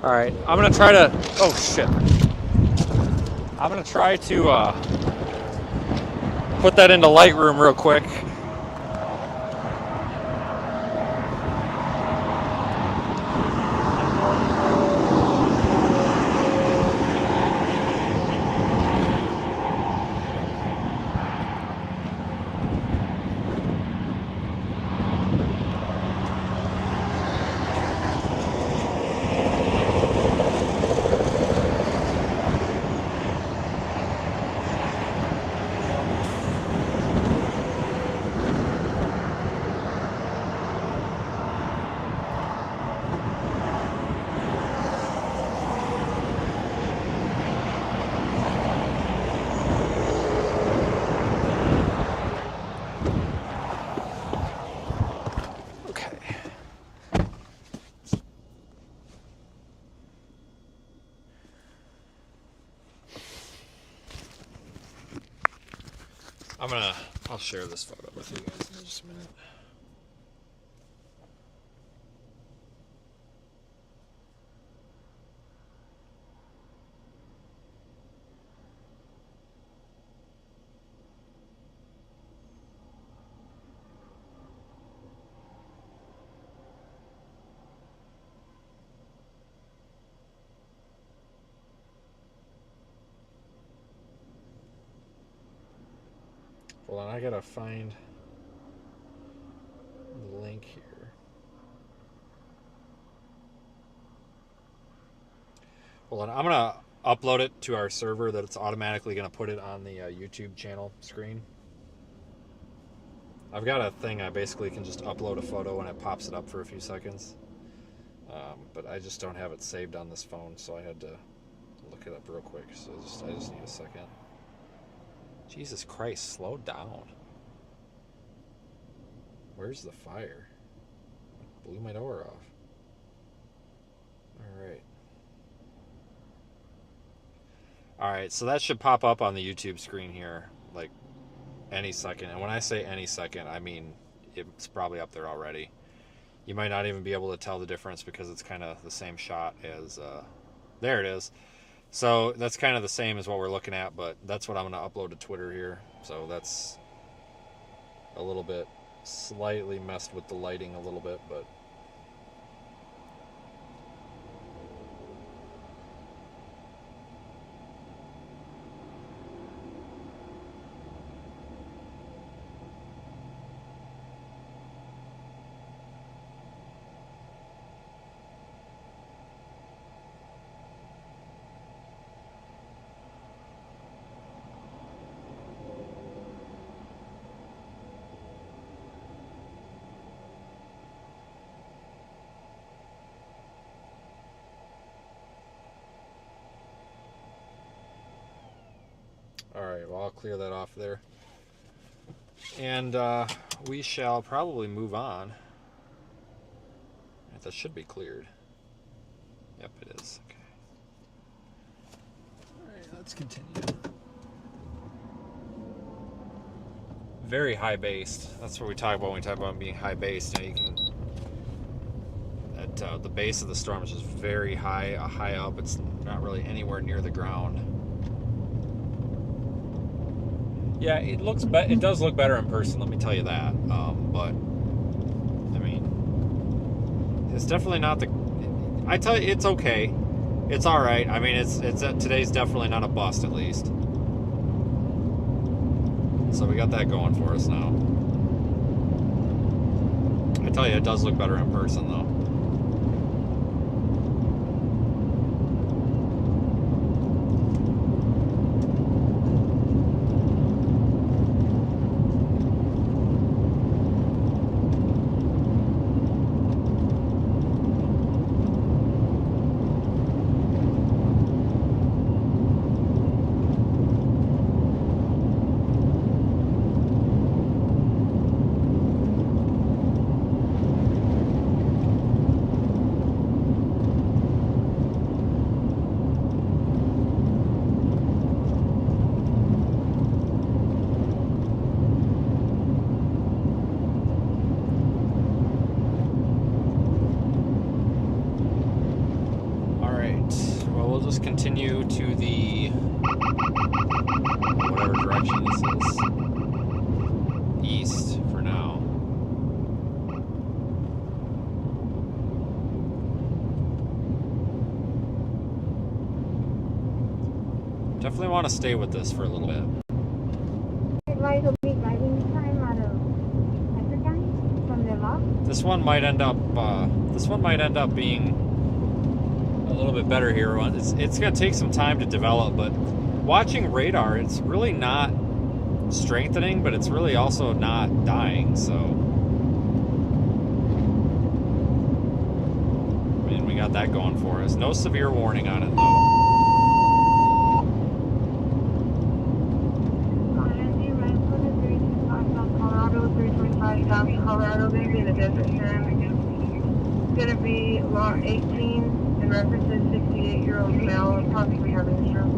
All right, I'm gonna try to, oh shit. I'm gonna try to put that into Lightroom real quick. I'll share this photo with you guys in just a minute. Hold on, I gotta find the link here. Hold on, I'm gonna upload it to our server that it's automatically gonna put it on the YouTube channel screen. I've got a thing I basically can just upload a photo and it pops it up for a few seconds. But I just don't have it saved on this phone, so I had to look it up real quick. So I just need a second. Jesus Christ, slow down. Where's the fire? Blew my door off. Alright, so that should pop up on the YouTube screen here, like, any second. And when I say any second, I mean it's probably up there already. You might not even be able to tell the difference because it's kind of the same shot as... there it is. So that's kind of the same as what we're looking at, but that's what I'm going to upload to Twitter here. So that's a little bit slightly messed with the lighting a little bit, but Alright, well, I'll clear that off there. And we shall probably move on. That should be cleared. Yep, it is. Okay. Alright, let's continue. Very high based. That's what we talk about when we talk about being high based. You can. The base of the storm is just very high up. It's not really anywhere near the ground. Yeah, it does look better in person. Let me tell you that. But I mean, it's definitely not the. I tell you, it's okay. It's all right. I mean, it's today's definitely not a bust, at least. So we got that going for us now. I tell you, it does look better in person, though. Continue to the whatever direction this is, east for now. Definitely want to stay with this for a little bit. Light will be guiding time out of Petroglyph from the lock. This one might end up being a little bit better here. It's going to take some time to develop, but watching radar, it's really not strengthening, but it's really also not dying. So, I mean, we got that going for us. No severe warning on it, though. Colorado 325 South Colorado, maybe in the desert here. It's going to be lot 18. In reference to 68-year-old male, possibly having a stroke.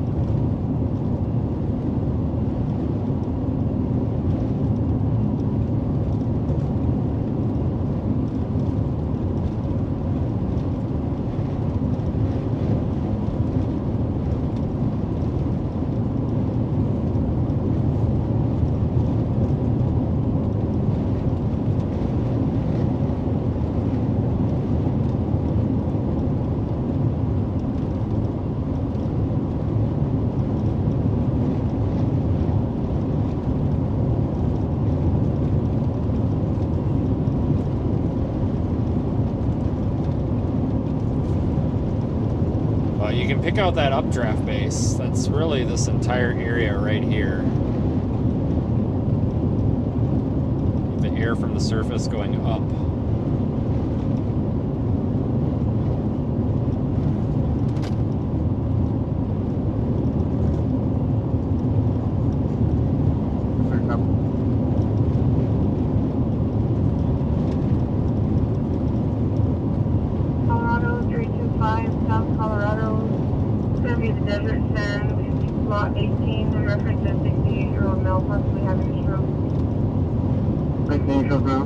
You can pick out that updraft base. That's really this entire area right here. The air from the surface going up. Colorado 325 South Colorado. It's going to be the desert sand, lot 18, in reference to 68-year-old male, possibly having a stroke. 16 shows now.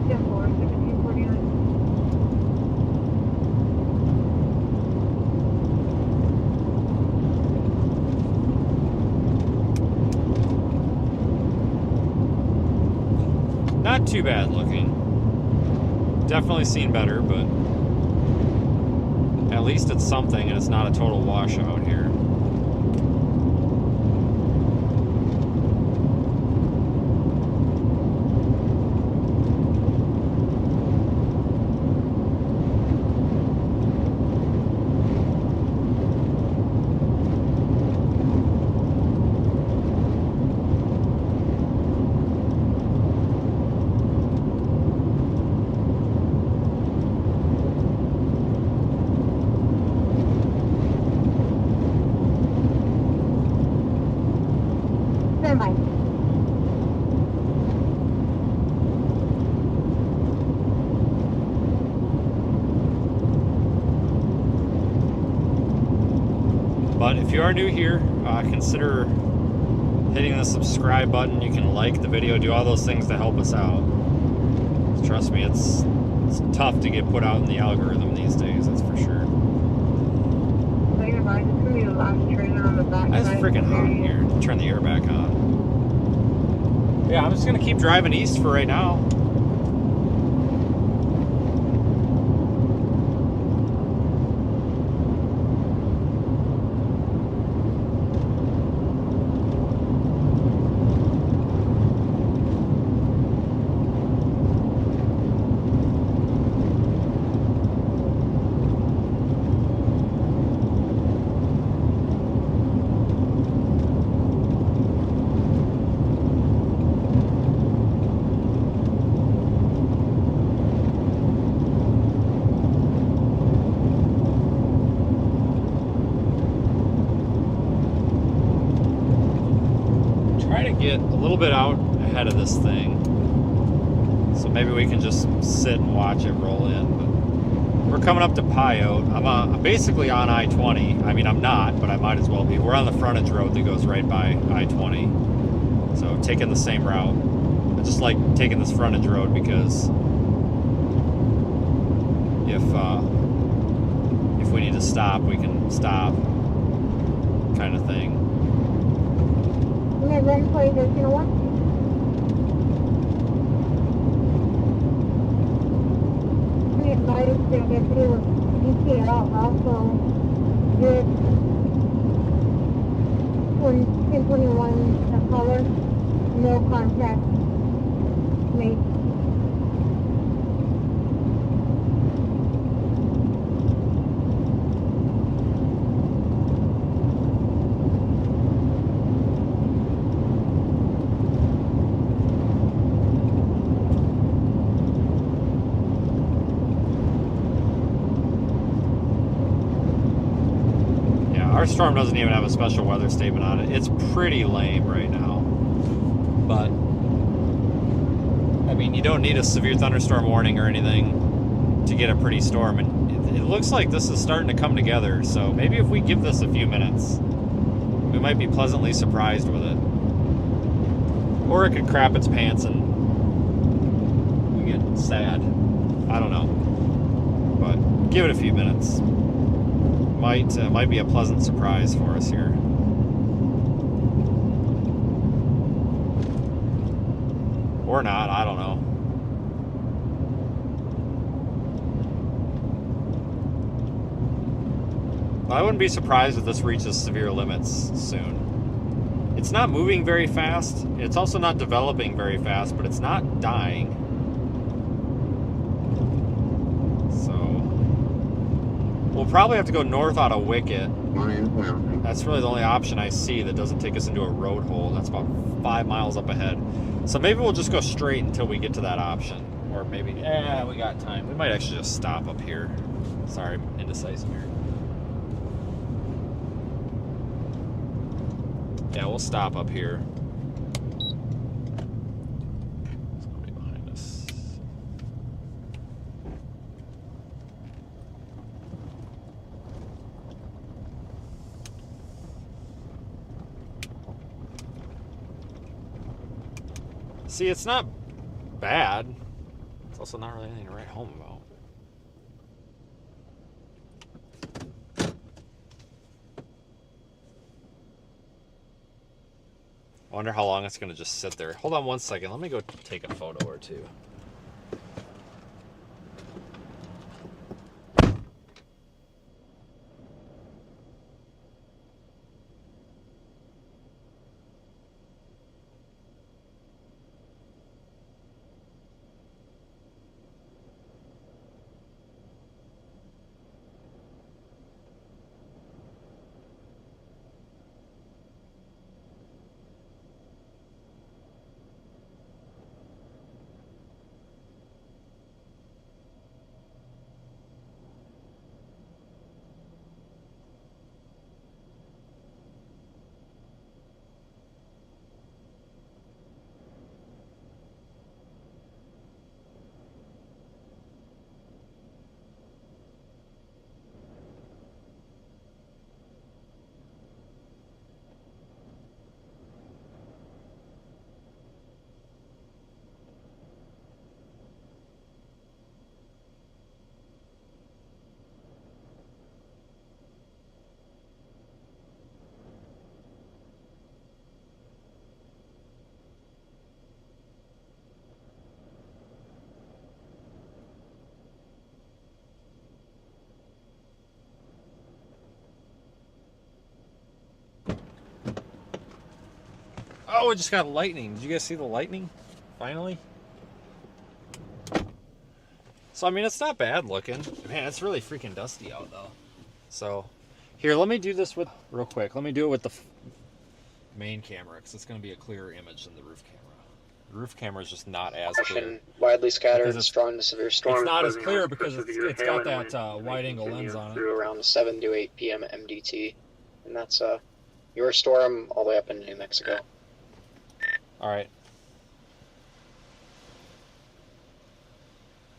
10-4, 1649. Not too bad looking. Definitely seen better, but at least it's something and it's not a total washout here. Stand by. But if you are new here, consider hitting the subscribe button. You can like the video, do all those things to help us out. Trust me, it's tough to get put out in the algorithm these days, that's for sure. It's freaking hot in here. Turn the air back on. Yeah, I'm just gonna keep driving east for right now. Get a little bit out ahead of this thing, so maybe we can just sit and watch it roll in. But we're coming up to Pyote. I'm basically on I-20. I mean, I'm not, but I might as well be. We're on the frontage road that goes right by I-20, so taking the same route. I just like taking this frontage road because if we need to stop, we can stop, kind of thing. And then play this, you know what? We advised that if it was DTL also did when 1021 the color, no contact made. Our storm doesn't even have a special weather statement on it. It's pretty lame right now. But, I mean, you don't need a severe thunderstorm warning or anything to get a pretty storm. And it looks like this is starting to come together. So maybe if we give this a few minutes, we might be pleasantly surprised with it. Or it could crap its pants and we get sad. I don't know. But give it a few minutes. Might be a pleasant surprise for us here. Or not, I don't know. I wouldn't be surprised if this reaches severe limits soon. It's not moving very fast. It's also not developing very fast, but it's not dying. We'll probably have to go north out of Wicket. That's really the only option I see that doesn't take us into a road hole. That's about 5 miles up ahead. So maybe we'll just go straight until we get to that option. Or maybe, we got time. We might actually just stop up here. Sorry, I'm indecisive here. Yeah, we'll stop up here. Somebody behind us. See, it's not bad. It's also not really anything to write home about. I wonder how long it's going to just sit there. Hold on one second. Let me go take a photo or two. Oh, it just got lightning. Did you guys see the lightning? Finally. So, I mean, it's not bad looking. Man, it's really freaking dusty out, though. So, here, let me do this with, real quick. Let me do it with the main camera, because it's going to be a clearer image than the roof camera. The roof camera is just not as clear. Widely scattered, strong to severe storms. It's not as clear because it's got that wide-angle lens on it. Through around 7 to 8 p.m. MDT. And that's your storm all the way up into New Mexico. All right.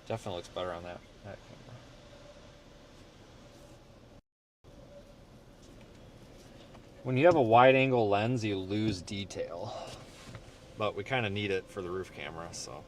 Definitely looks better on that camera. When you have a wide-angle lens, you lose detail. But we kind of need it for the roof camera, so.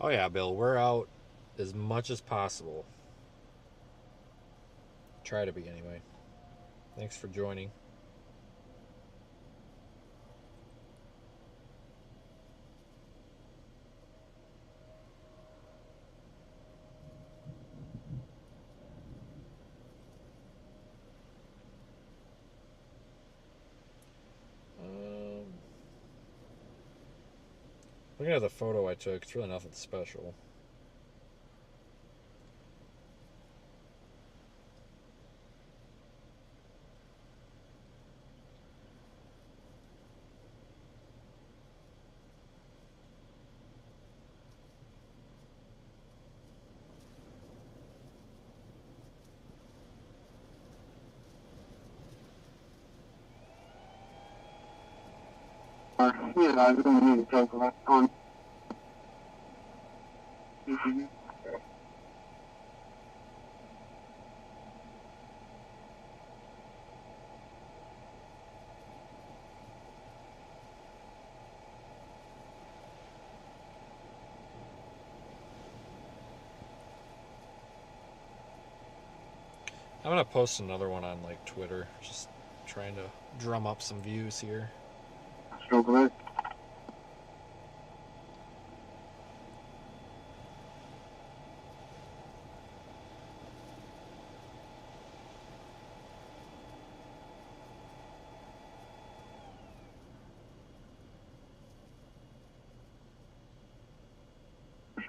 Oh yeah, Bill, we're out as much as possible. Try to be, anyway. Thanks for joining. Looking at the photo I took, it's really nothing special. Yeah, I was going to need to take that on. I'm gonna post another one on like Twitter, just trying to drum up some views here. So good.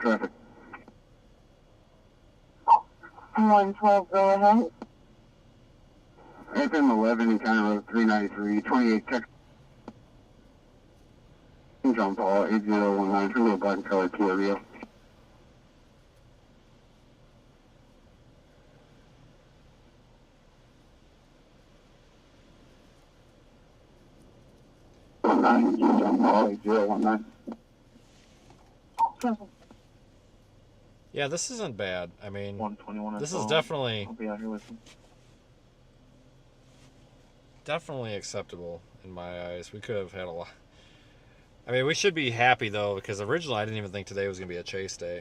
Traffic. 112, go ahead. FM 11 in County Road 393, 28 Texas. John Paul, 8019, Trinidad Black and Color Kia Rio. John Paul, 8019. Yeah, this isn't bad. I mean, 121. this is definitely I'll be out here with him. definitely acceptable in my eyes. We could have had a lot. I mean, we should be happy though, because originally I didn't even think today was going to be a chase day.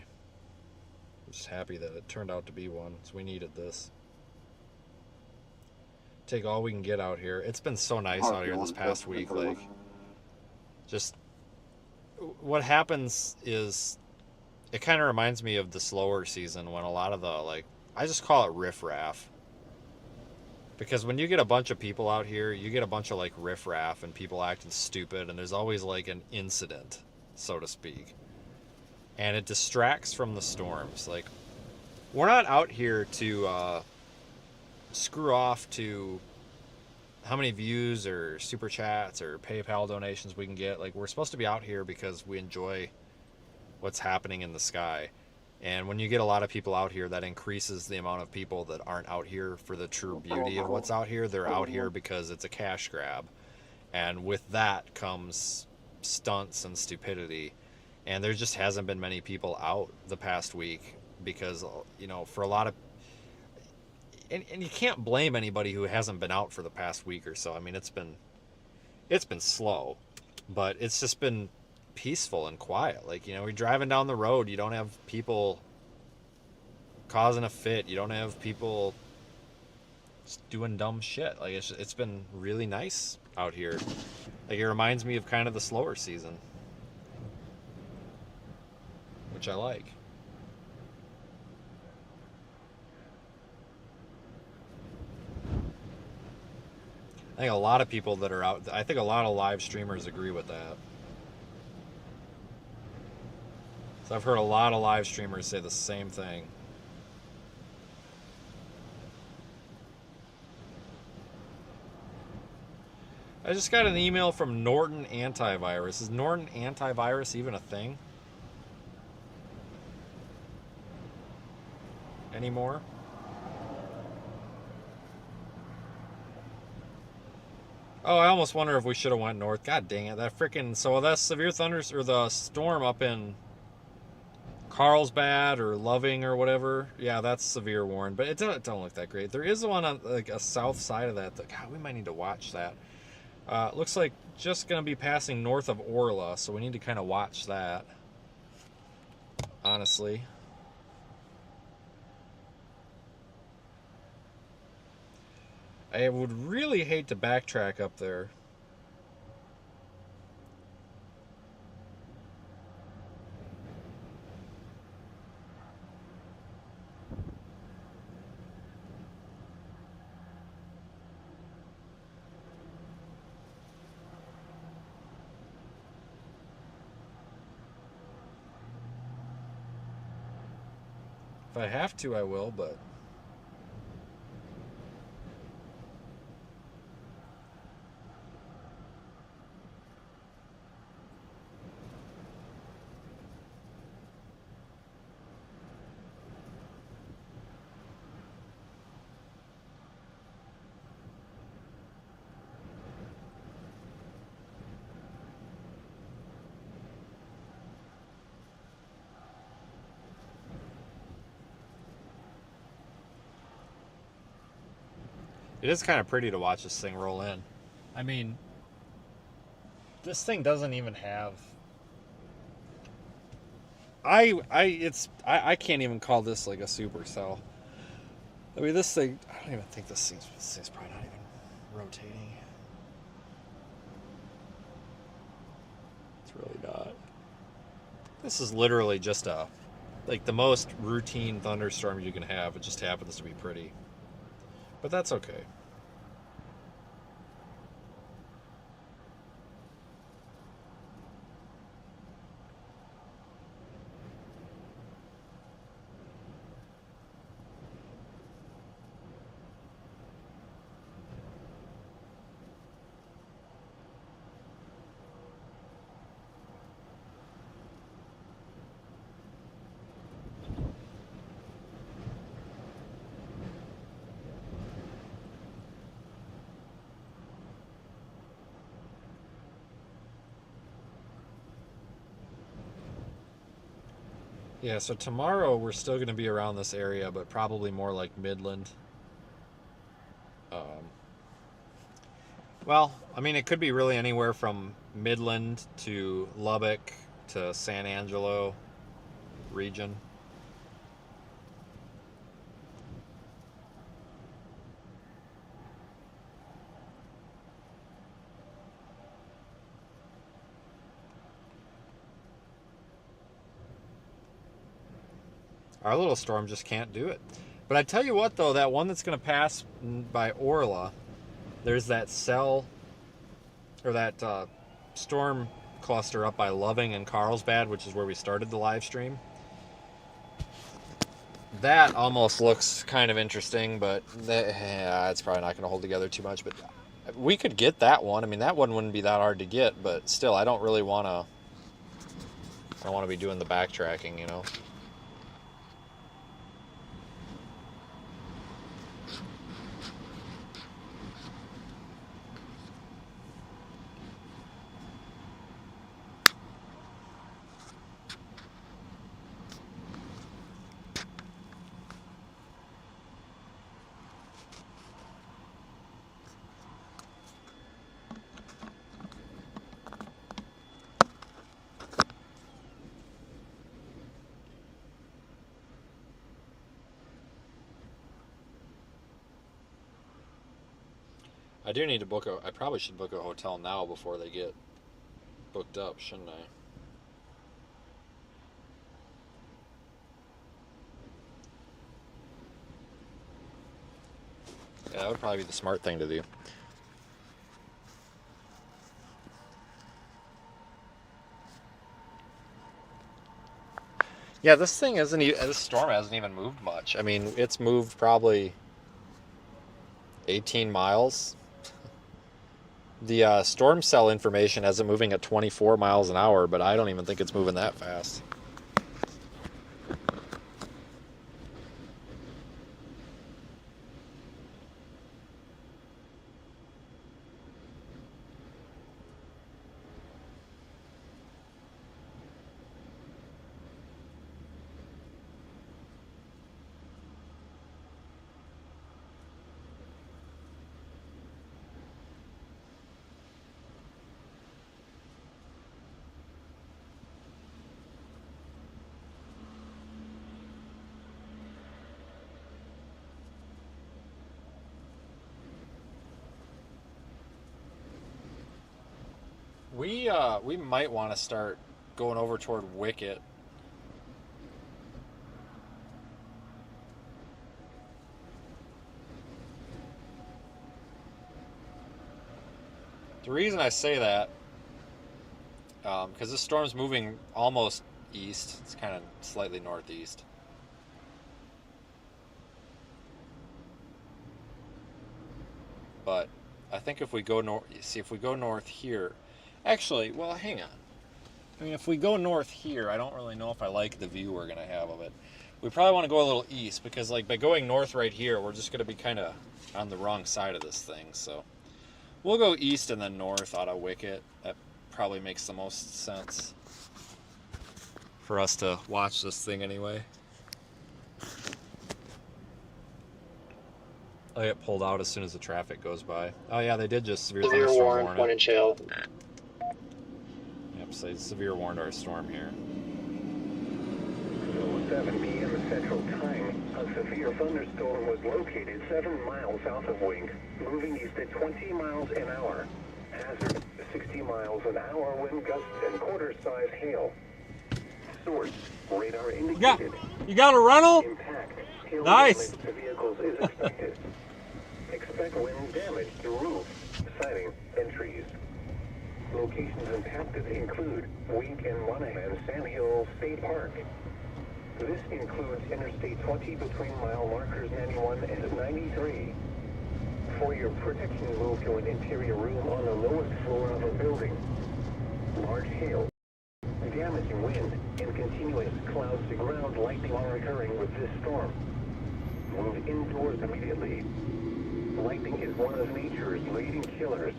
I'm just happy that it turned out to be one, so we needed this. Take all we can get out here. It's been so nice out here this past week. Like, just what happens is, it kind of reminds me of the slower season when a lot of the, like, I just call it riffraff. Because when you get a bunch of people out here, you get a bunch of like riffraff and people acting stupid, and there's always like an incident, so to speak. And it distracts from the storms. Like, we're not out here to screw off to how many views or super chats or PayPal donations we can get. Like, we're supposed to be out here because we enjoy what's happening in the sky. And when you get a lot of people out here, that increases the amount of people that aren't out here for the true beauty of what's out here. They're out here because it's a cash grab. And with that comes stunts and stupidity. And there just hasn't been many people out the past week because, you know, for a lot of... and you can't blame anybody who hasn't been out for the past week or so. I mean, it's been slow, but it's just been peaceful and quiet. Like, you're driving down the road, you don't have people causing a fit, you don't have people just doing dumb shit. Like, it's been really nice out here. Like, it reminds me of kind of the slower season, which I like. I think a lot of people that are out, I think a lot of live streamers agree with that. So I've heard a lot of live streamers say the same thing. I just got an email from Norton Antivirus. Is Norton Antivirus even a thing anymore? Oh, I almost wonder if we should have went north. God dang it. That freaking... So that severe thunders, or the storm up in Carlsbad or Loving or whatever. Yeah, that's severe warned. But it don't look that great. There is one on like a south side of that. God, we might need to watch that. Looks like just going to be passing north of Orla. So we need to kind of watch that. Honestly. I would really hate to backtrack up there. If I have to, I will, but... It is kind of pretty to watch this thing roll in. I mean, this thing doesn't even have... I can't even call this like a supercell. I mean, this thing... I don't even think this thing's probably not even rotating. It's really not. This is literally just like the most routine thunderstorm you can have. It just happens to be pretty. But that's okay. Yeah, so tomorrow we're still going to be around this area, but probably more like Midland. Well, I mean, it could be really anywhere from Midland to Lubbock to San Angelo region. Our little storm just can't do it. But I tell you what, though, that one that's going to pass by Orla, there's that cell, or that storm cluster up by Loving and Carlsbad, which is where we started the live stream. That almost looks kind of interesting, but it's probably not going to hold together too much. But we could get that one. I mean, that one wouldn't be that hard to get, but still, I don't really want to... I don't want to be doing the backtracking, you know. I do need to book I probably should book a hotel now before they get booked up, shouldn't I? Yeah, that would probably be the smart thing to do. Yeah, this storm hasn't even moved much. I mean, it's moved probably 18 miles. The storm cell information has it moving at 24 miles an hour, but I don't even think it's moving that fast. We might want to start going over toward Wicket. The reason I say that, because this storm's moving almost east. It's kind of slightly northeast. But I think if we go north, if we go north here, actually, well, hang on. I mean, if we go north here, I don't really know if I like the view we're going to have of it. We probably want to go a little east, because like by going north right here, we're just going to be kind of on the wrong side of this thing. So we'll go east and then north out of Wicket. That probably makes the most sense for us to watch this thing anyway. I'll get pulled out as soon as the traffic goes by. Oh yeah, they did just severe thunderstorm warn. 1 inch hail. Yep, so severe warned our storm here. 7 p.m. Central Time, a severe thunderstorm was located 7 miles south of Wink, moving east at 20 miles an hour. Hazard, 60 miles an hour wind gusts and quarter-size hail. Source, radar indicated. You got a rental? Impact, hail nice. damage to vehicles is expected. Expect wind damage to roof, siding, and trees. Locations impacted include Wink and Monahan Sand Hill State Park. This includes Interstate 20 between mile markers 91 and 93. For your protection, move to an interior room on the lowest floor of a building. Large hail, damaging wind, and continuous clouds to ground lightning are occurring with this storm. Move indoors immediately. Lightning is one of nature's leading killers.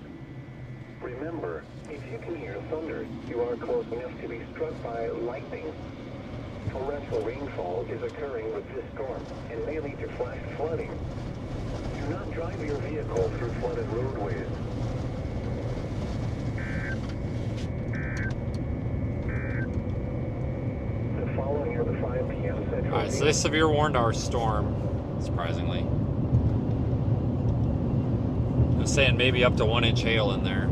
Remember, if you can hear thunder, you are close enough to be struck by lightning. Torrential rainfall is occurring with this storm and may lead to flash flooding. Do not drive your vehicle through flooded roadways. The following are the 5 p.m. Central. Alright, so they severe warned our storm, surprisingly. I'm saying maybe up to 1 inch hail in there.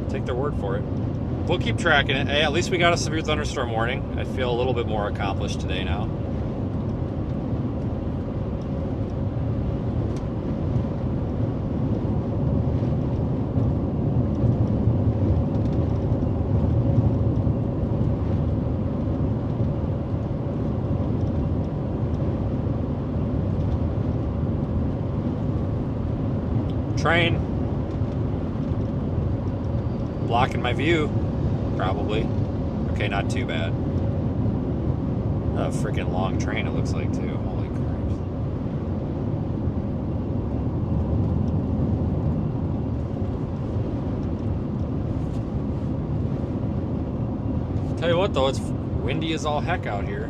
Take their word for it. We'll keep tracking it. Hey, at least we got a severe thunderstorm warning. I feel a little bit more accomplished today now. Train. Blocking my view, probably. Okay, not too bad. A freaking long train it looks like too. Holy crap. Tell you what though, it's windy as all heck out here.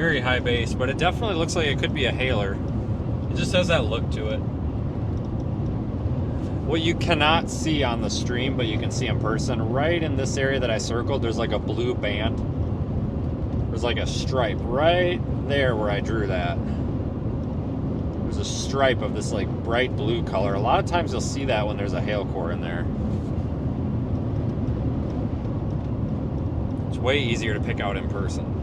very high base, but it definitely looks like it could be a hailer. It just has that look to it. What you cannot see on the stream, but you can see in person, right in this area that I circled, there's like a blue band. There's like a stripe right there where I drew that. There's a stripe of this like bright blue color. A lot of times you'll see that when there's a hail core in there. It's way easier to pick out in person.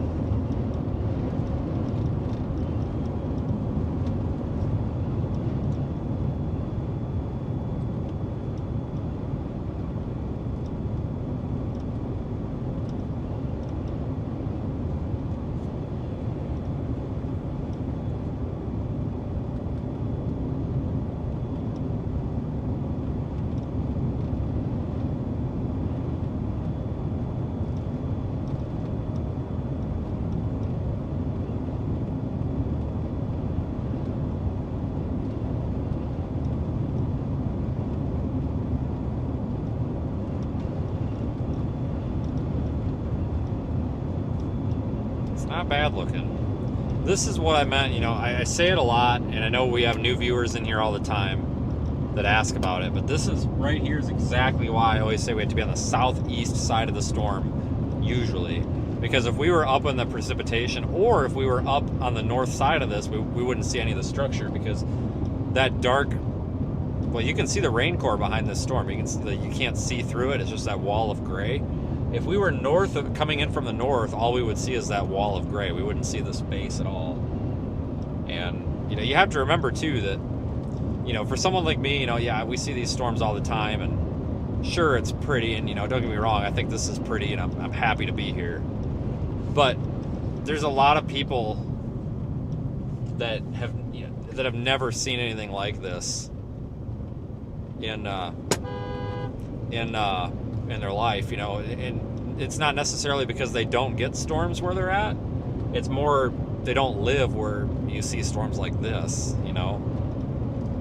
Not bad looking. This is what I meant, you know, I say it a lot, and I know we have new viewers in here all the time that ask about it, but this is right here is exactly why I always say we have to be on the southeast side of the storm, usually. Because if we were up in the precipitation, or if we were up on the north side of this, we wouldn't see any of the structure, because that dark, well, you can see the rain core behind this storm. You can see that you can't see through it. It's just that wall of gray. If we were north of, coming in from the north, all we would see is that wall of gray. We wouldn't see this base at all. And, you know, you have to remember, too, that, you know, for someone like me, you know, yeah, we see these storms all the time, and sure, it's pretty, and, you know, don't get me wrong, I think this is pretty, and I'm happy to be here. But there's a lot of people that have, you know, that have never seen anything like this in their life, you know, and it's not necessarily because they don't get storms where they're at. It's more they don't live where you see storms like this, you know.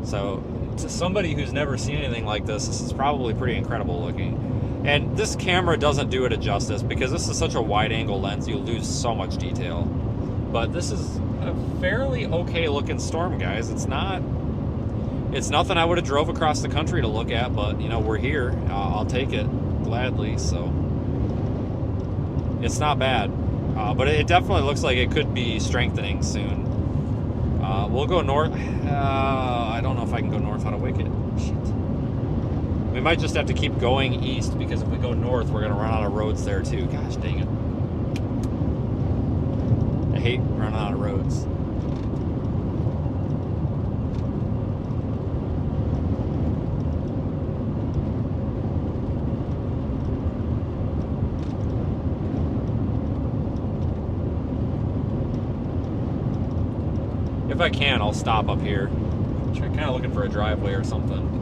So to somebody who's never seen anything like this is probably pretty incredible looking. And this camera doesn't do it a justice, because this is such a wide angle lens, you lose so much detail. But this is a fairly okay looking storm, guys. It's nothing I would have drove across the country to look at, but, you know, we're here. I'll take it gladly, so it's not bad. But it definitely looks like it could be strengthening soon. We'll go north. I don't know if I can go north out of Wicket. Shit. We might just have to keep going east, because if we go north, we're going to run out of roads there, too. Gosh dang it. I hate running out of roads. If I can, I'll stop up here. I'm kind of looking for a driveway or something.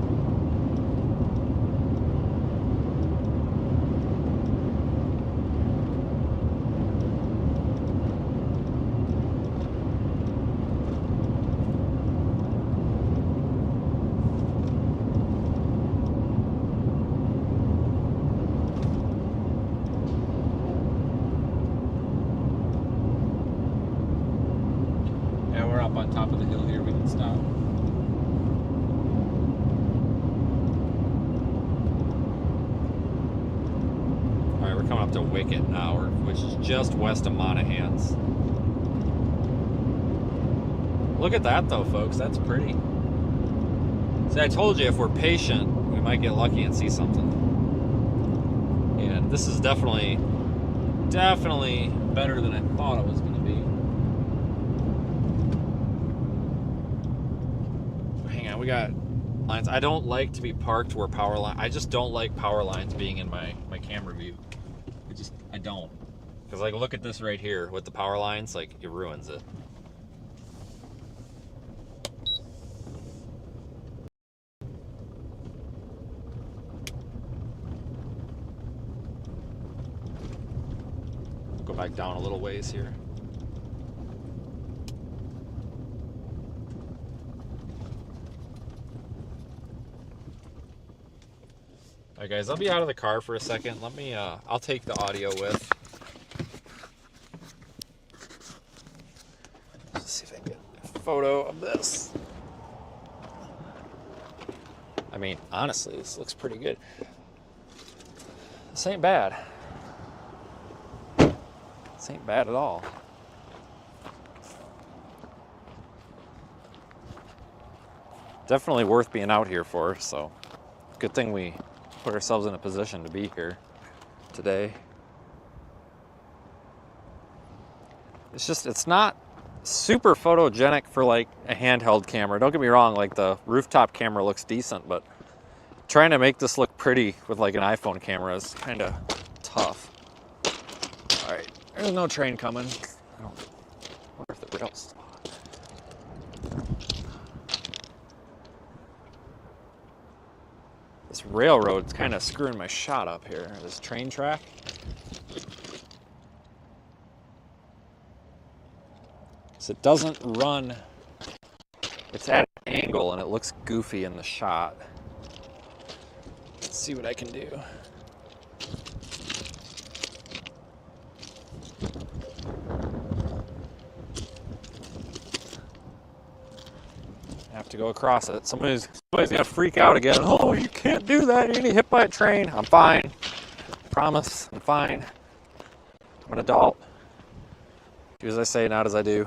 On top of the hill here, we can stop. Alright, we're coming up to Wicket now, which is just west of Monahans. Look at that though, folks, that's pretty. See, I told you, if we're patient, we might get lucky and see something. And this is definitely better than I thought it was going to be. We got lines. I don't like to be parked where power line. I just don't like power lines being in my camera view. I don't. Because like, look at this right here with the power lines, like, it ruins it. Go back down a little ways here. Alright guys, I'll be out of the car for a second. Let me, I'll take the audio with. photo of this. I mean, honestly, this looks pretty good. This ain't bad. This ain't bad at all. Definitely worth being out here for, so good thing we put ourselves in a position to be here today. It's not super photogenic for like a handheld camera. Don't get me wrong, like the rooftop camera looks decent, but trying to make this look pretty with like an iPhone camera is kind of tough. All right, there's no train coming. I wonder if the rail's still on. This railroad's kind of screwing my shot up here. This train track. So it doesn't run, it's at an angle and it looks goofy in the shot. Let's see what I can do. I have to go across it. Somebody's gonna freak out again. Oh, you can't do that, you're gonna get hit by a train. I'm fine. Promise, I'm fine. I'm an adult. Do as I say, not as I do.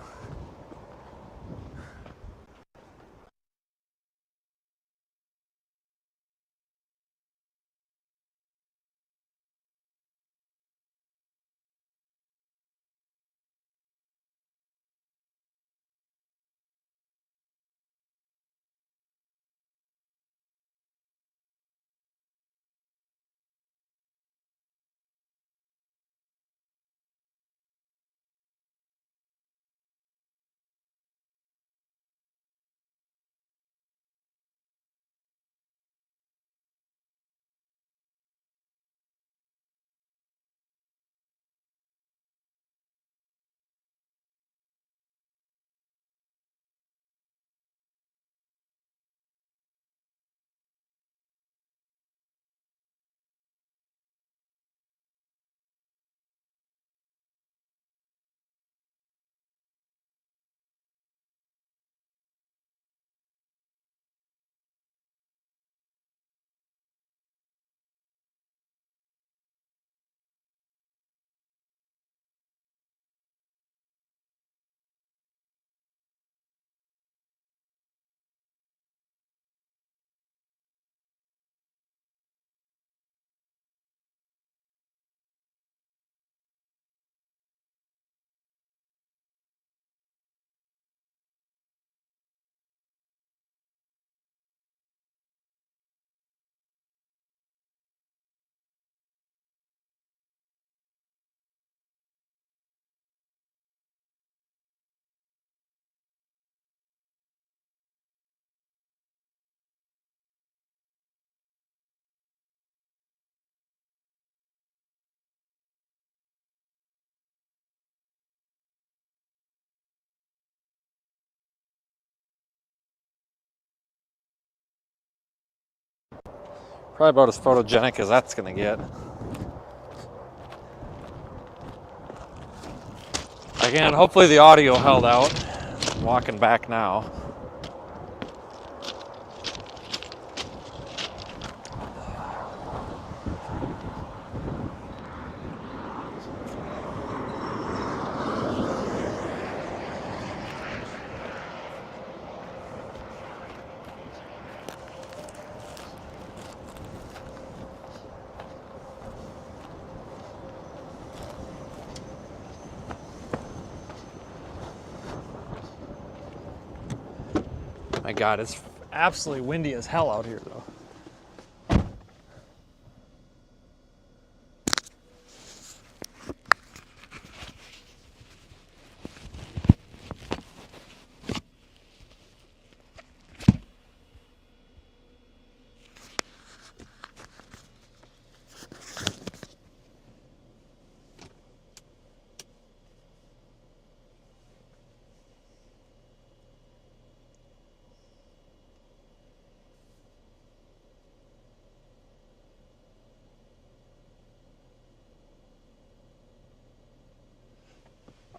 Probably about as photogenic as that's gonna get. Again, hopefully the audio held out. I'm walking back now. My God, it's absolutely windy as hell out here, though.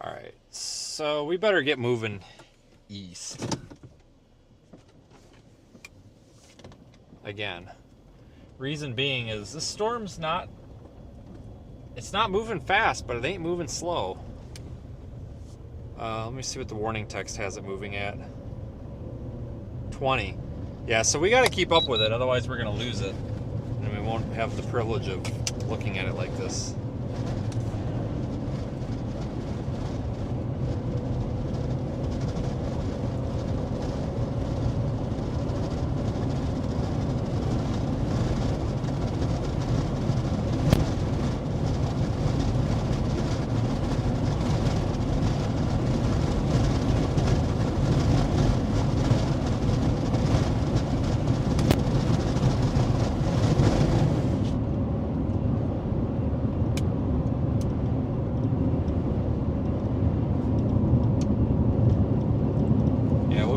All right, so we better get moving east. Again. Reason being is this storm's not... It's not moving fast, but it ain't moving slow. Let me see what the warning text has it moving at. 20. Yeah, so we got to keep up with it, otherwise we're going to lose it. And we won't have the privilege of looking at it like this.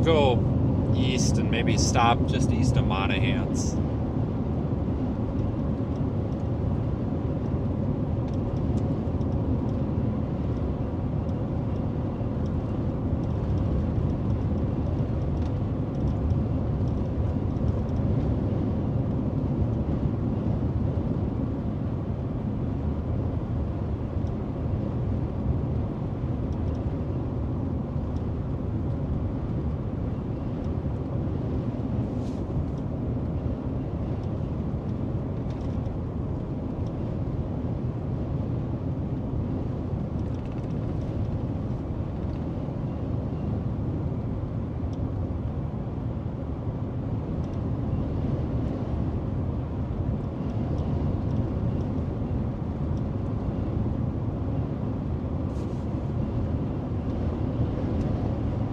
Go east and maybe stop just east of Monahans.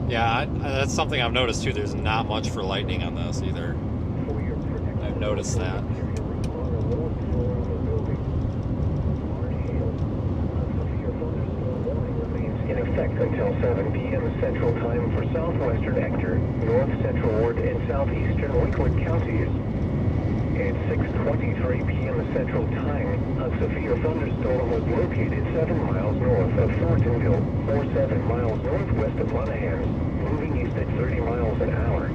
Yeah, that's something I've noticed too. There's not much for lightning on this either. I've noticed that. In effect until 7 p.m. Central Time for southwestern Ector, north central Ward, and southeastern Lakewood counties. At 6:23 p.m. Central Time, a severe thunderstorm was located 7 miles north of Thorntonville, or 7 miles northwest of Monahans, moving east at 30 miles an hour.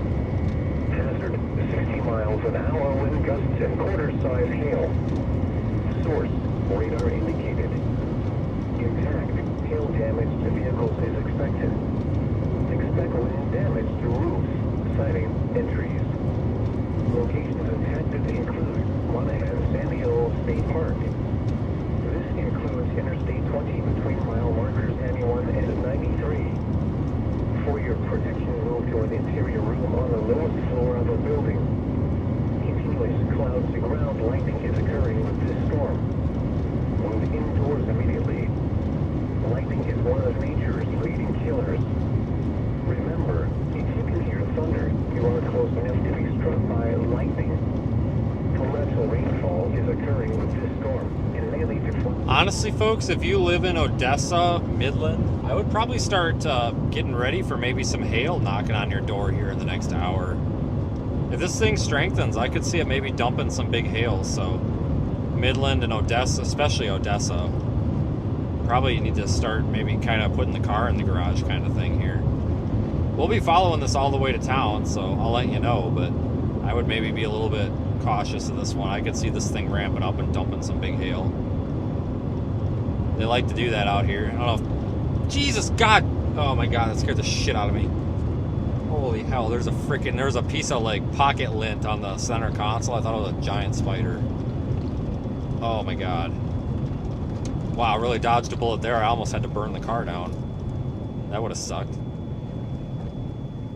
Hazard, 60 miles an hour wind gusts and quarter-size hail. Source, radar indicated. Intact, hail damage to vehicles is expected. Expect wind damage to roofs, siding, and trees. Locations impacted include Monahan Sandy Hill State Park. This includes Interstate 20 between mile markers 91 and 93. For your protection, move to an interior room on the lowest floor of a building. Continuous cloud-to-ground lightning is occurring with this storm. Move indoors immediately. Lightning is one of nature's leading killers. Remember, if you can hear thunder, you are close enough to be struck by lightning. Torrential rainfall is occurring with this storm and may lead to... Honestly, folks, if you live in Odessa, Midland, I would probably start getting ready for maybe some hail knocking on your door here in the next hour. If this thing strengthens, I could see it maybe dumping some big hail, so Midland and Odessa, especially Odessa, probably need to start maybe kind of putting the car in the garage kind of thing here. We'll be following this all the way to town, so I'll let you know, but I would maybe be a little bit cautious of this one. I could see this thing ramping up and dumping some big hail. They like to do that out here. I don't know if... Jesus, God! Oh my God, that scared the shit out of me. Holy hell, there's a piece of like pocket lint on the center console. I thought it was a giant spider. Oh my God. Wow, really dodged a bullet there. I almost had to burn the car down. That would have sucked.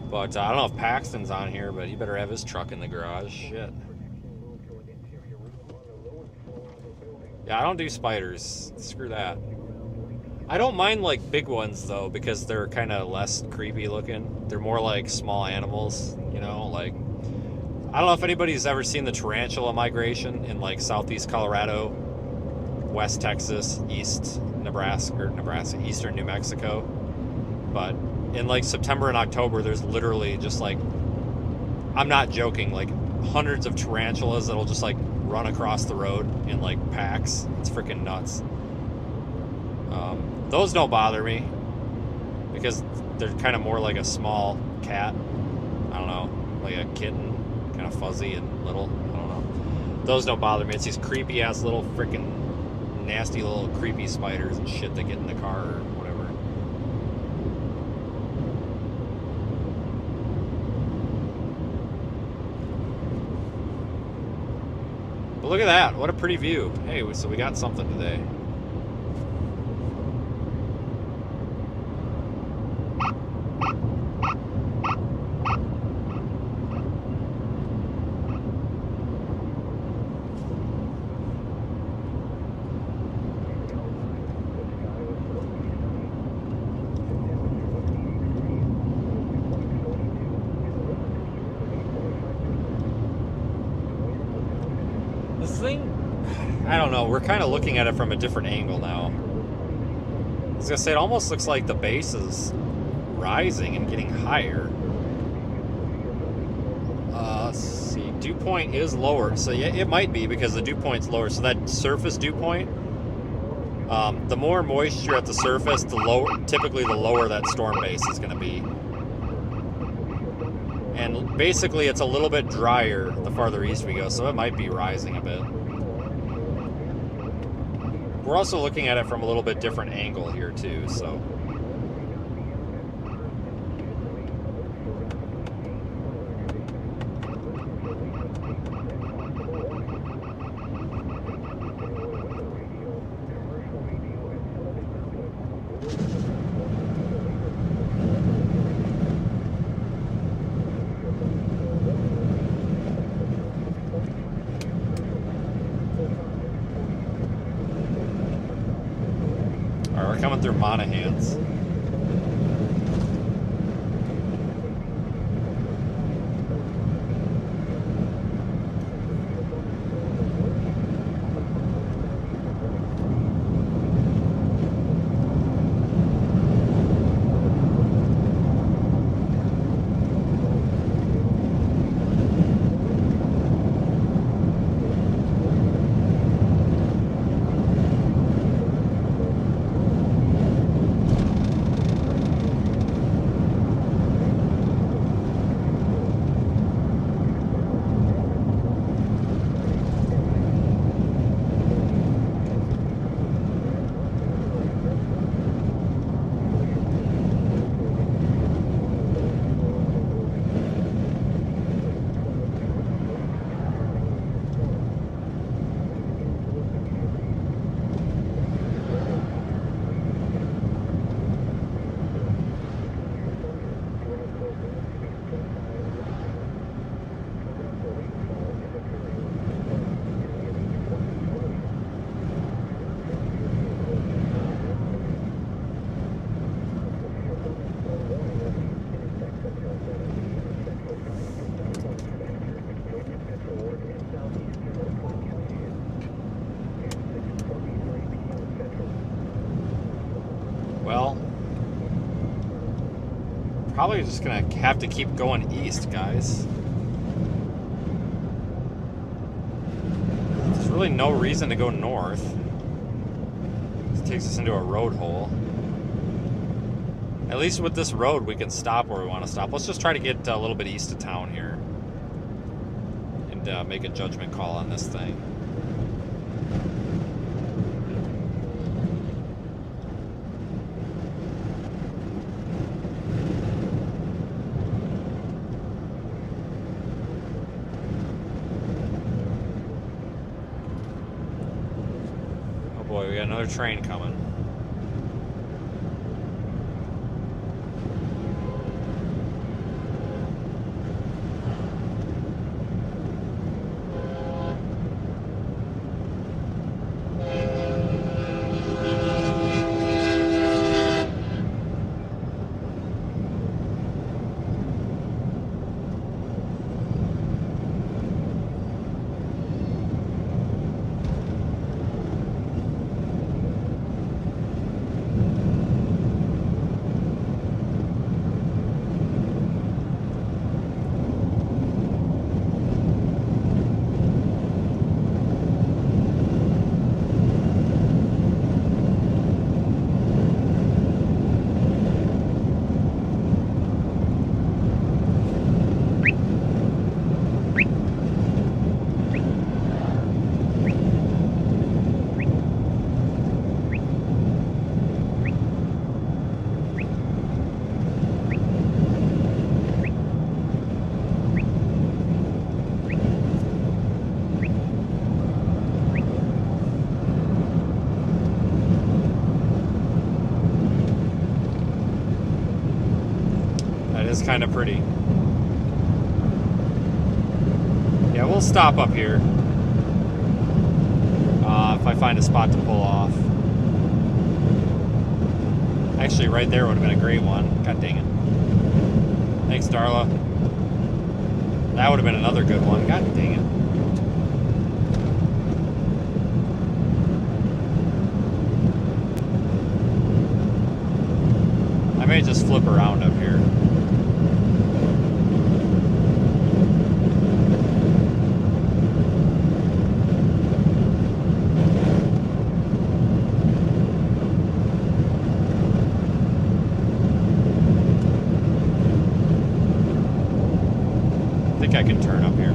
But I don't know if Paxton's on here, but he better have his truck in the garage. Shit. Yeah, I don't do spiders. Screw that. I don't mind like big ones though, because they're kind of less creepy looking. They're more like small animals, you know, like... I don't know if anybody's ever seen the tarantula migration in like southeast Colorado, West Texas, east Nebraska, eastern New Mexico. But in like September and October, there's literally just like, I'm not joking, like hundreds of tarantulas that'll just like run across the road in like packs. It's freaking nuts. Those don't bother me because they're kind of more like a small cat. I don't know, like a kitten, kind of fuzzy and little. I don't know. Those don't bother me. It's these creepy ass little freaking nasty little creepy spiders and shit that get in the car or whatever. But look at that. What a pretty view. Hey, so we got something today. I don't know, we're kind of looking at it from a different angle now. I was gonna say, it almost looks like the base is rising and getting higher. Let's see, dew point is lower, so yeah, it might be because the dew point's lower. So that surface dew point, the more moisture at the surface, the lower, typically the lower that storm base is gonna be. And basically it's a little bit drier the farther east we go, so it might be rising a bit. We're also looking at it from a little bit different angle here too, so. Coming through Monahans. Well, probably just gonna have to keep going east, guys. There's really no reason to go north. This takes us into a road hole. At least with this road, we can stop where we want to stop. Let's just try to get a little bit east of town here and make a judgment call on this thing. Boy, we got another train coming. is kind of pretty. Yeah, we'll stop up here. If I find a spot to pull off. Actually, right there would have been a great one. God dang it. Thanks, Darla. That would have been another good one. God dang it. I may just flip around up here. I think I can turn up here.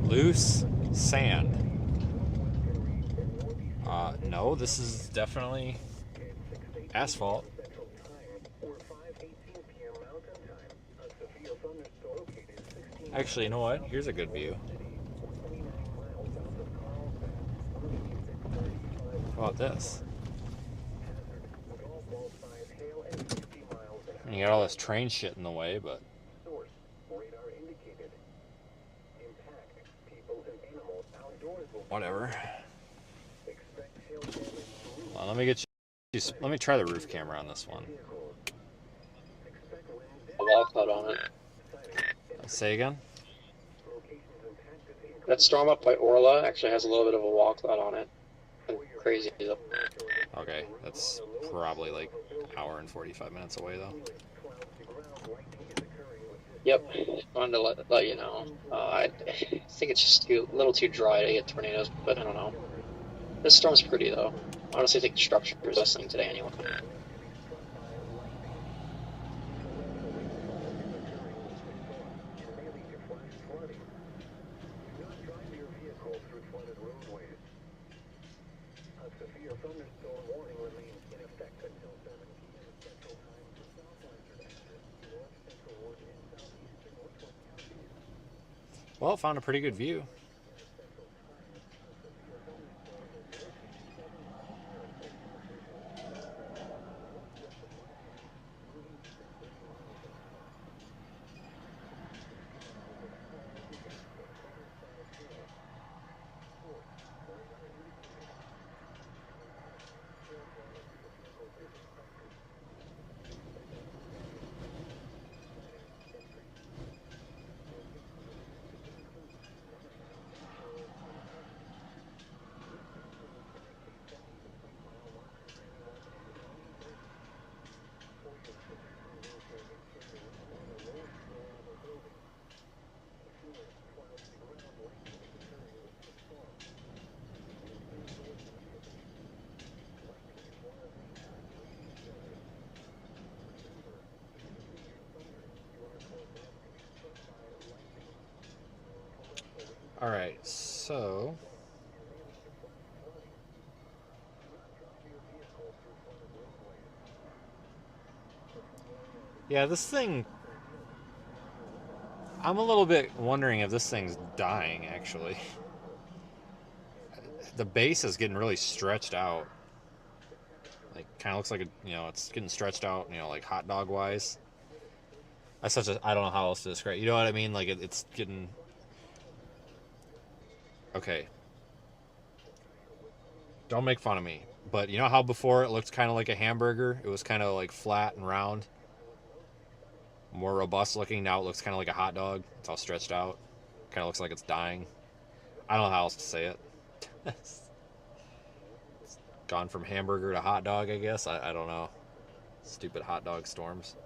Loose sand. No, this is definitely asphalt. Actually, you know what? Here's a good view. How about this? You got all this train shit in the way, but whatever. Hold on, let me get you. Let me try the roof camera on this one. A wall cut on it. Say again? That storm up by Orla actually has a little bit of a wall cloud on it. Crazy though. Okay, that's probably like an hour and 45 minutes away though. Yep, wanted to let you know. I think it's just a little too dry to get tornadoes, but I don't know. This storm's pretty though. I honestly think the structure is listening today anyway. Well, found a pretty good view. All right, so yeah, this thing, I'm a little bit wondering if this thing's dying actually. The base is getting really stretched out. Like kind of looks like it's getting stretched out, like hot dog wise. I don't know how else to describe it. You know what I mean? Like it's getting okay. Don't make fun of me. But you know how before it looked kind of like a hamburger? It was kind of like flat and round. More robust looking. Now it looks kind of like a hot dog. It's all stretched out. Kind of looks like it's dying. I don't know how else to say it. It's gone from hamburger to hot dog, I guess. I don't know. Stupid hot dog storms.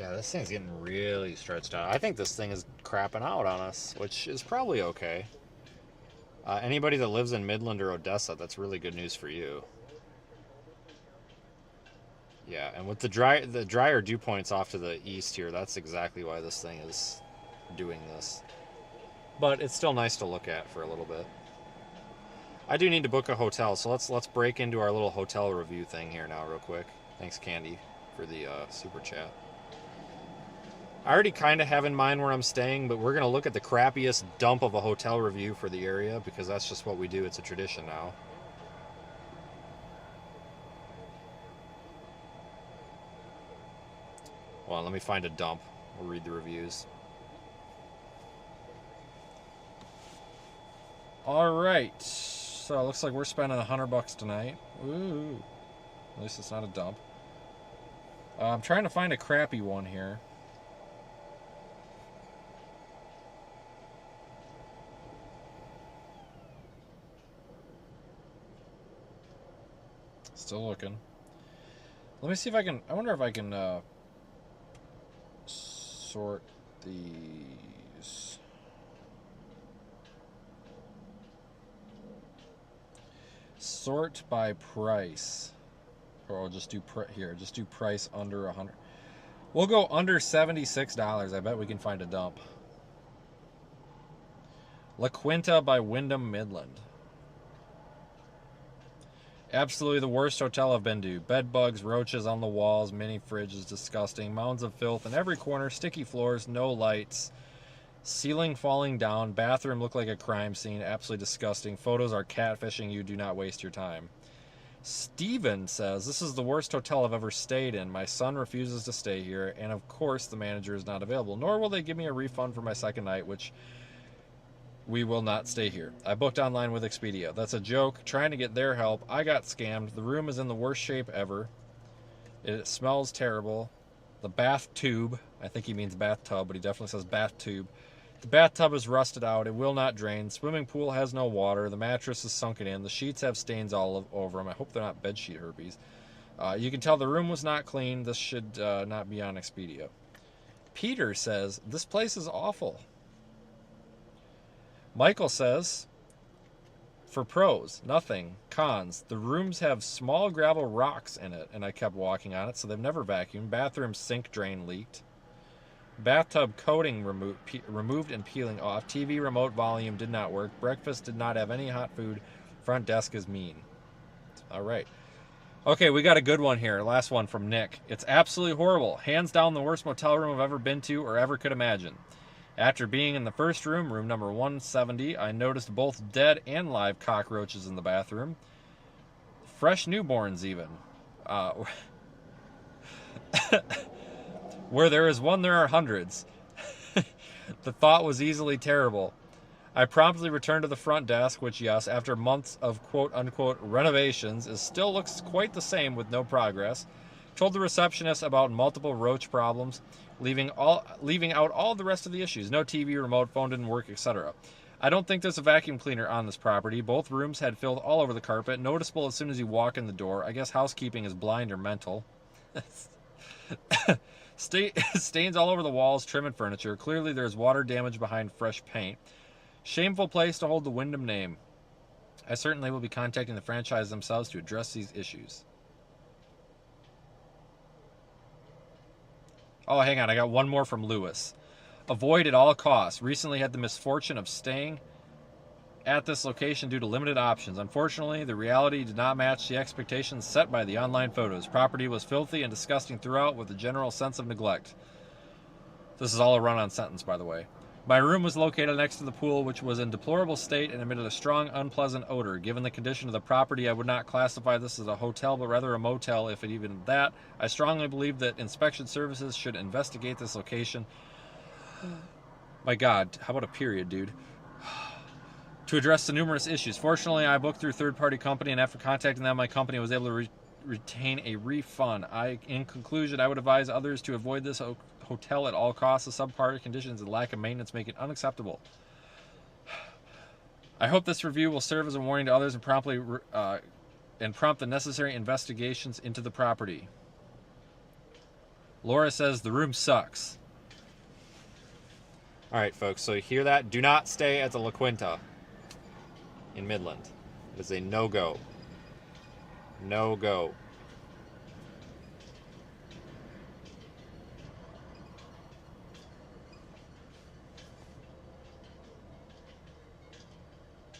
Yeah, this thing's getting really stretched out. I think this thing is crapping out on us, which is probably okay. Anybody that lives in Midland or Odessa, that's really good news for you. Yeah, and with the drier dew points off to the east here, that's exactly why this thing is doing this. But it's still nice to look at for a little bit. I do need to book a hotel, so let's break into our little hotel review thing here now real quick. Thanks, Candy, for the super chat. I already kind of have in mind where I'm staying, but we're going to look at the crappiest dump of a hotel review for the area because that's just what we do. It's a tradition now. Well, let me find a dump. We'll read the reviews. All right. So it looks like we're spending $100 tonight. Ooh. At least it's not a dump. I'm trying to find a crappy one here. Still looking. Let me see if I can... I wonder if I can sort these. Sort by price. Or I'll just do... here, just do price under 100. We'll go under $76. I bet we can find a dump. La Quinta by Wyndham Midland. Absolutely the worst hotel I've been to. Bed bugs, roaches on the walls, mini fridge is disgusting, mounds of filth in every corner, sticky floors, no lights, ceiling falling down, bathroom looked like a crime scene, absolutely disgusting. Photos are catfishing you, do not waste your time. Steven says, this is the worst hotel I've ever stayed in. My son refuses to stay here, and of course the manager is not available, nor will they give me a refund for my second night, which... we will not stay here. I booked online with Expedia. That's a joke. Trying to get their help. I got scammed. The room is in the worst shape ever. It smells terrible. The bath tube, I think he means bathtub, but he definitely says bath tube. The bathtub is rusted out. It will not drain. Swimming pool has no water. The mattress is sunken in. The sheets have stains all over them. I hope they're not bedsheet herpes. You can tell the room was not clean. This should not be on Expedia. Peter says, this place is awful. Michael says, for pros, nothing. Cons, the rooms have small gravel rocks in it, and I kept walking on it, so they've never vacuumed. Bathroom sink drain leaked. Bathtub coating removed and peeling off. TV remote volume did not work. Breakfast did not have any hot food. Front desk is mean. All right. Okay, we got a good one here. Last one from Nick. It's absolutely horrible. Hands down the worst motel room I've ever been to or ever could imagine. After being in the first room, room number 170, I noticed both dead and live cockroaches in the bathroom. Fresh newborns, even. Where there is one, there are hundreds. The thought was easily terrible. I promptly returned to the front desk, which, yes, after months of quote-unquote renovations, still looks quite the same with no progress. Told the receptionist about multiple roach problems, leaving out all the rest of the issues. No TV, remote, phone didn't work, etc. I don't think there's a vacuum cleaner on this property. Both rooms had filth all over the carpet, noticeable as soon as you walk in the door. I guess housekeeping is blind or mental. Stains all over the walls, trim and furniture. Clearly there's water damage behind fresh paint. Shameful place to hold the Wyndham name. I certainly will be contacting the franchise themselves to address these issues. Oh, hang on. I got one more from Lewis. Avoid at all costs. Recently had the misfortune of staying at this location due to limited options. Unfortunately, the reality did not match the expectations set by the online photos. Property was filthy and disgusting throughout with a general sense of neglect. This is all a run-on sentence, by the way. My room was located next to the pool, which was in deplorable state and emitted a strong, unpleasant odor. Given the condition of the property, I would not classify this as a hotel, but rather a motel, if it even that. I strongly believe that inspection services should investigate this location. My God, how about a period, dude? To address the numerous issues. Fortunately, I booked through a third-party company, and after contacting them, my company was able to retain a refund. In conclusion, I would advise others to avoid this hotel at all costs. The subpar conditions and lack of maintenance make it unacceptable. I hope this review will serve as a warning to others and prompt the necessary investigations into the property. Laura says the room sucks. All right, folks, so you hear that? Do not stay at the La Quinta in Midland. It is a no-go. No-go.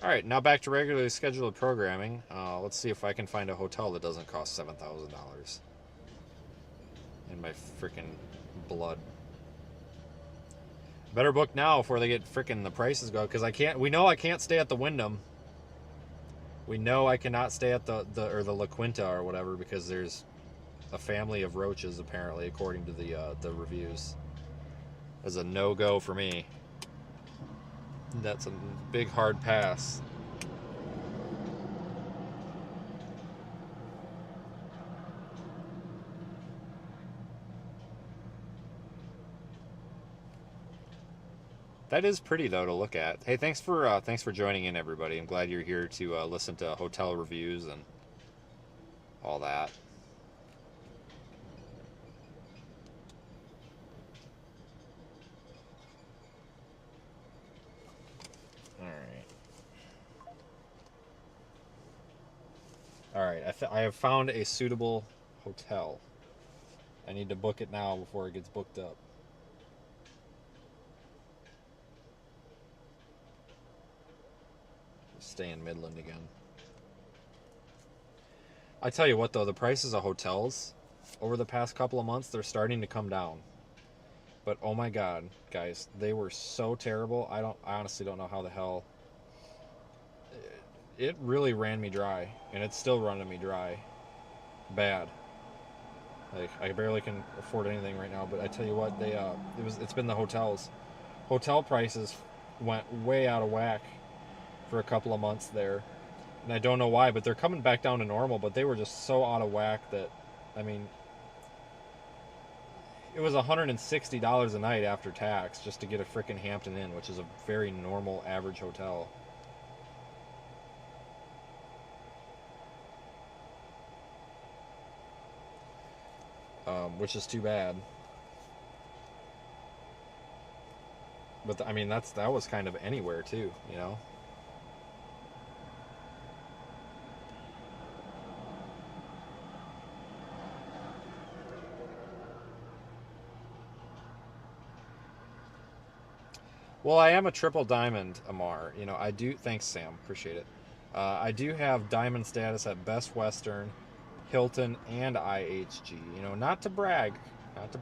All right, now back to regularly scheduled programming. Let's see if I can find a hotel that doesn't cost $7,000 in my freaking blood. Better book now before they get freaking the prices go, because we know I can't stay at the Wyndham. We know I cannot stay at the La Quinta or whatever, because there's a family of roaches, apparently, according to the reviews. That's a no-go for me. That's a big hard pass. That is pretty though to look at. Hey, thanks for joining in, everybody. I'm glad you're here to listen to hotel reviews and all that. All right, I have found a suitable hotel. I need to book it now before it gets booked up. Stay in Midland again. I tell you what though, the prices of hotels over the past couple of months, they're starting to come down. But oh my God, guys, they were so terrible. I honestly don't know how the hell. It really ran me dry, and it's still running me dry. Bad. Like, I barely can afford anything right now, but I tell you what, it's been the hotels. Hotel prices went way out of whack for a couple of months there. And I don't know why, but they're coming back down to normal, but they were just so out of whack that, I mean, it was $160 a night after tax just to get a frickin' Hampton Inn, which is a very normal, average hotel. Which is too bad. But I mean, that was kind of anywhere too, you know. Well, I am a triple diamond, Amar. You know, I do. Thanks, Sam. Appreciate it. I do have diamond status at Best Western, Hilton, and IHG. You know, not to brag, but the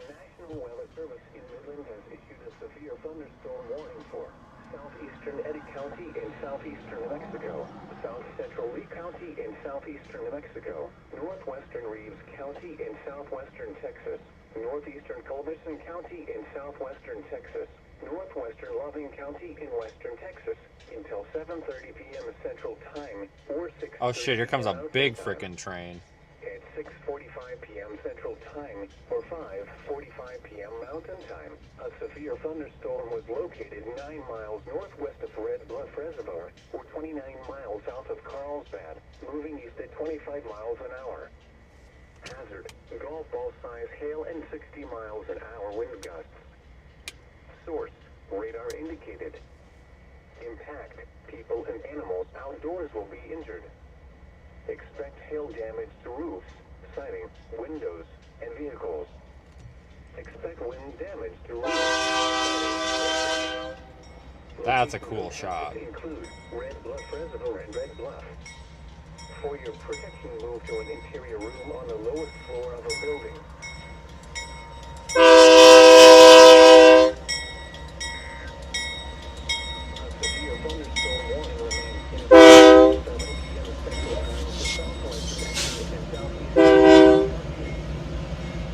National Weather Service in Midland has issued a severe thunderstorm warning for southeastern Eddy County in southeastern New Mexico, south central Lee County in southeastern New Mexico, northwestern Reeves County in southwestern Texas, northeastern Culberson County in southwestern Texas, northwestern Loving County in western Texas, until 7:30 p.m. Central Time, or 6:30 oh shit, here comes a big Time. frickin' train. At 6:45 p.m. Central Time or 5:45 p.m. Mountain Time, a severe thunderstorm was located 9 miles northwest of Red Bluff Reservoir or 29 miles south of Carlsbad, moving east at 25 miles an hour. Hazard, golf ball size hail and 60 miles an hour wind gusts. Source, radar indicated. Impact, people and animals outdoors will be injured. Expect hail damage to roofs, siding, windows, and vehicles. Expect wind damage to roofs, siding. That's a cool shot. Include Red Bluff Reservoir and Red Bluff. For your protection, move to an interior room on the lowest floor of a building. A severe thunderstorm warning remains in effect from 7 p.m. Central Time to southwestern Texas and southeastern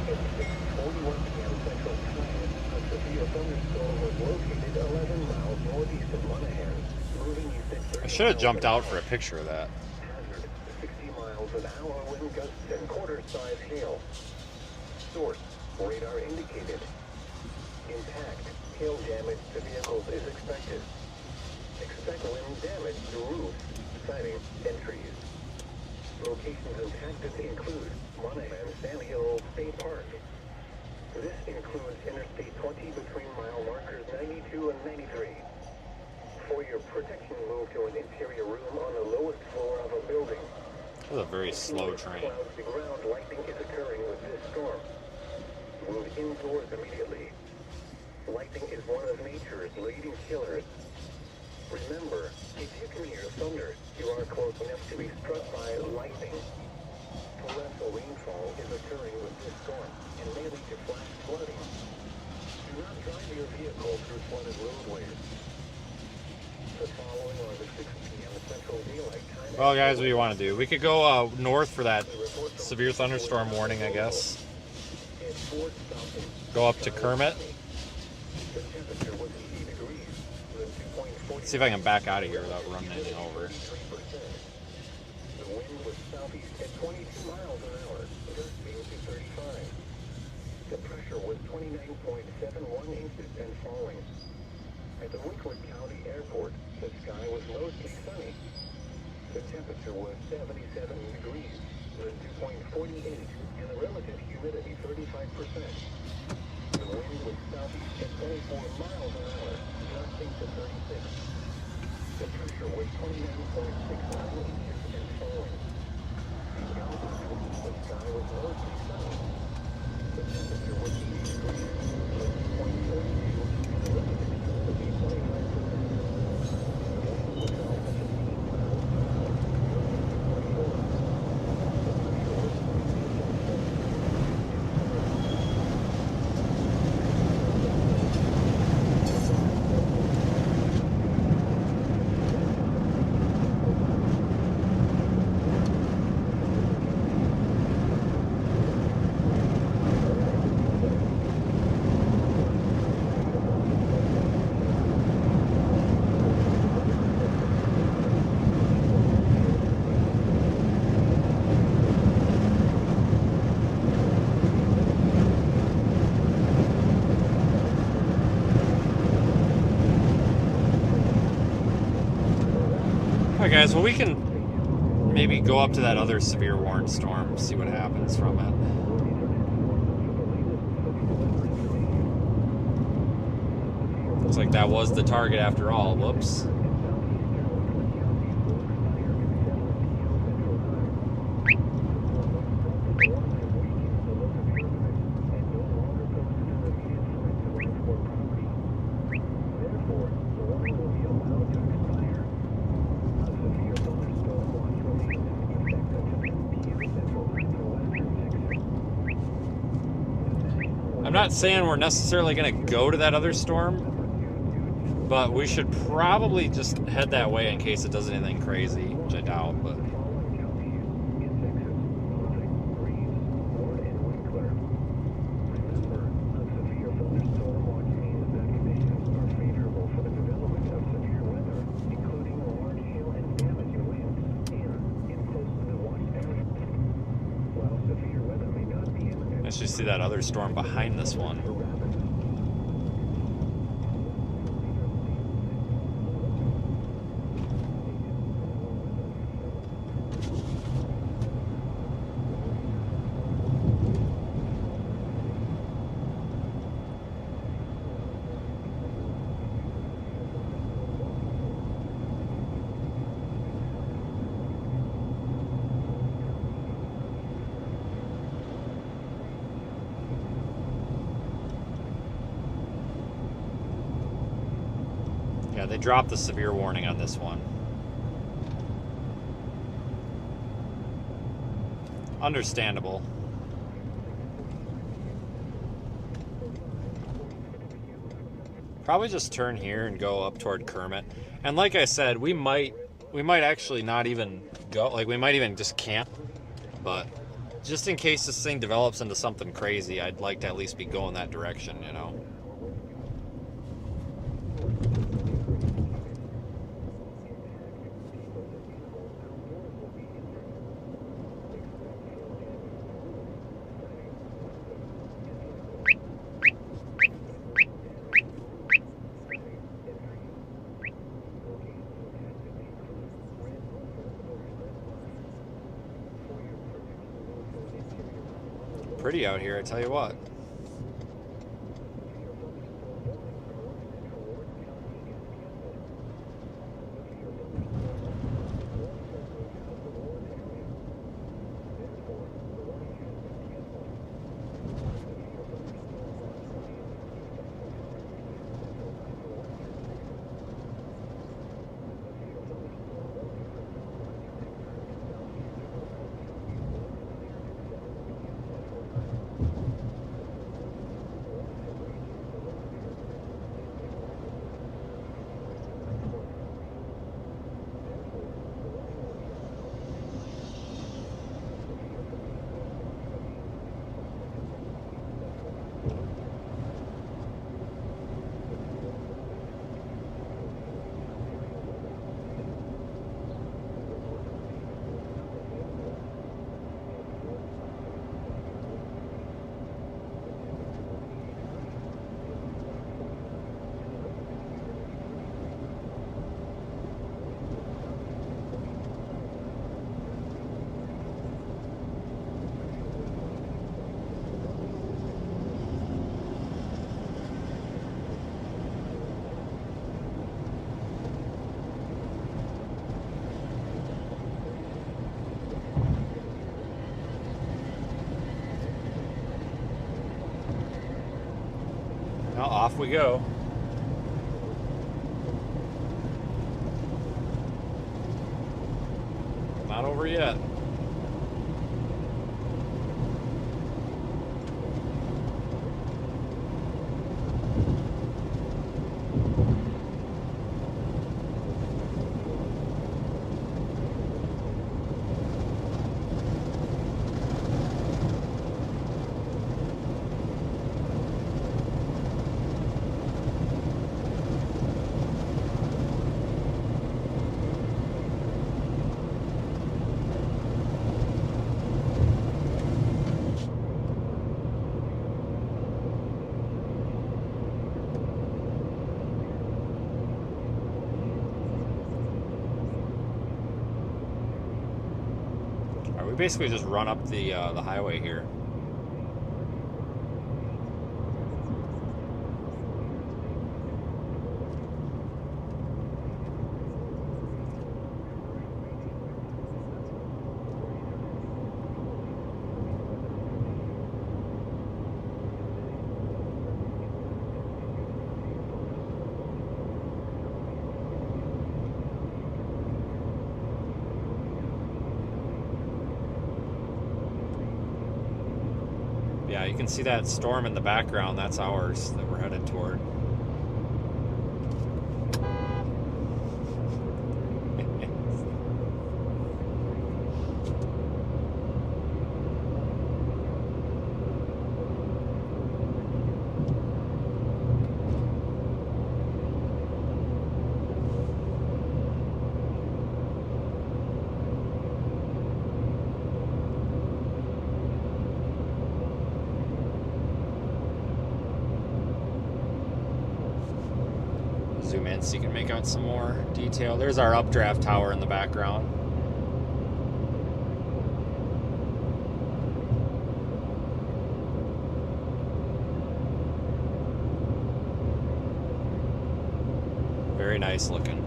At 6:41 p.m. Central Time, a severe thunderstorm was located 11 miles northeast of Monaghan, moving east at 30 I should have jumped miles out for a picture of that. Hazard, 60 miles an hour wind gusts and quarter-size hail. Source, radar indicated. impact. Hail damage to vehicles is expected. Expect wind damage to roofs, siding, and trees. Locations impacted include Monahan Sandhill State Park. This includes Interstate 20 between mile markers 92 and 93. For your protection, move to an interior room on the lowest floor of a building. This is a very slow train. Clouds to ground lightning is occurring with this storm. Move indoors immediately. Lightning is one of nature's leading killers. Remember, if you can hear thunder, you are close enough to be struck by lightning. Torrential rainfall is occurring with this storm and may lead to flash flooding. Do not drive your vehicle through flooded roadways. The following are the 6 p.m. Central Daylight Time. Well, guys, what do you want to do? We could go north for that severe thunderstorm warning, I guess. Go up to Kermit. See if I can back out of here without running anything over. The wind was southeast at 22 miles an hour, gusting to 35. The pressure was 29.71 inches and falling. At the Winkler County Airport, the sky was mostly sunny. The temperature was 77 degrees, with dew point 48, and the relative humidity 35%. The wind was southeast at 24 miles an hour, gusting to 36. The pressure was 29.69 inches and falling. The altitude, the sky was mostly sunny. The temperature was 80 degrees, with dew point 42, and the relative humidity 25%. Alright guys, well we can maybe go up to that other severe warned storm, see what happens from it. Looks like that was the target after all. Whoops. I'm not saying we're necessarily going to go to that other storm, but we should probably just head that way in case it does anything crazy, which I doubt, but... Let's just see that other storm behind this one. Yeah, they dropped the severe warning on this one. Understandable. Probably just turn here and go up toward Kermit. And like I said, we might actually not even go, like we might even just camp. But just in case this thing develops into something crazy, I'd like to at least be going that direction, you know. pretty out here, I tell you what. Well, off we go. Not over yet. We basically just run up the highway here. Yeah, you can see that storm in the background. That's ours that we're headed toward. Zoom in so you can make out some more detail. There's our updraft tower in the background. Very nice looking.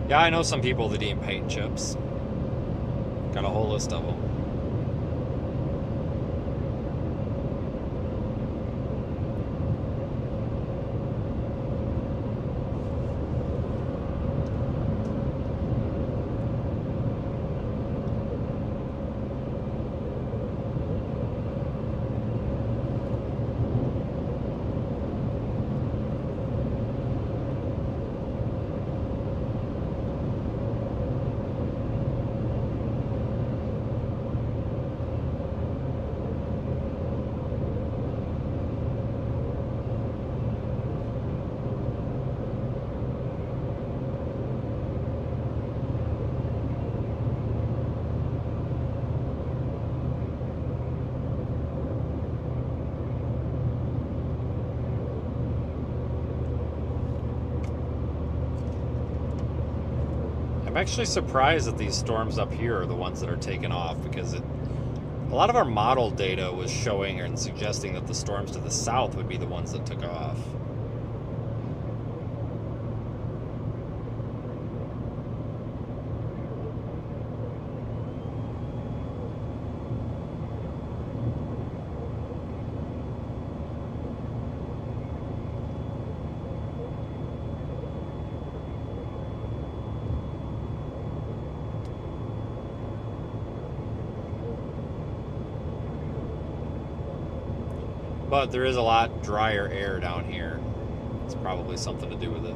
Yeah, I know some people that eat paint chips. Got a whole list of them. I'm actually surprised that these storms up here are the ones that are taking off, because a lot of our model data was showing and suggesting that the storms to the south would be the ones that took off. But there is a lot drier air down here. It's probably something to do with it.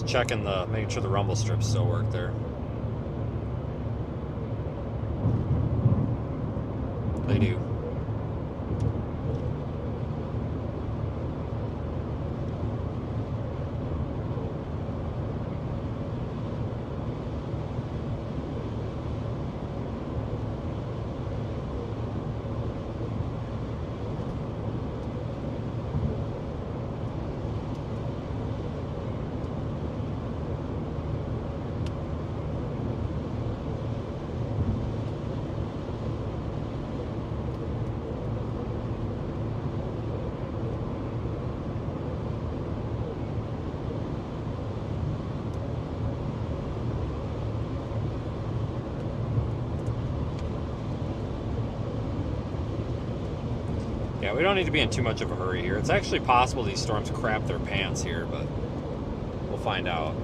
Checking making sure the rumble strips still work there. They do. Yeah, we don't need to be in too much of a hurry here. It's actually possible these storms crap their pants here, but we'll find out.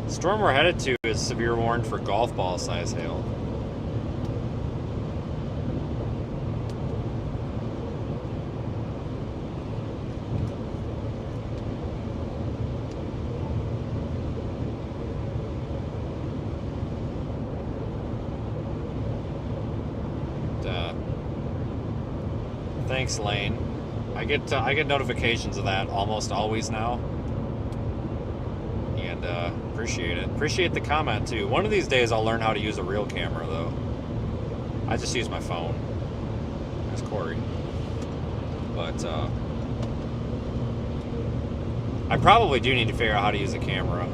The storm we're headed to is severe warned for golf ball size hail. Thanks, Lane. I get notifications of that almost always now. Appreciate it. Appreciate the comment too. One of these days I'll learn how to use a real camera though. I just use my phone. There's Corey. But I probably do need to figure out how to use a camera.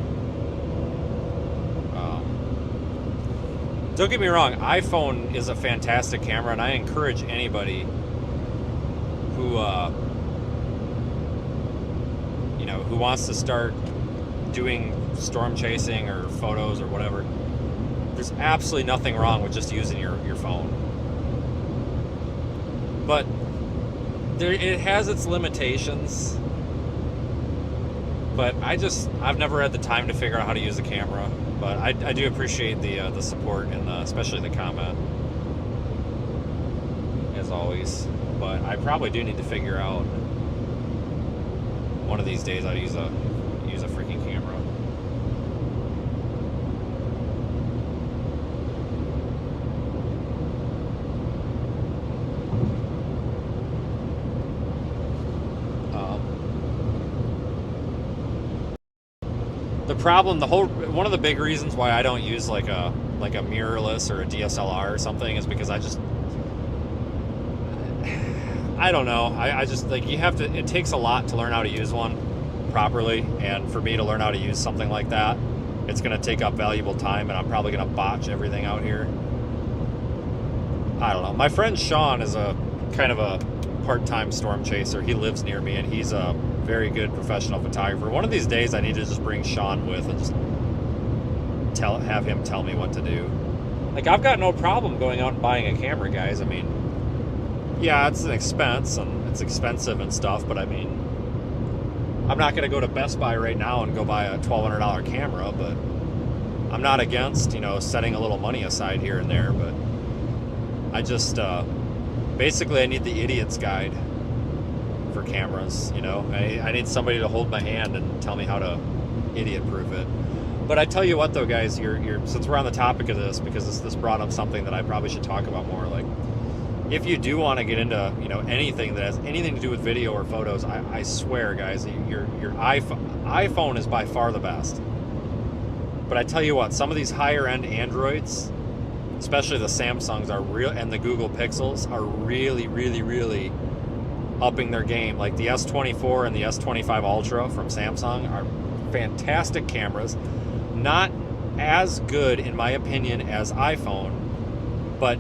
Don't get me wrong, iPhone is a fantastic camera, and I encourage anybody who who wants to start doing storm chasing or photos or whatever. There's absolutely nothing wrong with just using your phone. But it has its limitations. But I've never had the time to figure out how to use a camera. But I do appreciate the support and especially the comment, as always. But I probably do need to figure out one of these days how to use a freaking camera. The problem, one of the big reasons why I don't use like a mirrorless or a DSLR or something is because I don't know. I just, like, it takes a lot to learn how to use one. properly, and for me to learn how to use something like that, it's going to take up valuable time, and I'm probably going to botch everything out here. I don't know. My friend Sean is a kind of a part-time storm chaser. He lives near me, and he's a very good professional photographer. One of these days, I need to just bring Sean with and just have him tell me what to do. Like, I've got no problem going out and buying a camera, guys. I mean, yeah, it's an expense, and it's expensive and stuff, but I mean, I'm not going to go to Best Buy right now and go buy a $1,200 camera, but I'm not against, you know, setting a little money aside here and there, but I just, basically I need the idiot's guide for cameras, you know. I need somebody to hold my hand and tell me how to idiot-proof it. But I tell you what, though, guys, since we're on the topic of this, because this brought up something that I probably should talk about more, like, if you do want to get into, you know, anything that has anything to do with video or photos, I swear, guys, your iPhone is by far the best. But I tell you what, some of these higher end Androids, especially the Samsungs, and the Google Pixels are really, really, really upping their game. Like the S24 and the S25 Ultra from Samsung are fantastic cameras. Not as good, in my opinion, as iPhone, but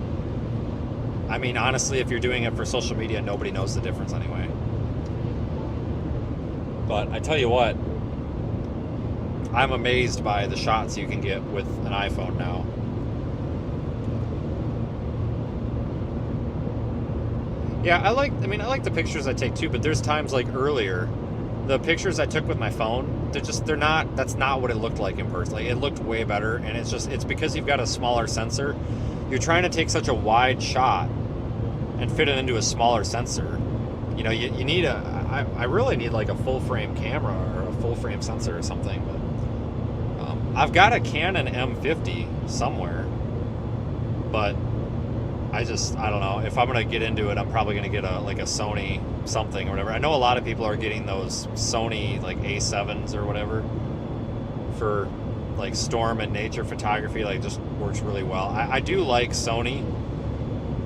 I mean, honestly, if you're doing it for social media, nobody knows the difference anyway. But I tell you what, I'm amazed by the shots you can get with an iPhone now. Yeah, I like the pictures I take too, but there's times like earlier, the pictures I took with my phone, that's not what it looked like in person. Like, it looked way better, and it's because you've got a smaller sensor. You're trying to take such a wide shot and fit it into a smaller sensor. You know, you need I really need like a full frame camera or a full frame sensor or something, but I've got a Canon M50 somewhere, but I don't know. If I'm going to get into it, I'm probably going to get a Sony something or whatever. I know a lot of people are getting those Sony like A7s or whatever for like storm and nature photography. Like, just works really well. I do like Sony.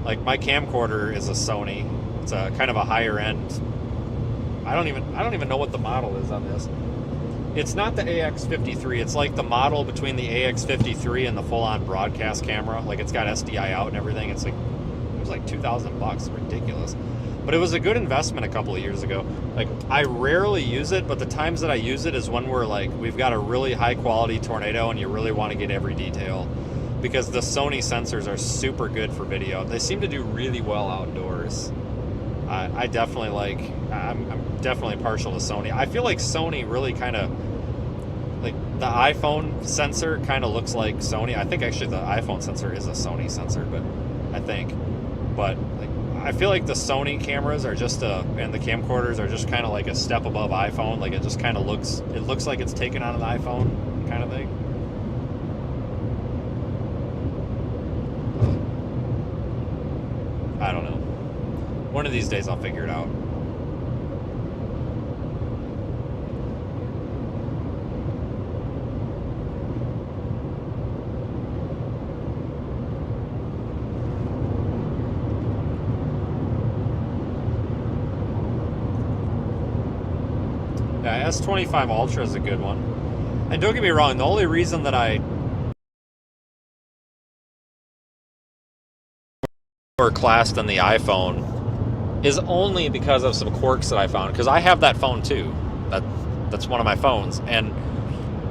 Like, my camcorder is a Sony. It's a kind of a higher end. I don't even know what the model is on this. It's not the AX53. It's like the model between the AX53 and the full-on broadcast camera. Like, it's got SDI out and everything. It was like $2,000. Ridiculous. But it was a good investment a couple of years ago. Like, I rarely use it, but the times that I use it is when we've got a really high quality tornado and you really want to get every detail. Because the Sony sensors are super good for video. They seem to do really well outdoors. I definitely I'm definitely partial to Sony. I feel like Sony really kind of, like, the iPhone sensor kind of looks like Sony. I think actually the iPhone sensor is a Sony sensor, but like, I feel like the Sony cameras are just and the camcorders are just kind of like a step above iPhone. Like, it just kind of looks like it's taken on an iPhone kind of thing. I don't know. One of these days I'll figure it out. Yeah, S25 Ultra is a good one. And don't get me wrong, the only reason that I more class than the iPhone is only because of some quirks that I found, because I have that phone too. That's one of my phones, and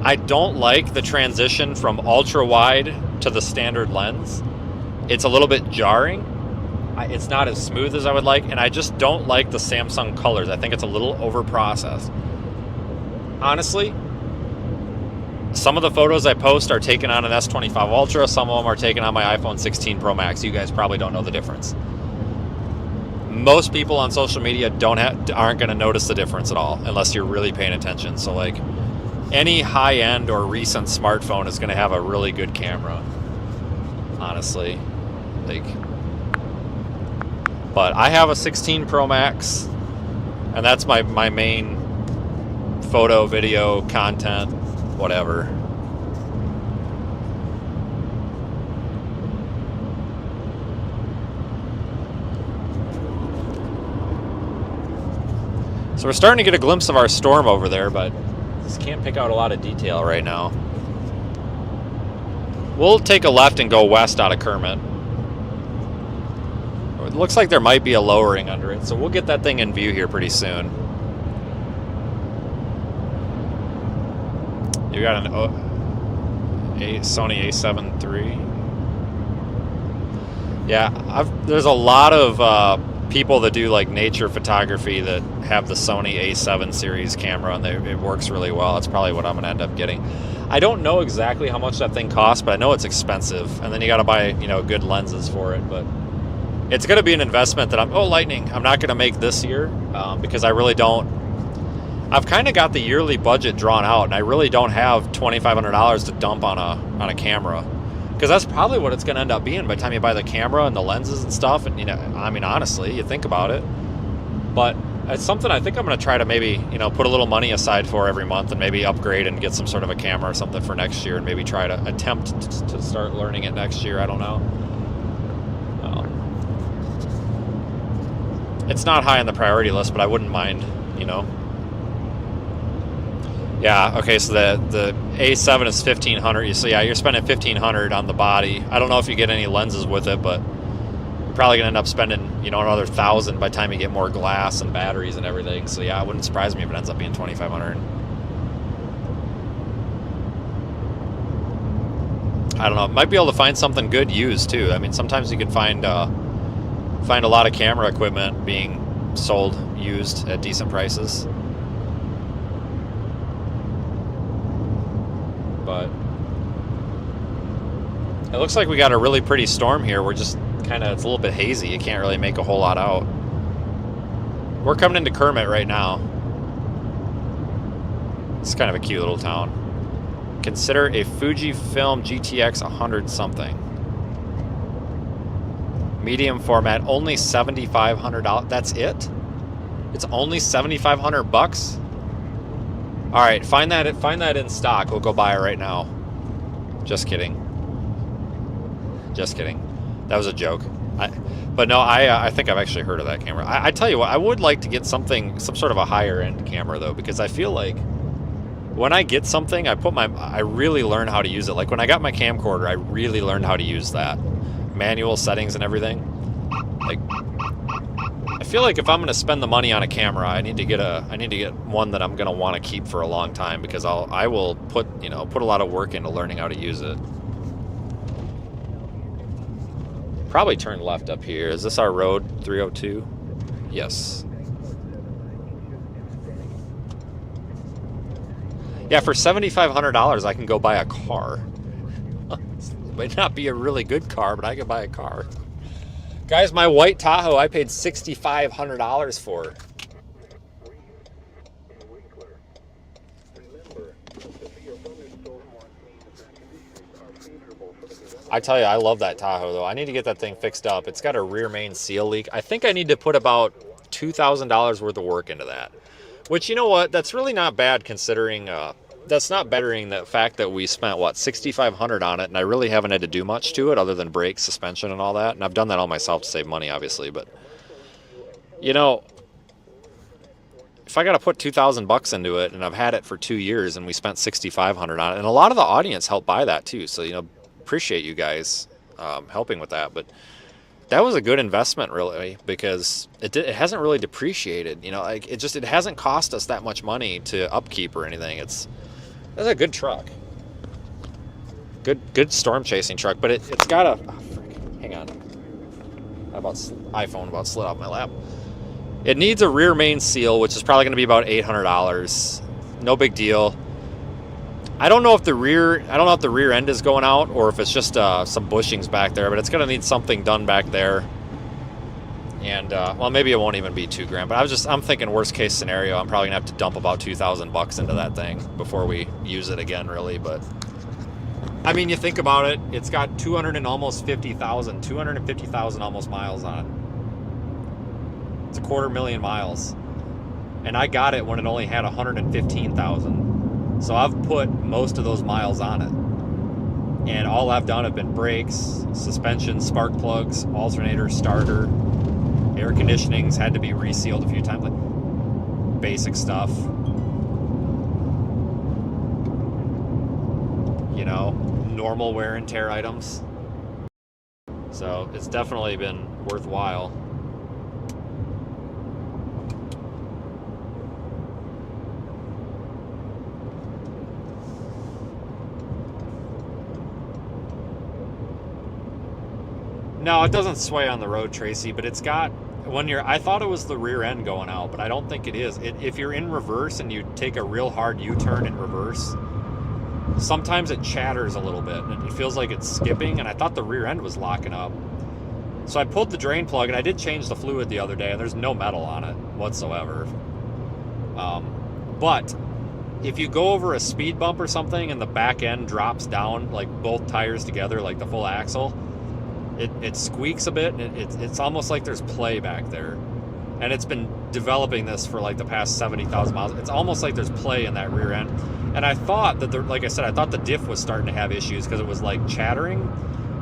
I don't like the transition from ultra wide to the standard lens. It's a little bit jarring. It's not as smooth as I would like, and I just don't like the Samsung colors. I think it's a little over processed. Honestly, some of the photos I post are taken on an S25 Ultra. Some of them are taken on my iPhone 16 Pro Max. You guys probably don't know the difference. Most people on social media aren't going to notice the difference at all unless you're really paying attention. So, like, any high-end or recent smartphone is going to have a really good camera, honestly. Like, but I have a 16 Pro Max, and that's my main photo, video, content, whatever. So we're starting to get a glimpse of our storm over there, but just can't pick out a lot of detail right now. We'll take a left and go west out of Kermit. It looks like there might be a lowering under it, so we'll get that thing in view here pretty soon. You got an Sony A7 III. Yeah, there's a lot of people that do like nature photography that have the Sony A7 series camera, and it works really well. It's probably what I'm gonna end up getting. I don't know exactly how much that thing costs, but I know it's expensive, and then you got to buy, you know, good lenses for it. But it's gonna be an investment that I'm not gonna make this year because I really don't. I've kind of got the yearly budget drawn out, and I really don't have $2,500 to dump on a camera. Because that's probably what it's going to end up being by the time you buy the camera and the lenses and stuff. And, you know, I mean, honestly, you think about it. But it's something I think I'm going to try to maybe, you know, put a little money aside for every month and maybe upgrade and get some sort of a camera or something for next year and maybe try to attempt to start learning it next year. I don't know. It's not high on the priority list, but I wouldn't mind, you know. Yeah, okay, so the A7 is $1,500. So yeah, you're spending $1,500 on the body. I don't know if you get any lenses with it, but you're probably gonna end up spending, you know, another $1,000 by the time you get more glass and batteries and everything. So yeah, it wouldn't surprise me if it ends up being $2,500. I don't know. Might be able to find something good used too. I mean, sometimes you can find a lot of camera equipment being sold used at decent prices. But it looks like we got a really pretty storm here. We're just kind of, it's a little bit hazy. You can't really make a whole lot out. We're coming into Kermit right now. It's kind of a cute little town. Consider a Fujifilm GTX 100 something. Medium format, only $7,500. That's it? It's only $7,500? All right, find that in stock. We'll go buy it right now. Just kidding. Just kidding. That was a joke. But no, I think I've actually heard of that camera. I tell you what, I would like to get some sort of a higher end camera though, because I feel like when I get something, I really learn how to use it. Like when I got my camcorder, I really learned how to use that. Manual settings and everything. Like, I feel like if I'm going to spend the money on a camera, I need to get one that I'm going to want to keep for a long time, because I will put a lot of work into learning how to use it. Probably turn left up here. Is this our road 302? Yes. Yeah, for $7,500 I can go buy a car. It might not be a really good car, but I can buy a car. Guys, my white Tahoe, I paid $6,500 for. I tell you, I love that Tahoe, though. I need to get that thing fixed up. It's got a rear main seal leak. I think I need to put about $2,000 worth of work into that. Which, you know what? That's really not bad considering... that's not bettering the fact that we spent, what, $6,500 on it, and I really haven't had to do much to it other than brakes, suspension, and all that. And I've done that all myself to save money, obviously. But, you know, if I got to put $2,000 into it, and I've had it for 2 years, and we spent $6,500 on it, and a lot of the audience helped buy that too. So, you know, appreciate you guys helping with that. But that was a good investment, really, because it hasn't really depreciated. You know, like it hasn't cost us that much money to upkeep or anything. That's a good truck. Good storm chasing truck, but it's got a... hang on. iPhone about slid off my lap. It needs a rear main seal, which is probably going to be about $800. No big deal. I don't know if the rear end is going out or if it's just some bushings back there, but it's going to need something done back there. And well, maybe it won't even be $2,000, but I'm thinking worst case scenario, I'm probably gonna have to dump about $2,000 into that thing before we use it again, really. But I mean, you think about it, it's got 250,000 almost miles on it. It's 250,000 miles, and I got it when it only had 115,000. So I've put most of those miles on it, and all I've done have been brakes, suspension, spark plugs, alternator, starter. Air conditioning's had to be resealed a few times. basic stuff. You know, normal wear and tear items. So it's definitely been worthwhile. No, it doesn't sway on the road, Tracy, but it's got, when you're, I thought it was the rear end going out, but I don't think it is. If you're in reverse and you take a real hard U-turn in reverse, sometimes it chatters a little bit and it feels like it's skipping, and I thought the rear end was locking up. So I pulled the drain plug, and I did change the fluid the other day, and there's no metal on it whatsoever. But if you go over a speed bump or something and the back end drops down, like both tires together, like the full axle, it squeaks a bit, and it's almost like there's play back there. And it's been developing this for like the past 70,000 miles. It's almost like there's play in that rear end. And I thought that, like I said, I thought the diff was starting to have issues because it was like chattering.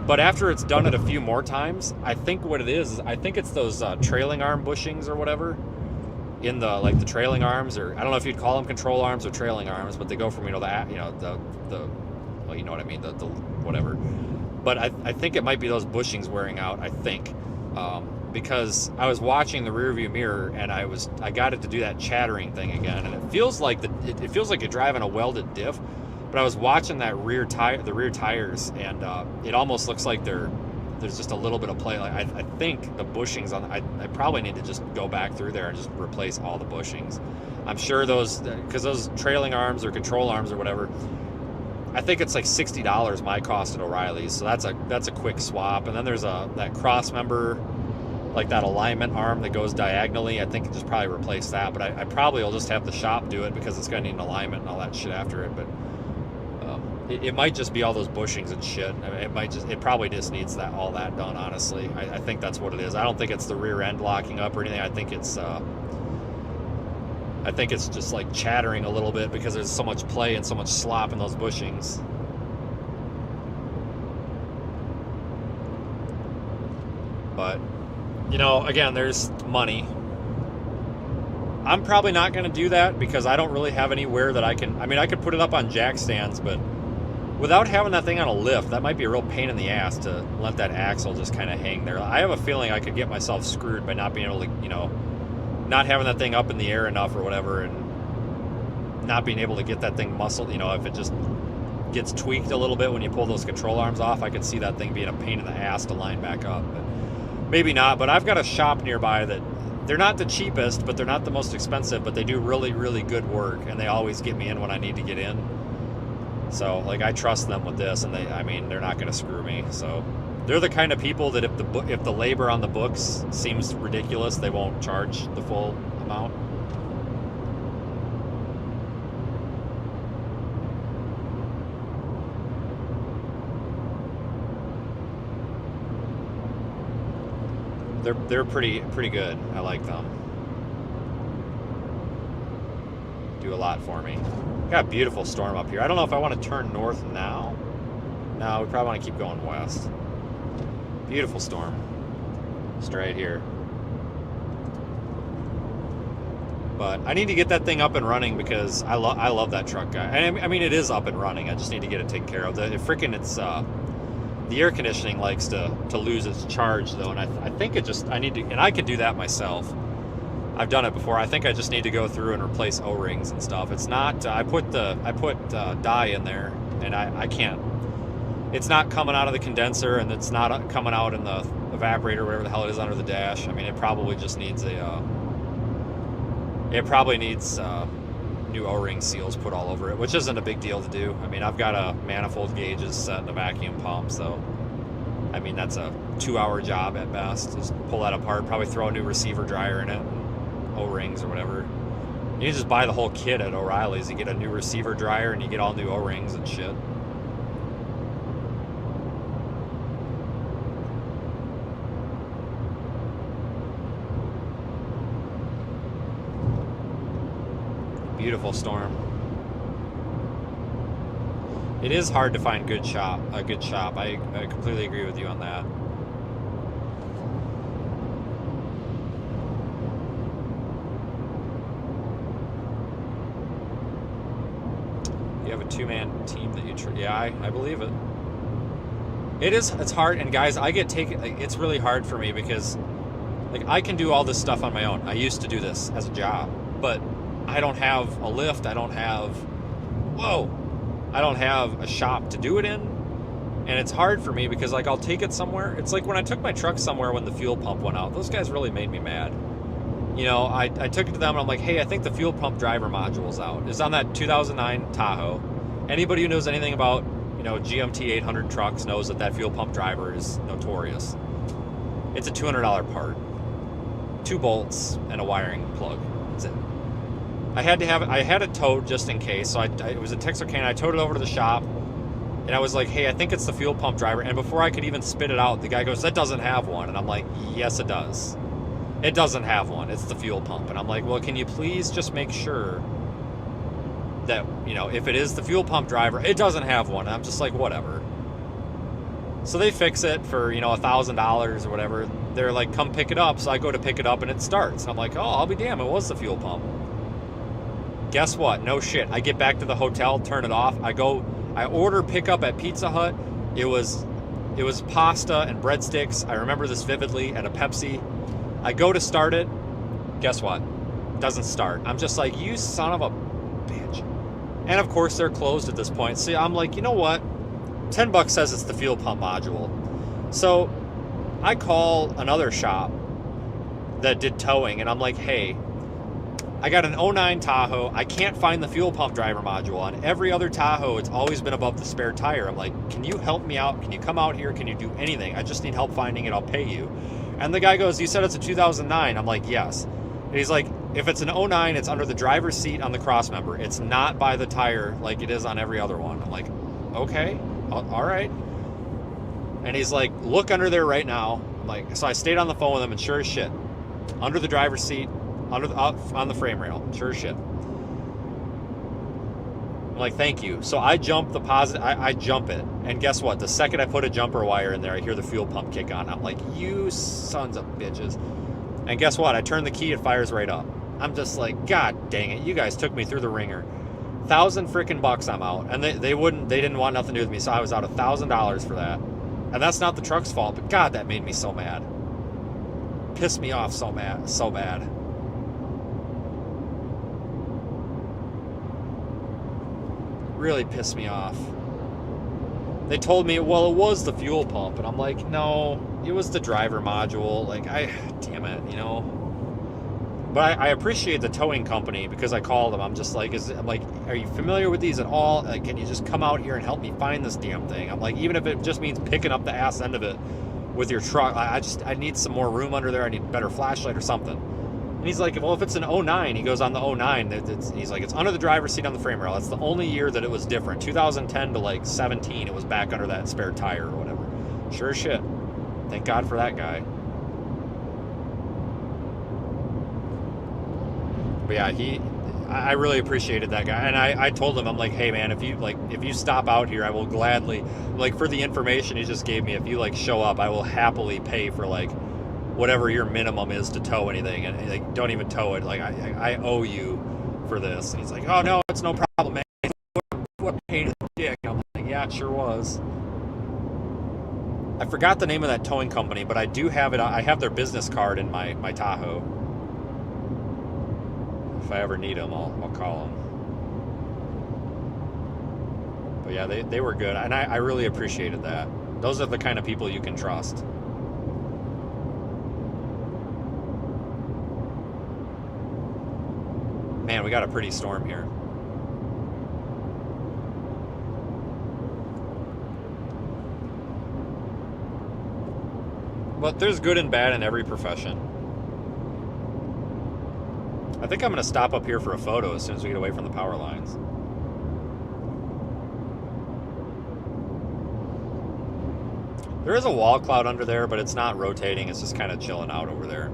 But after it's done it a few more times, I think what it is I think it's those trailing arm bushings or whatever in the, like the trailing arms, or I don't know if you'd call them control arms or trailing arms, but they go from, you know, the well, you know what I mean, the whatever. But I think it might be those bushings wearing out, I think. Because I was watching the rear view mirror and I got it to do that chattering thing again, and it feels like it feels like you're driving a welded diff. But I was watching that the rear tires, and it almost looks like there's just a little bit of play. Like I think the bushings on, I probably need to just go back through there and just replace all the bushings. I'm sure because those trailing arms or control arms or whatever, I think it's like $60 my cost at O'Reilly's. So that's a quick swap. And then there's that cross member, like that alignment arm that goes diagonally. I think just probably replace that, but I probably will just have the shop do it because it's going to need an alignment and all that shit after it. But it might just be all those bushings and shit. I mean, it probably just needs all that done, honestly. I think that's what it is. I don't think it's the rear end locking up or anything. I think it's just like chattering a little bit because there's so much play and so much slop in those bushings. But, you know, again, there's money. I'm probably not going to do that because I don't really have anywhere that I could put it up on jack stands, but without having that thing on a lift, that might be a real pain in the ass to let that axle just kind of hang there. I have a feeling I could get myself screwed by not being able to, you know, not having that thing up in the air enough or whatever, and not being able to get that thing muscled. You know, if it just gets tweaked a little bit when you pull those control arms off, I could see that thing being a pain in the ass to line back up. But maybe not. But I've got a shop nearby that they're not the cheapest, but they're not the most expensive, but they do really, really good work, and they always get me in when I need to get in. So, like, I trust them with this, and they're not going to screw me. So, they're the kind of people that if the labor on the books seems ridiculous, they won't charge the full amount. They're pretty good. I like them. Do a lot for me. Got a beautiful storm up here. I don't know if I want to turn north now. No, we probably want to keep going west. Beautiful storm. Straight here. But I need to get that thing up and running because I love that truck, guy. And I mean, it is up and running. I just need to get it taken care of. The air conditioning likes to lose its charge though, and I think I need to, and I can do that myself. I've done it before. I think I just need to go through and replace O-rings and stuff. It's not, I put dye in there, and I can't, it's not coming out of the condenser, and it's not coming out in the evaporator, whatever the hell it is under the dash. I mean, it probably just needs new O-ring seals put all over it, which isn't a big deal to do. I mean, I've got a manifold gauges set in a vacuum pump, so I mean, that's a 2-hour job at best. Just pull that apart, probably throw a new receiver dryer in it, O-rings or whatever. You can just buy the whole kit at O'Reilly's. You get a new receiver dryer and you get all new O-rings and shit. Beautiful storm. It is hard to find a good shop. I completely agree with you on that. two-man team that you... Yeah, I believe it. It's hard, and guys, it's really hard for me because, like, I can do all this stuff on my own. I used to do this as a job, but I don't have a lift. I don't have a shop to do it in, and it's hard for me because, like, I'll take it somewhere. It's like when I took my truck somewhere when the fuel pump went out. Those guys really made me mad. You know, I took it to them and I'm like, hey, I think the fuel pump driver module's out. It's on that 2009 Tahoe. Anybody who knows anything about, you know, GMT 800 trucks knows that fuel pump driver is notorious. It's a $200 part. 2 bolts and a wiring plug. That's it. I had it towed just in case. So it was a Texarkana. I towed it over to the shop and I was like, hey, I think it's the fuel pump driver. And before I could even spit it out, the guy goes, that doesn't have one. And I'm like, yes, it does. It doesn't have one. It's the fuel pump. And I'm like, well, can you please just make sure that, you know, if it is the fuel pump driver, it doesn't have one. And I'm just like, whatever. So they fix it for, you know, $1,000 or whatever. They're like, come pick it up. So I go to pick it up and it starts. And I'm like, oh, I'll be damned. It was the fuel pump. Guess what? No shit. I get back to the hotel, turn it off. I order pickup at Pizza Hut. It was pasta and breadsticks. I remember this vividly, and a Pepsi. I go to start it. Guess what? Doesn't start. I'm just like, you son of a bitch. And of course they're closed at this point. See, I'm like, you know what? $10 says it's the fuel pump module. So I call another shop that did towing and I'm like, hey, I got an 09 Tahoe. I can't find the fuel pump driver module. On every other Tahoe, it's always been above the spare tire. I'm like, can you help me out? Can you come out here? Can you do anything? I just need help finding it. I'll pay you. And the guy goes, you said it's a 2009. I'm like, yes. And he's like, if it's an 09, it's under the driver's seat on the crossmember. It's not by the tire like it is on every other one. I'm like, okay, all right. And he's like, look under there right now. I'm like, so I stayed on the phone with him, and sure as shit, under the driver's seat, on the frame rail, sure as shit. I'm like, thank you. So I jump I jump it. And guess what? The second I put a jumper wire in there, I hear the fuel pump kick on. I'm like, you sons of bitches. And guess what? I turn the key, it fires right up. I'm just like, God dang it. You guys took me through the ringer. $1,000 freaking bucks I'm out. And they didn't want nothing to do with me. So I was out $1,000 for that. And that's not the truck's fault, but God, that made me so mad. Pissed me off so bad. Really pissed me off. They told me, well, it was the fuel pump, and I'm like, no, it was the driver module. Like, damn it, you know. But I appreciate the towing company because I called them. I'm just like, I'm like, are you familiar with these at all? Like, can you just come out here and help me find this damn thing? I'm like, even if it just means picking up the ass end of it with your truck, I need some more room under there. I need a better flashlight or something. And he's like, well, if it's an 09, he goes on the 09, he's like, it's under the driver's seat on the frame rail. That's the only year that it was different. 2010 to like 17, it was back under that spare tire or whatever. Sure as shit. Thank God for that guy. But yeah, I really appreciated that guy. And I told him, I'm like, hey man, if you stop out here, I will gladly, like, for the information he just gave me, if you like show up, I will happily pay for like whatever your minimum is to tow anything, and like, don't even tow it. Like, I owe you for this. And he's like, oh no, it's no problem, man. What pain in the dick? And I'm like, yeah, it sure was. I forgot the name of that towing company, but I do have it. I have their business card in my Tahoe. If I ever need them, I'll call them. But yeah, they were good, and I really appreciated that. Those are the kind of people you can trust. Man, we got a pretty storm here. But there's good and bad in every profession. I think I'm going to stop up here for a photo as soon as we get away from the power lines. There is a wall cloud under there, but it's not rotating. It's just kind of chilling out over there.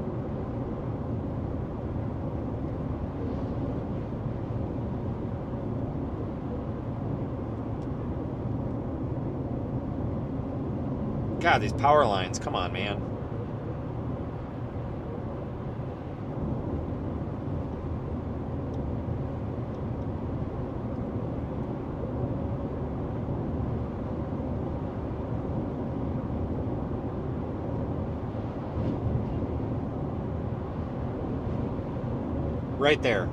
God, these power lines, come on, man. Right there.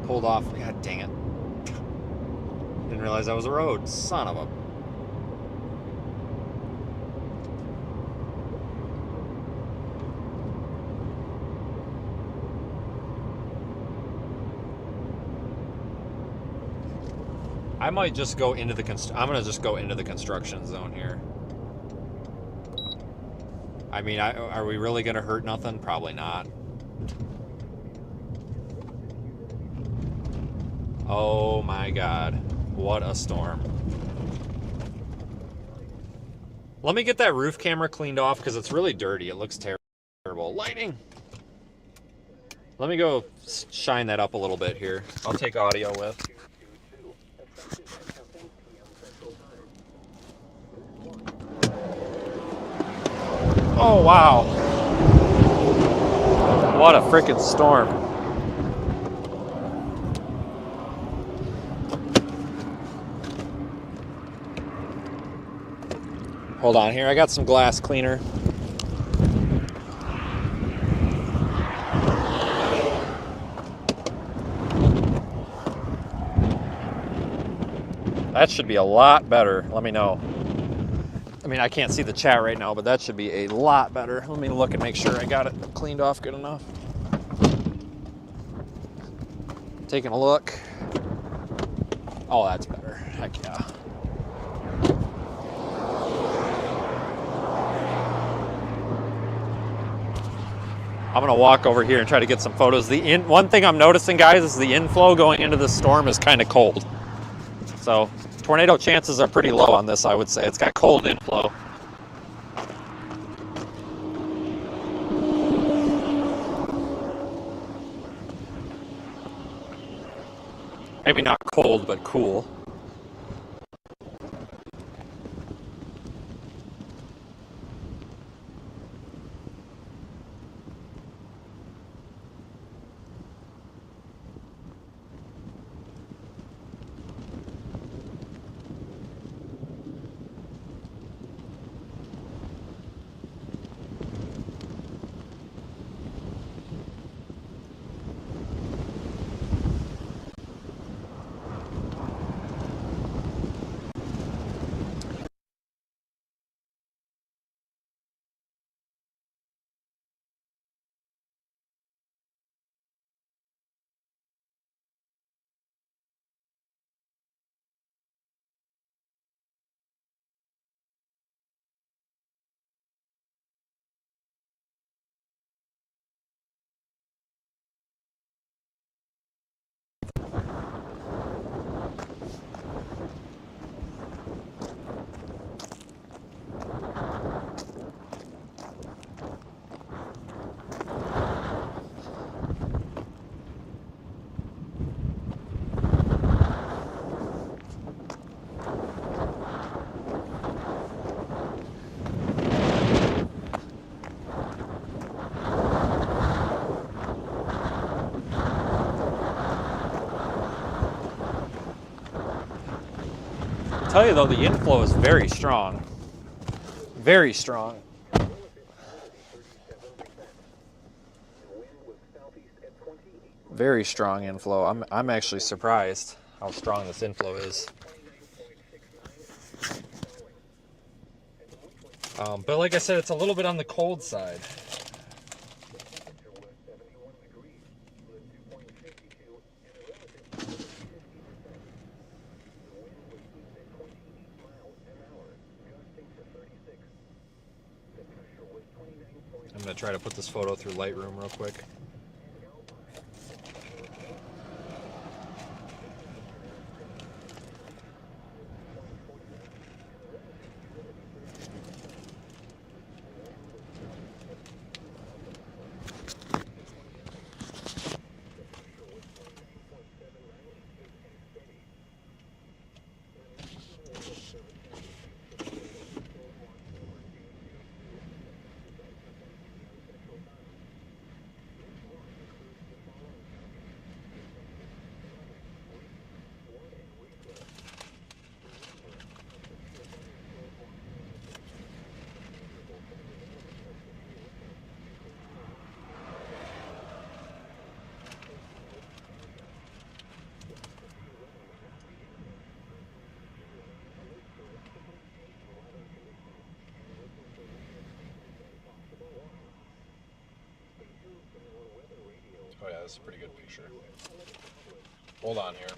Pulled off. God dang it. Didn't realize that was a road. Son of a... I might just go into the I'm gonna just go into the construction zone here. I mean, are we really gonna hurt nothing? Probably not. Oh my God, what a storm. Let me get that roof camera cleaned off because it's really dirty. It looks terrible. Lighting. Let me go shine that up a little bit here. I'll take audio with. Oh, wow. What a freaking storm. Hold on here. I got some glass cleaner. That should be a lot better. Let me know. I mean, I can't see the chat right now, but that should be a lot better. Let me look and make sure I got it cleaned off good enough. Taking a look. Oh, that's better. Heck yeah. I'm gonna walk over here and try to get some photos. One thing I'm noticing, guys, is the inflow going into the storm is kind of cold. So tornado chances are pretty low on this, I would say. It's got cold inflow. Maybe not cold, but cool. I'll tell you though, the inflow is very strong. Very strong. Very strong inflow. I'm actually surprised how strong this inflow is. But like I said, it's a little bit on the cold side. I'm going to try to put this photo through Lightroom real quick. That's a pretty good picture. Hold on here.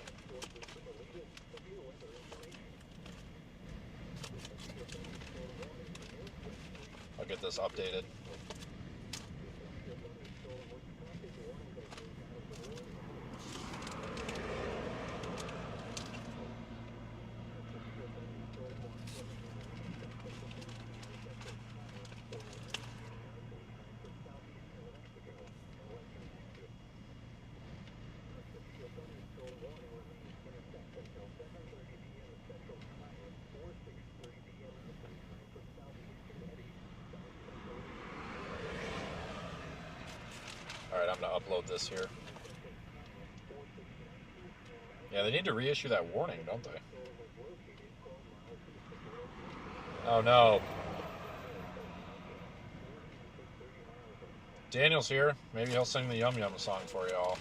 I'll get this updated. Alright, I'm going to upload this here. Yeah, they need to reissue that warning, don't they? Oh no. Daniel's here. Maybe he'll sing the Yum Yum song for y'all.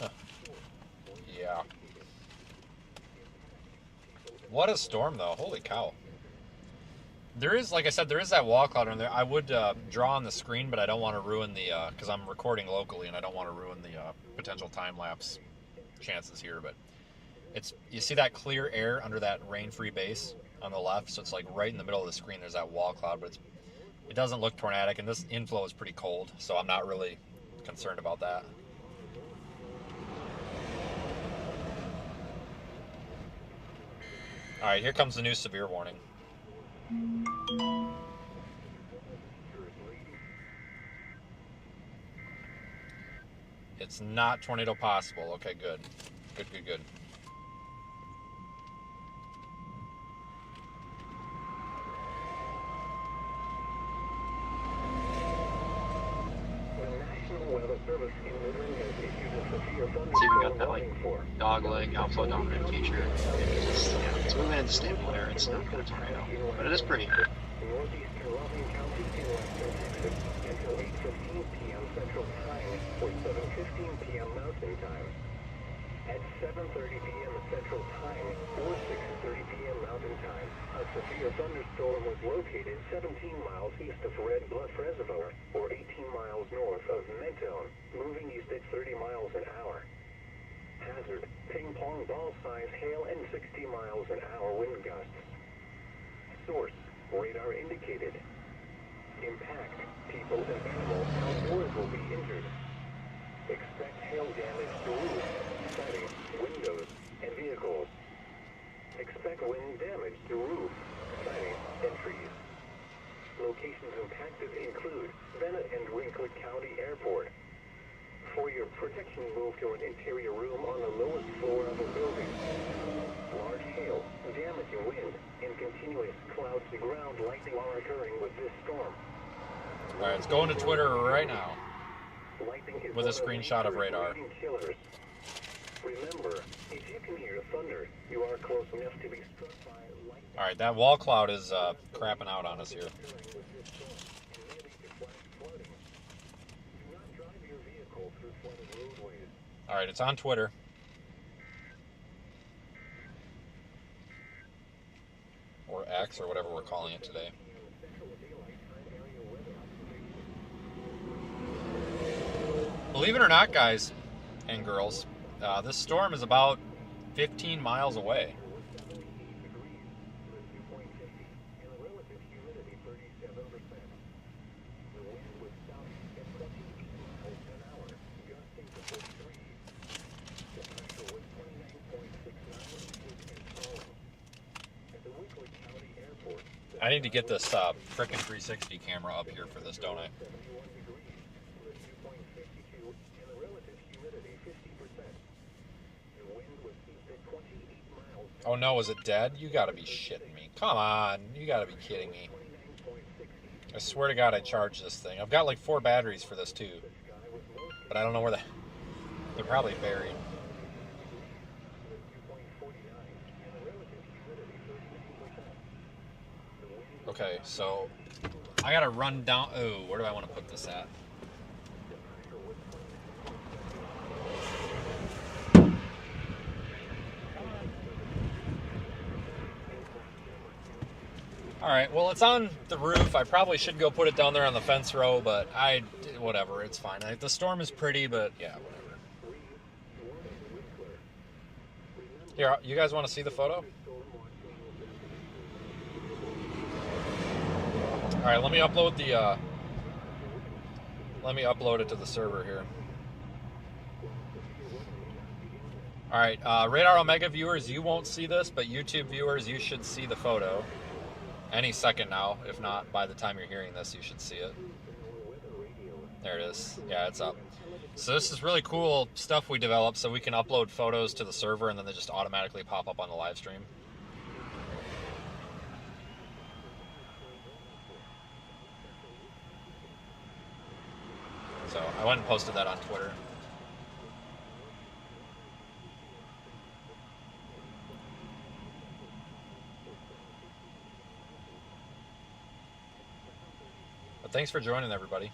Huh. Yeah. What a storm, though. Holy cow. There is, like I said, there is that wall cloud in there. I would draw on the screen, but I don't want to ruin the, because I'm recording locally and I don't want to ruin the potential time-lapse chances here. But it's, you see that clear air under that rain-free base on the left? So it's like right in the middle of the screen, there's that wall cloud, but it doesn't look tornadic, and this inflow is pretty cold, so I'm not really concerned about that. All right, here comes the new severe warning. It's not tornado possible. Okay, good. Good, good, good. See, we got that like dog leg outflow dominant feature. It's moving into stable air. It's not going to tornado, but it is pretty. Northeastern Loving County in western Texas until 8:15 p.m. Central Time or 7:15 p.m. Mountain Time. At 7:30 p.m. Central Time or 6:30 p.m. Mountain Time, a severe thunderstorm was located 17 miles east of Red Bluff Reservoir or 18 miles north of Mentone, moving east at 30 miles an hour. Hazard, ping pong ball size hail and 60 miles an hour wind gusts. Source, radar indicated. Impact, people and animals outdoors will be injured. Expect hail damage to roofs, siding, windows, and vehicles. Expect wind damage to roofs, siding, and trees. Locations impacted include Bennett and Winkler County Airport. For your protection, move to an interior room on the lowest floor of a building. Large hail, damaging wind, and continuous cloud-to-ground lightning are occurring with this storm. Alright, it's going to Twitter right now with a screenshot of radar. Killers. Remember, if you can hear thunder, you are close enough to be struck by lightning. Alright, that wall cloud is crapping out on us here. Alright, it's on Twitter. Or X, or whatever we're calling it today. Believe it or not, guys and girls, this storm is about 15 miles away. I need to get this frickin' 360 camera up here for this, don't I? Oh no, is it dead? You gotta be shitting me. Come on, you gotta be kidding me. I swear to God I charged this thing. I've got like 4 batteries for this too. But I don't know where they're probably buried. Okay, so I gotta run down. Oh, where do I want to put this at? All right, well, it's on the roof. I probably should go put it down there on the fence row, but whatever, it's fine. The storm is pretty, but yeah, whatever. Here, you guys want to see the photo? All right, let me upload it to the server here. All right, Radar Omega viewers, you won't see this, but YouTube viewers, you should see the photo any second now. If not, by the time you're hearing this, you should see it. There it is. Yeah, it's up. So this is really cool stuff we developed, so we can upload photos to the server and then they just automatically pop up on the live stream. So I went and posted that on Twitter. But thanks for joining, everybody.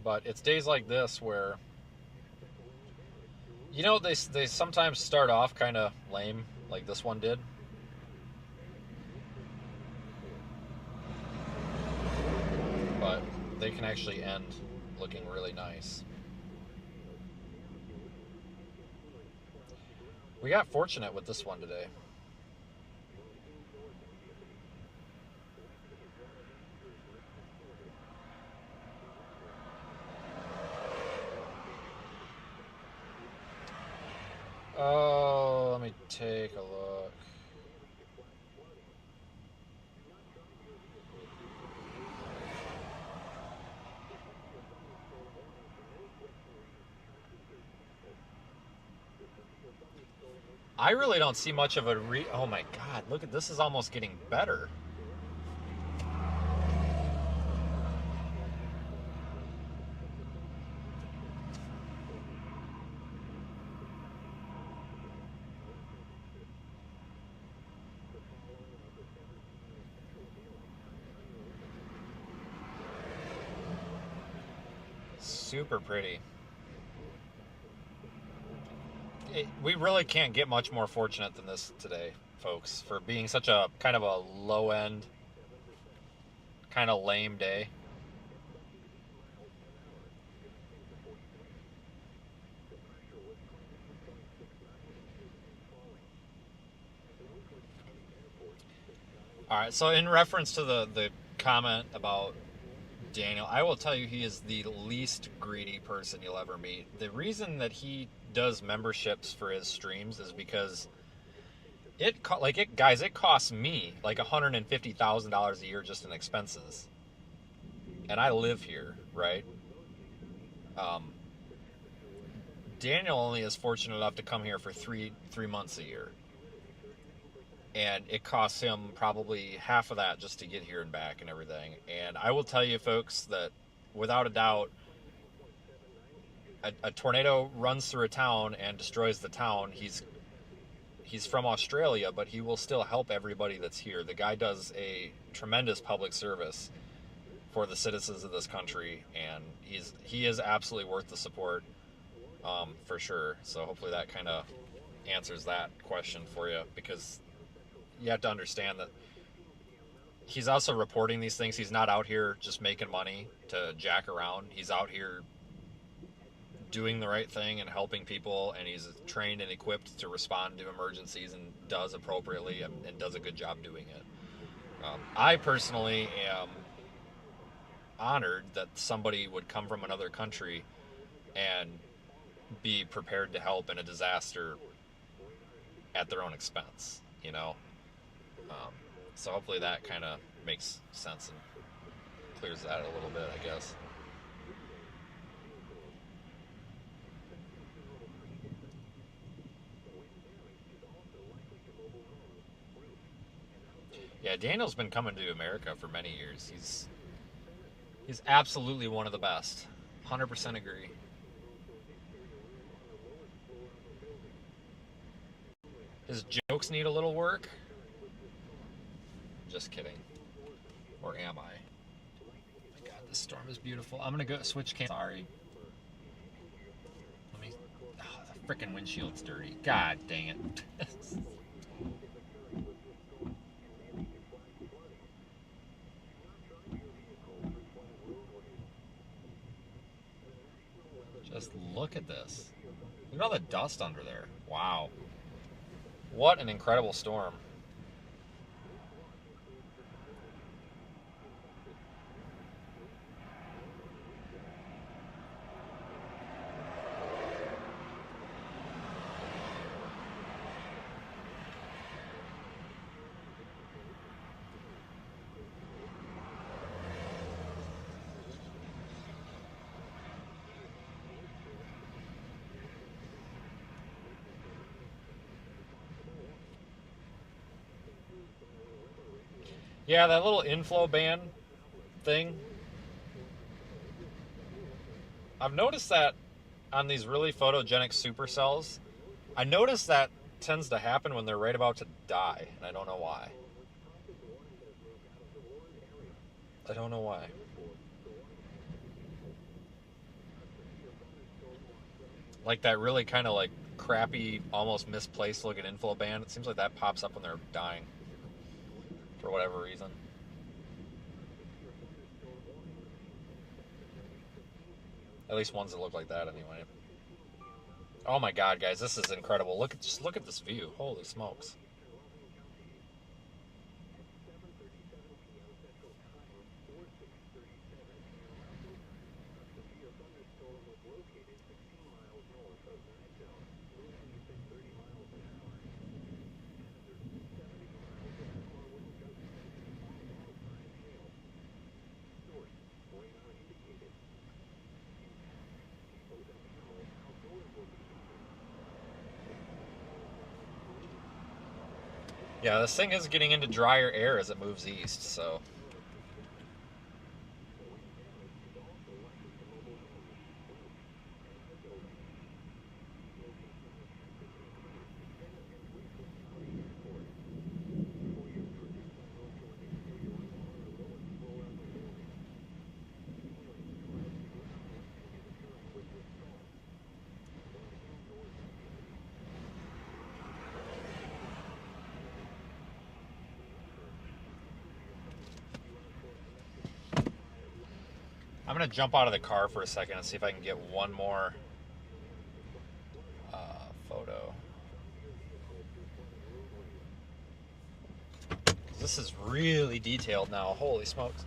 But it's days like this where, you know, they sometimes start off kind of lame, like this one did. But they can actually end looking really nice. We got fortunate with this one today. Oh, let me take a look. I really don't see much of a oh my God, look at this, is almost getting better. Super pretty. We really can't get much more fortunate than this today, folks, for being such a kind of a low end, kind of lame day. All right, so in reference to the comment about Daniel, I will tell you he is the least greedy person you'll ever meet. The reason that he does memberships for his streams is because it costs me like $150,000 a year just in expenses, and I live here, right? Daniel only is fortunate enough to come here for three months a year, and it costs him probably half of that just to get here and back and everything. And I will tell you, folks, that without a doubt, a tornado runs through a town and destroys the town. He's from Australia, but he will still help everybody that's here. The guy does a tremendous public service for the citizens of this country, and he is absolutely worth the support, for sure. So hopefully that kind of answers that question for you, because you have to understand that he's also reporting these things. He's not out here just making money to jack around. He's out here doing the right thing and helping people, and he's trained and equipped to respond to emergencies and does appropriately and does a good job doing it. I personally am honored that somebody would come from another country and be prepared to help in a disaster at their own expense, you know? So hopefully that kind of makes sense and clears that a little bit, I guess. Yeah, Daniel's been coming to America for many years. He's absolutely one of the best. 100% agree. His jokes need a little work. Just kidding. Or am I? Oh my god, this storm is beautiful. I'm gonna go switch cam. Sorry. Let me. Oh, the frickin' windshield's dirty. God dang it. Just look at this. Look at all the dust under there. Wow. What an incredible storm. Yeah, that little inflow band thing. I've noticed that on these really photogenic supercells. I noticed that tends to happen when they're right about to die, and I don't know why. I don't know why. Like that really kind of like crappy, almost misplaced looking inflow band. It seems like that pops up when they're dying. For whatever reason. At least ones that look like that anyway. Oh my god, guys, this is incredible. Just look at this view. Holy smokes. Yeah, this thing is getting into drier air as it moves east, so... I'm going to jump out of the car for a second and see if I can get one more photo. This is really detailed now. Holy smokes.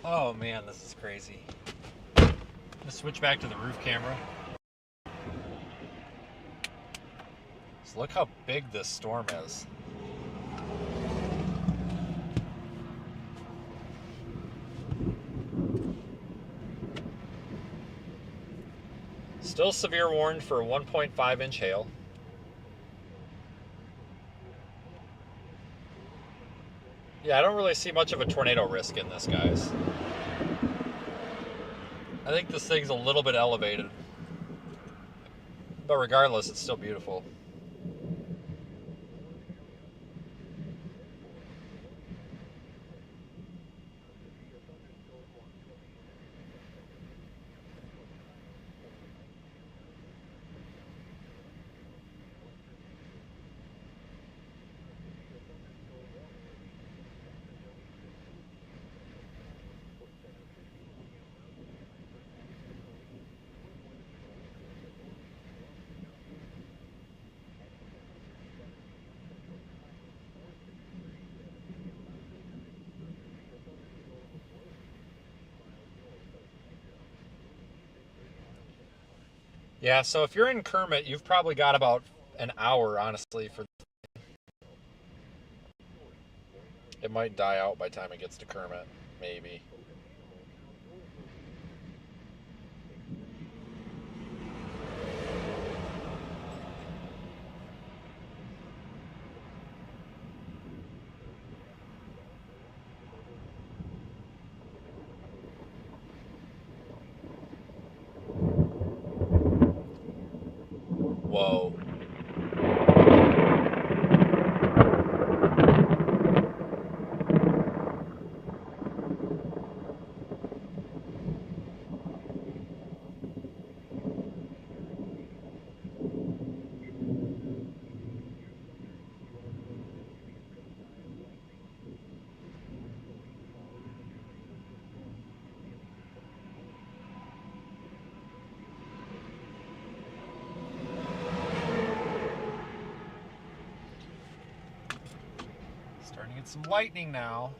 Oh man, this is crazy. Let's switch back to the roof camera. So look how big this storm is. Still severe warned for 1.5 inch hail. Yeah, I don't really see much of a tornado risk in this, guys. I think this thing's a little bit elevated. But regardless, it's still beautiful. Yeah, so if you're in Kermit, you've probably got about an hour, honestly, for it might die out by the time it gets to Kermit, maybe. Whoa. Starting to get some lightning now.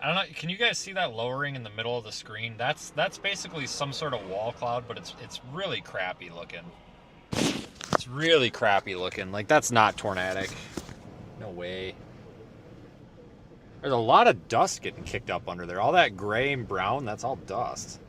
I don't know. Can you guys see that lowering in the middle of the screen? That's basically some sort of wall cloud, but it's really crappy looking. It's really crappy looking. Like, that's not tornadic. No way. There's a lot of dust getting kicked up under there. All that gray and brown, that's all dust.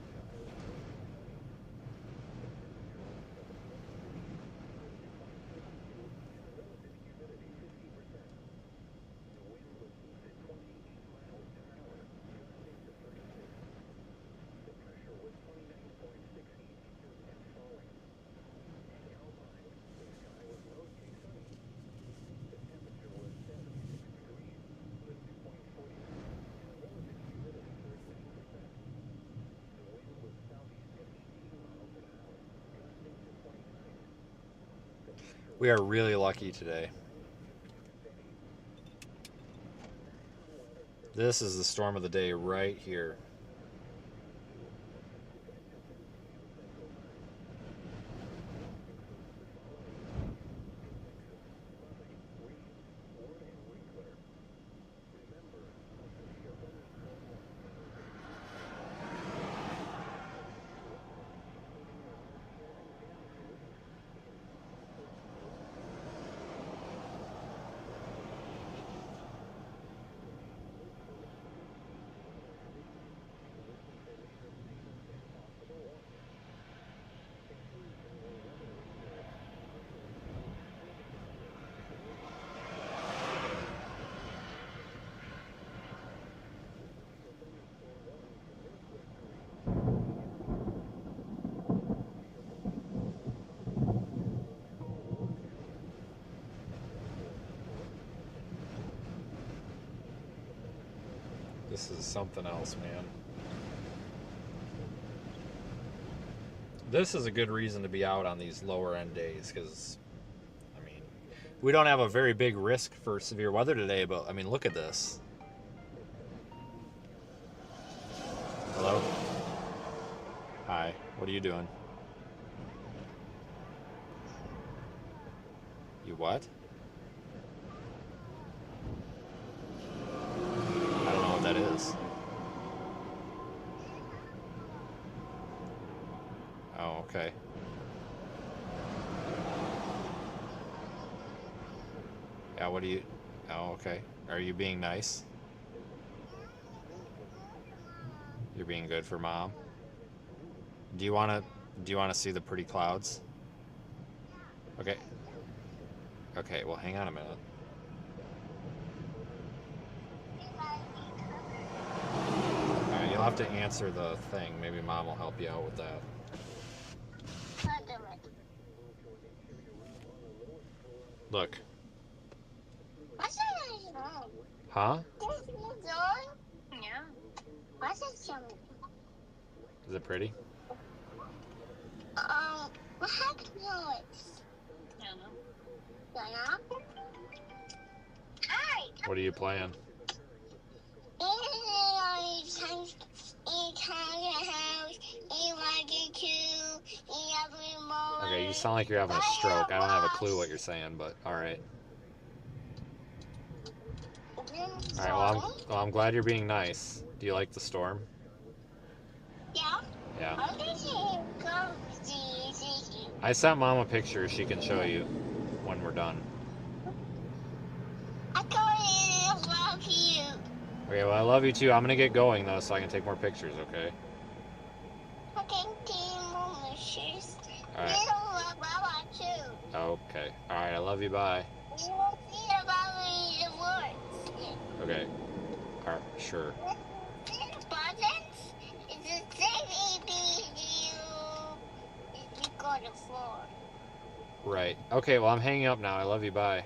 We are really lucky today. This is the storm of the day right here. This is something else, man. This is a good reason to be out on these lower end days because, I mean, we don't have a very big risk for severe weather today, but I mean, look at this. Hello? Hi, what are you doing? You what? I don't know what that is. Oh, okay. Yeah, what do you... Oh, okay. Are you being nice? You're being good for Mom? Do you want to see the pretty clouds? Okay. Okay, well, hang on a minute. Alright, you'll have to answer the thing. Maybe Mom will help you out with that. Look. Huh? Is it pretty? What happened to it? Hi. What are you playing? Okay, you sound like you're having a stroke. I don't have a clue what you're saying, but alright. Alright, well, I'm glad you're being nice. Do you like the storm? Yeah. Yeah. I sent Mom a picture she can show you when we're done. I love you. Okay, well, I love you too. I'm gonna get going though so I can take more pictures, okay? I can take more pictures. Alright. Okay. Alright, I love you, bye. You will see about me the words. Okay. Alright, sure. Buttons is the same you go to floor. Right. Okay, well, I'm hanging up now. I love you, bye.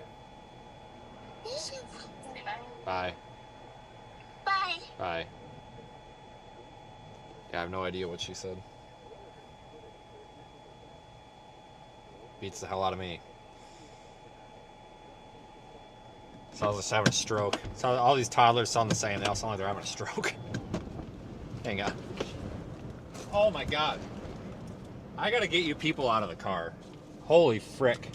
Bye. Bye. Bye. Yeah, I have no idea what she said. Beats the hell out of me. Sounds like having a stroke. All these toddlers sound the same. They all sound like they're having a stroke. Hang on. Oh my god. I gotta get you people out of the car. Holy frick.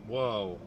Whoa.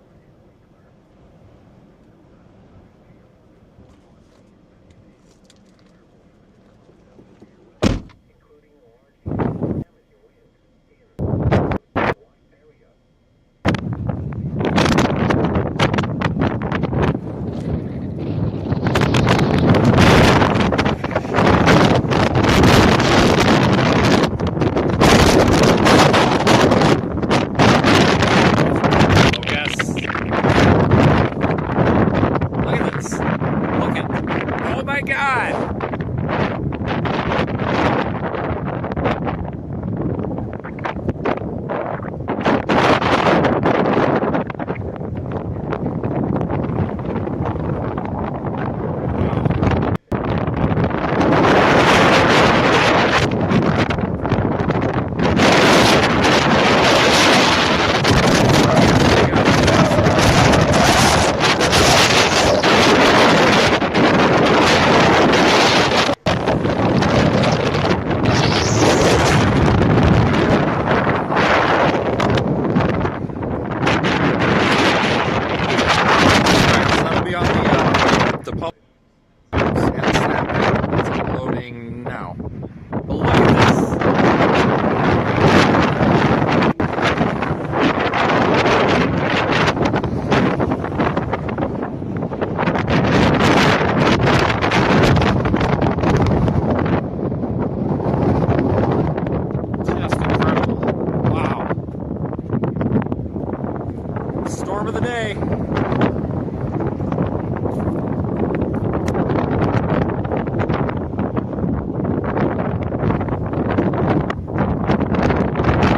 Storm of the day.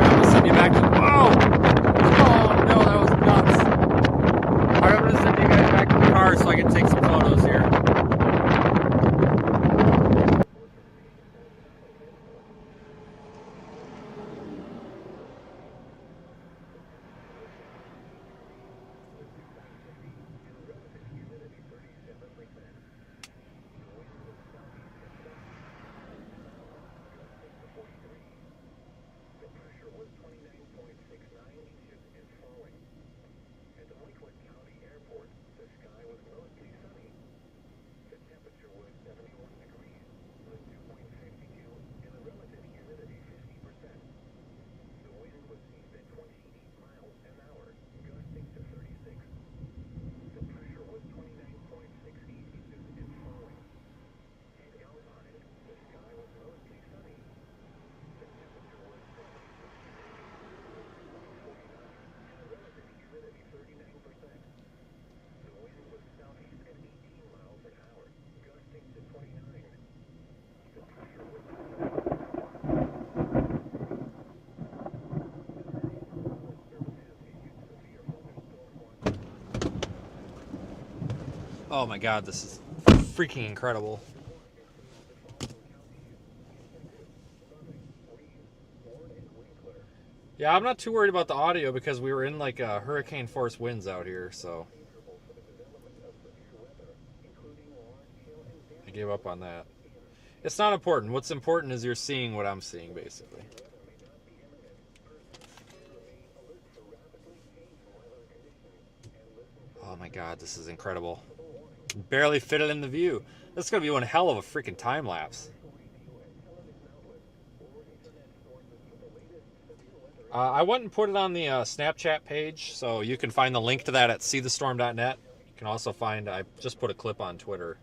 I'll send you back to... Whoa! Oh, no, that was nuts. I'm going to send you guys back to the car so I can take some photos here. Oh my god, this is freaking incredible. Yeah, I'm not too worried about the audio because we were in like hurricane force winds out here, so I gave up on that. It's not important. What's important is you're seeing what I'm seeing, basically. Oh my god, this is incredible. Barely fit it in the view. This is going to be one hell of a freaking time lapse. I went and put it on the Snapchat page, so you can find the link to that at seethestorm.net. You can also find, I just put a clip on Twitter.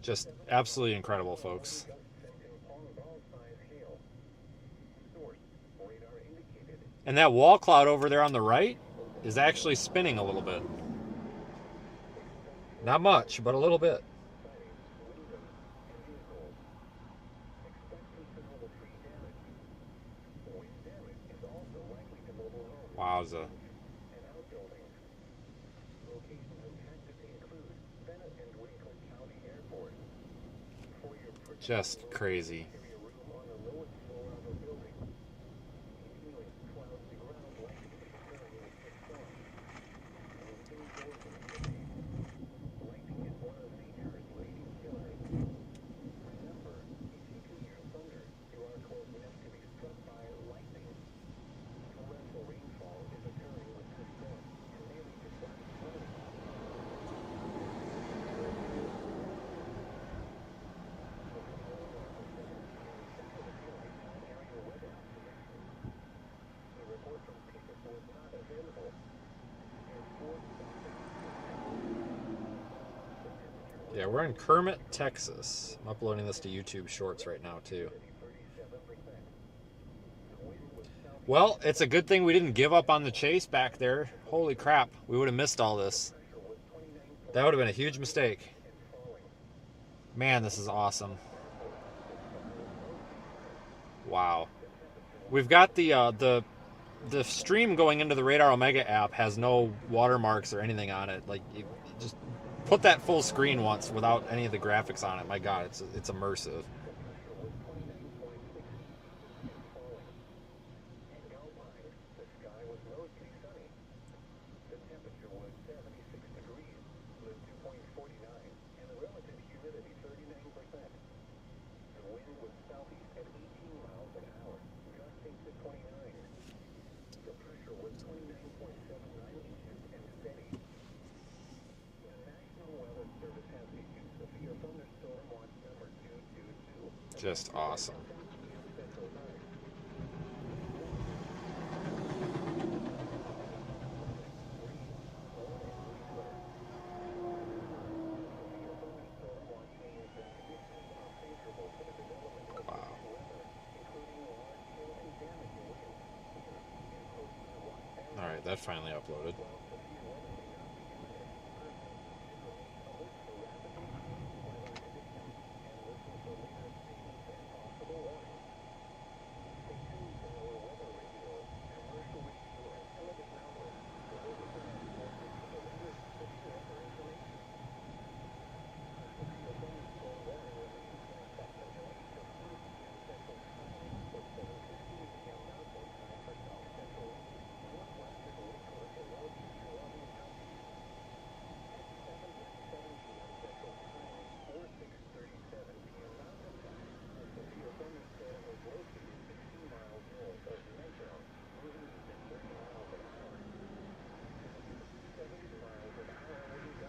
Just absolutely incredible, folks. And that wall cloud over there on the right is actually spinning a little bit. Not much, but a little bit. Wowza. Just crazy. Yeah, we're in Kermit, Texas. I'm uploading this to YouTube Shorts right now, too. Well, it's a good thing we didn't give up on the chase back there. Holy crap, we would have missed all this. That would have been a huge mistake. Man, this is awesome. Wow. We've got the stream going into the Radar Omega app has no watermarks or anything on it. Like, you just put that full screen once without any of the graphics on it. My God, it's immersive. Just awesome. Wow. All right, that finally uploaded.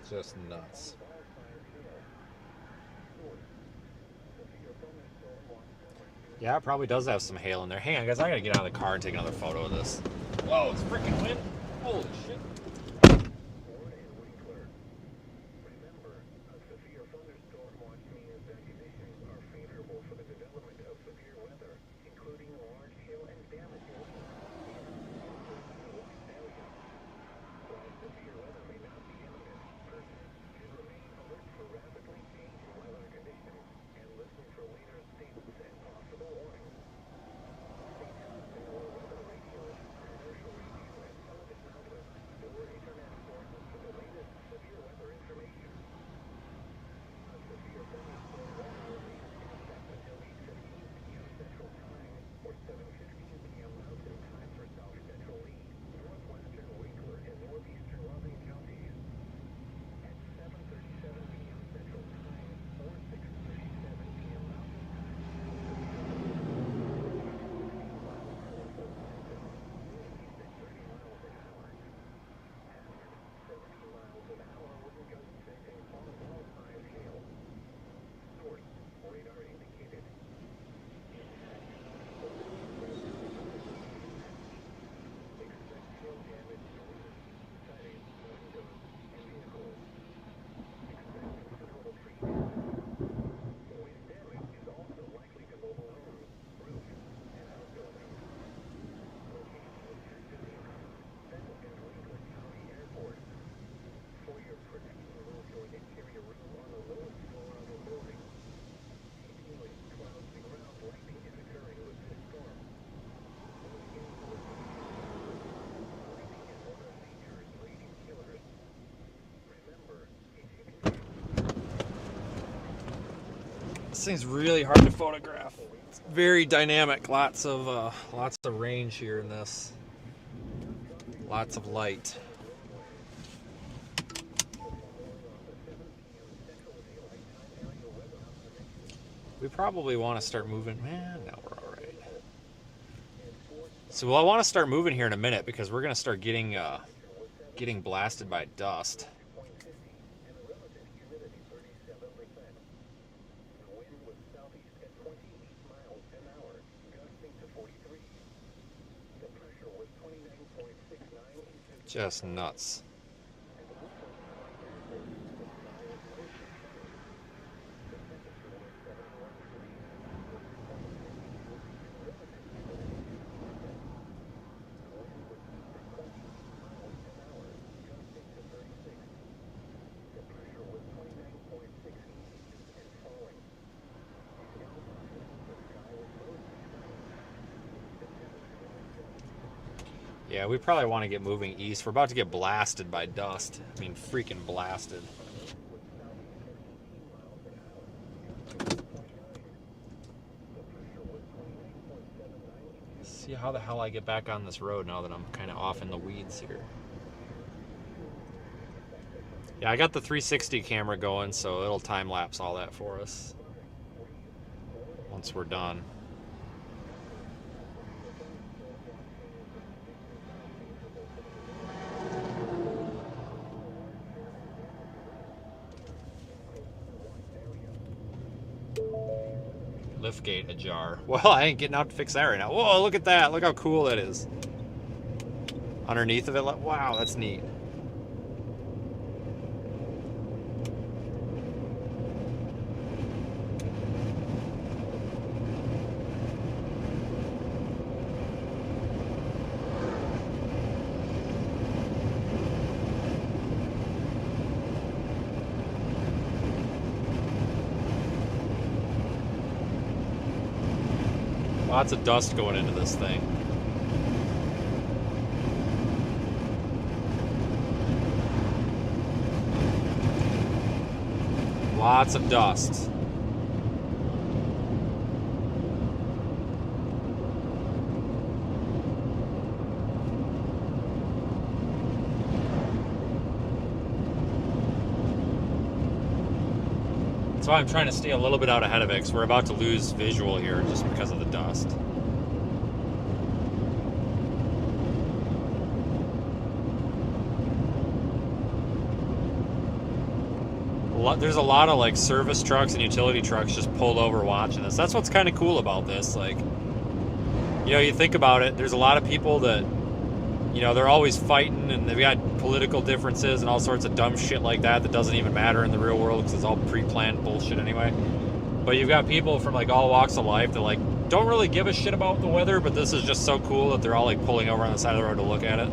Just nuts. Yeah, it probably does have some hail in there. Hang on, guys, I gotta get out of the car and take another photo of this. Whoa, it's freaking wind. Holy shit. thing's really hard to photograph. It's very dynamic. Lots of range here in this. Lots of light. We probably want to start moving. Man, no, we're all right. So I want to start moving here in a minute because we're gonna start getting blasted by dust. Just nuts. Yeah, we probably want to get moving east. We're about to get blasted by dust. I mean, freaking blasted. See how the hell I get back on this road now that I'm kind of off in the weeds here. Yeah, I got the 360 camera going, so it'll time lapse all that for us once we're done. Liftgate ajar. Well, I ain't getting out to fix that right now. Whoa, look at that. Look how cool that is. Underneath of it, wow, that's neat. Lots of dust going into this thing. Lots of dust. That's why I'm trying to stay a little bit out ahead of it, because we're about to lose visual here just because of the dust. There's a lot of like service trucks and utility trucks just pulled over watching this. That's what's kind of cool about this. Like, you know, you think about it, there's a lot of people that, you know, they're always fighting and they've got political differences and all sorts of dumb shit like that that doesn't even matter in the real world because it's all pre-planned bullshit anyway. But you've got people from like all walks of life that like don't really give a shit about the weather, but this is just so cool that they're all like pulling over on the side of the road to look at it.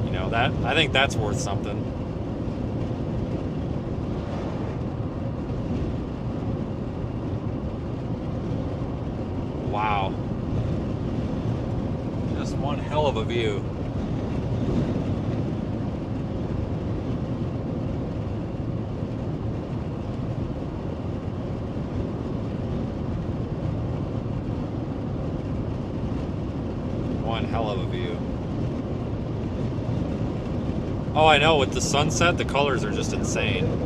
You know, that, I think that's worth something. Wow. Just one hell of a view. One hell of a view. Oh, I know, with the sunset, the colors are just insane.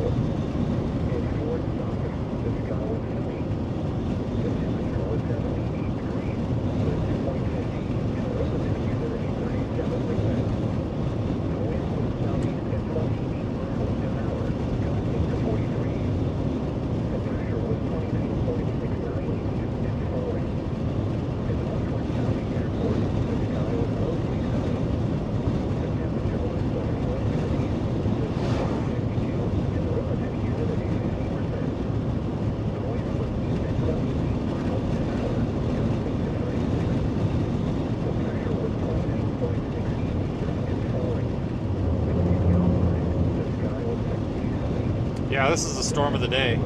Yeah, this is the storm of the day.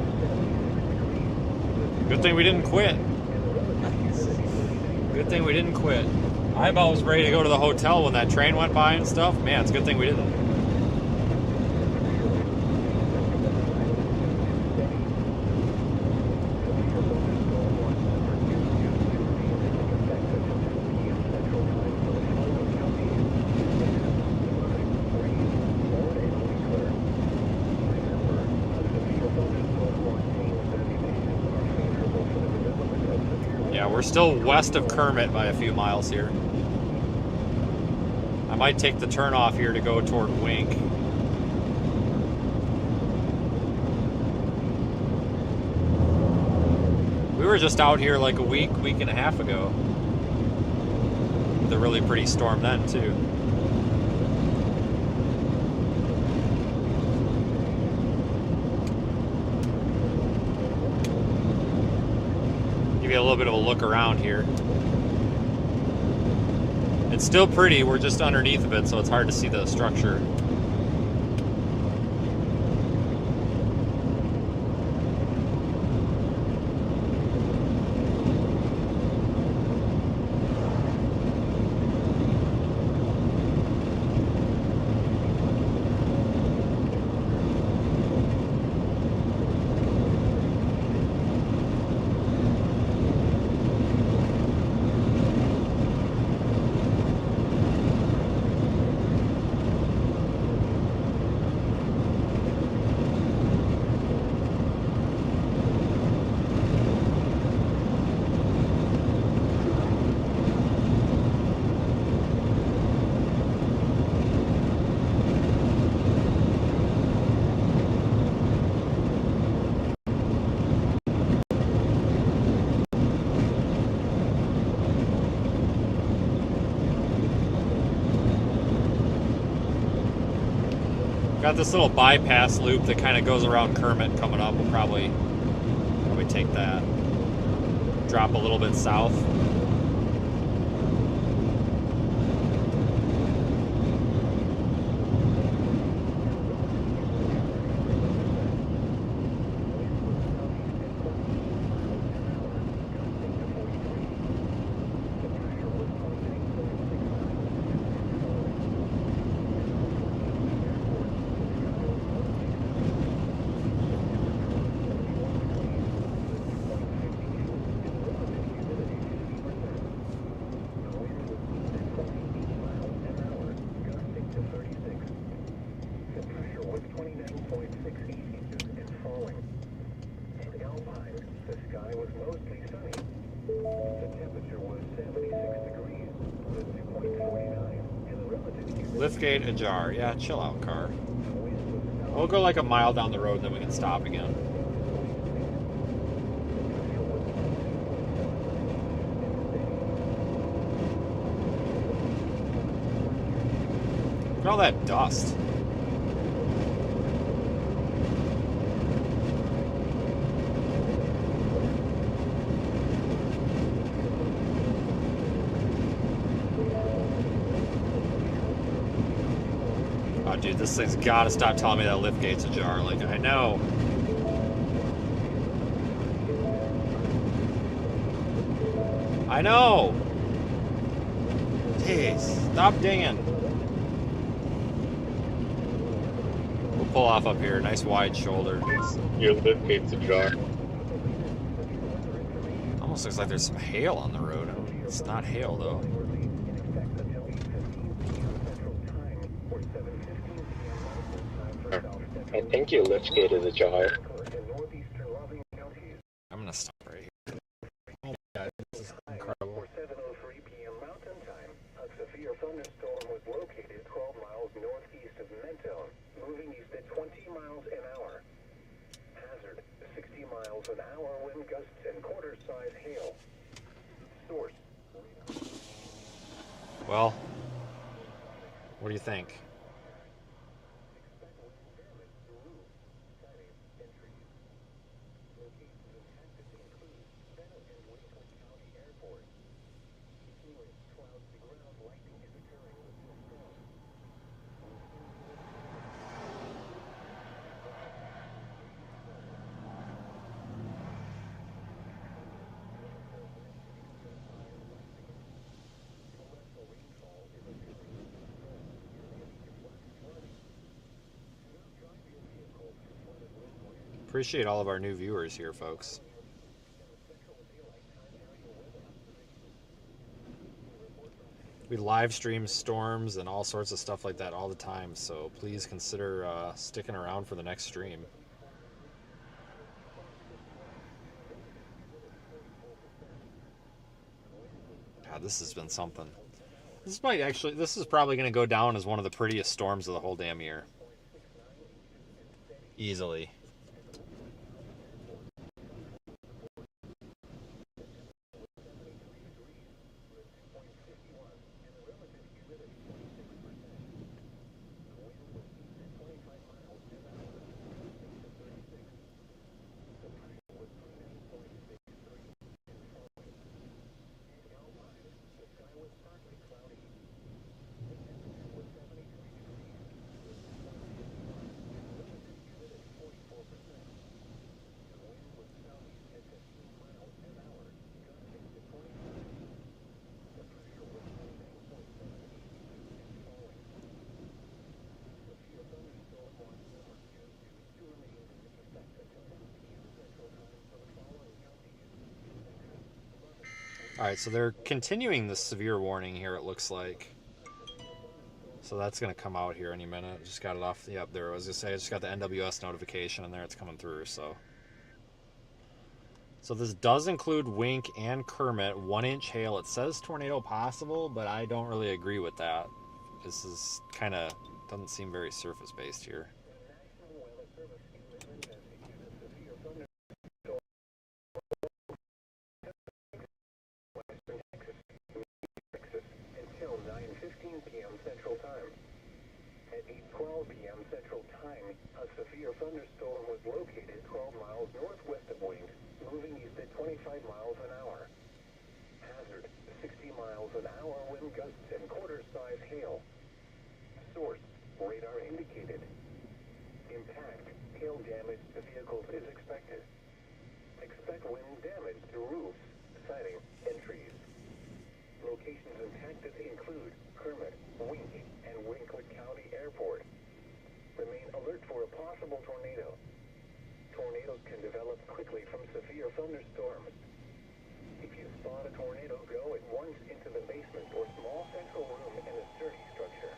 Good thing we didn't quit. Good thing we didn't quit. I about was ready to go to the hotel when that train went by and stuff. Man, it's a good thing we didn't. we're still west of Kermit by a few miles here. I might take the turn off here to go toward Wink. We were just out here like a week and a half ago. With a really pretty storm then, too. Give you a little bit of a look around here. It's still pretty, we're just underneath of it, so it's hard to see the structure. Got this little bypass loop that kind of goes around Kermit coming up. We'll probably take that. Drop a little bit south. Liftgate ajar. Yeah, chill out, car. We'll go like a mile down the road, then we can stop again. Look at all that dust. Dude, this thing's gotta stop telling me that liftgate's ajar. Like, I know. I know! Jeez, stop dinging. We'll pull off up here. Nice wide shoulder. Your liftgate's ajar. Almost looks like there's some hail on the road. It's not hail, though. I think your liftgate is ajar. I'm gonna stop right here. Oh my god, this is incredible. 7:03 p.m. Mountain Time, a severe thunderstorm was located 12 miles northeast of Mentone, moving east at 20 miles an hour. Hazard, 60 miles an hour wind gusts and quarter-size hail. Source. Well, what do you think? Appreciate all of our new viewers here, folks. We live stream storms and all sorts of stuff like that all the time, so please consider sticking around for the next stream. God, this has been something. This is probably going to go down as one of the prettiest storms of the whole damn year. Easily. Alright, so they're continuing the severe warning here, it looks like. So that's going to come out here any minute. Just got it off. Yep, there I was going to say. I just got the NWS notification and there it's coming through. So this does include Wink and Kermit. 1-inch hail. It says tornado possible, but I don't really agree with that. This is kind of, doesn't seem very surface based here. Severe thunderstorm was located 12 miles northwest of Wink, moving east at 25 miles an hour. Hazard, 60 miles an hour wind gusts and quarter-size hail. Source, radar indicated. Impact, hail damage to vehicles is expected. Expect wind damage to roofs, siding, and trees. Locations impacted include Kermit, Wink, and Winkwood County Airport. Remain alert for a possible tornado. Tornadoes can develop quickly from severe thunderstorms. If you spot a tornado, go at once into the basement or small central room in a sturdy structure.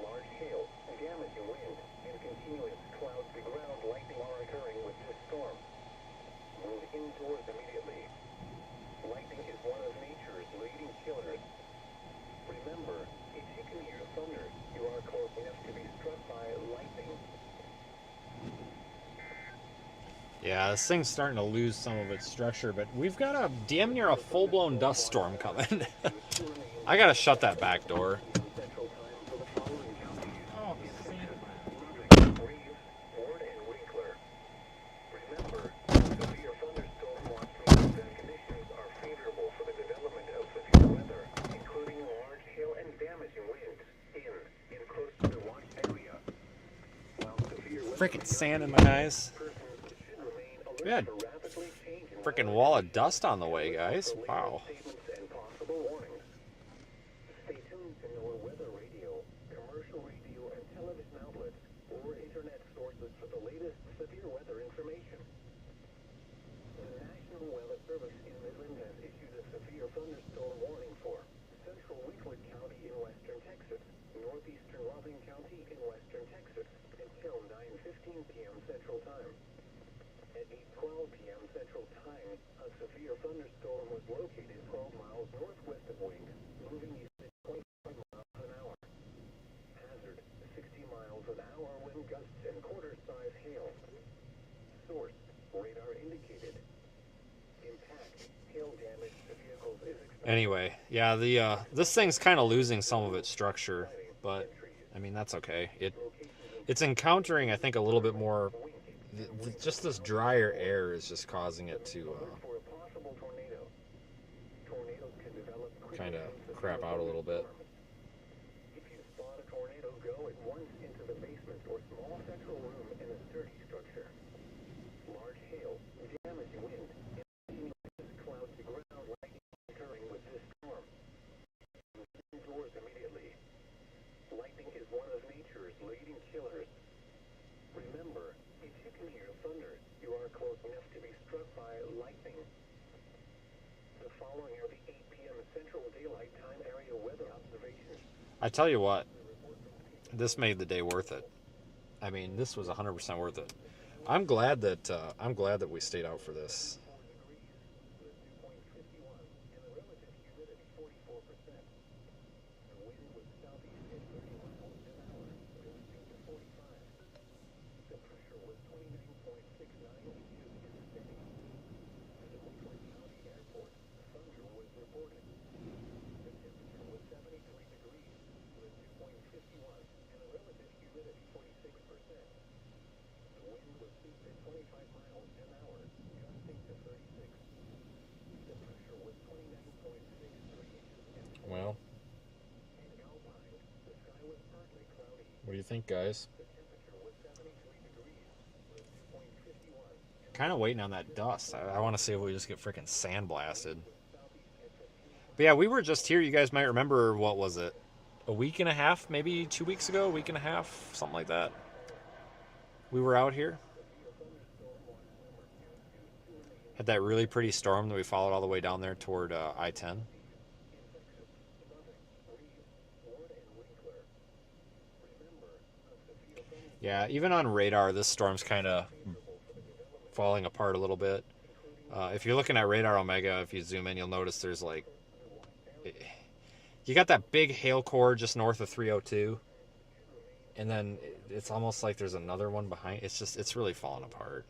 Large hail, damaging wind, and continuous cloud-to-ground lightning are occurring with this storm. Move indoors immediately. Lightning is one of nature's leading killers. Remember, if you can hear thunder, you are close enough to be struck by lightning. Yeah, this thing's starting to lose some of its structure, but we've got a damn near a full-blown dust storm coming. I gotta shut that back door. Freaking sand in my eyes. We had freaking wall of dust on the way, guys. Wow. Stay tuned to NOAA weather radio, commercial radio, and television outlets, or internet sources for the latest severe weather information. The National Weather Service in Midland has issued a severe thunderstorm warning for central Winkwood County in western Texas, northeastern Loving County in western Texas, until 9:15 p.m. Central Time. At 8:12 p.m. Central Time, a severe thunderstorm was located 12 miles northwest of Wink, moving east at 25 miles an hour. Hazard, 60 miles an hour wind gusts and quarter-size hail. Source, radar indicated. Impact, hail damage to vehicles is expected. Anyway, yeah, this thing's kind of losing some of its structure, but I mean that's okay. It's encountering, I think, a little bit more. Just this drier air is just causing it to kind of crap out a little bit. If you spot a tornado, go at once into the basement or small central room in a sturdy structure. Large hail, damaging wind, and continuous cloud-to-ground lightning occurring with this storm. Move indoors immediately. Lightning is one of nature's leading killers. Remember, if you can hear thunder, you are close enough to be struck by lightning. The following are the 8 p.m. Central Daylight Time area weather observations. I tell you what, this made the day worth it. I mean, this was 100% worth it. I'm glad that we stayed out for this. Well, what do you think, guys? Kind of waiting on that dust. I want to see if we just get freaking sandblasted. But yeah, we were just here. You guys might remember, what was it? A week and a half, maybe 2 weeks ago, a week and a half, something like that. We were out here. Had that really pretty storm that we followed all the way down there toward I-10. Yeah, even on radar, this storm's kind of falling apart a little bit. If you're looking at radar Omega, if you zoom in, you'll notice there's like... You got that big hail core just north of 302. And then it's almost like there's another one behind. It's really falling apart.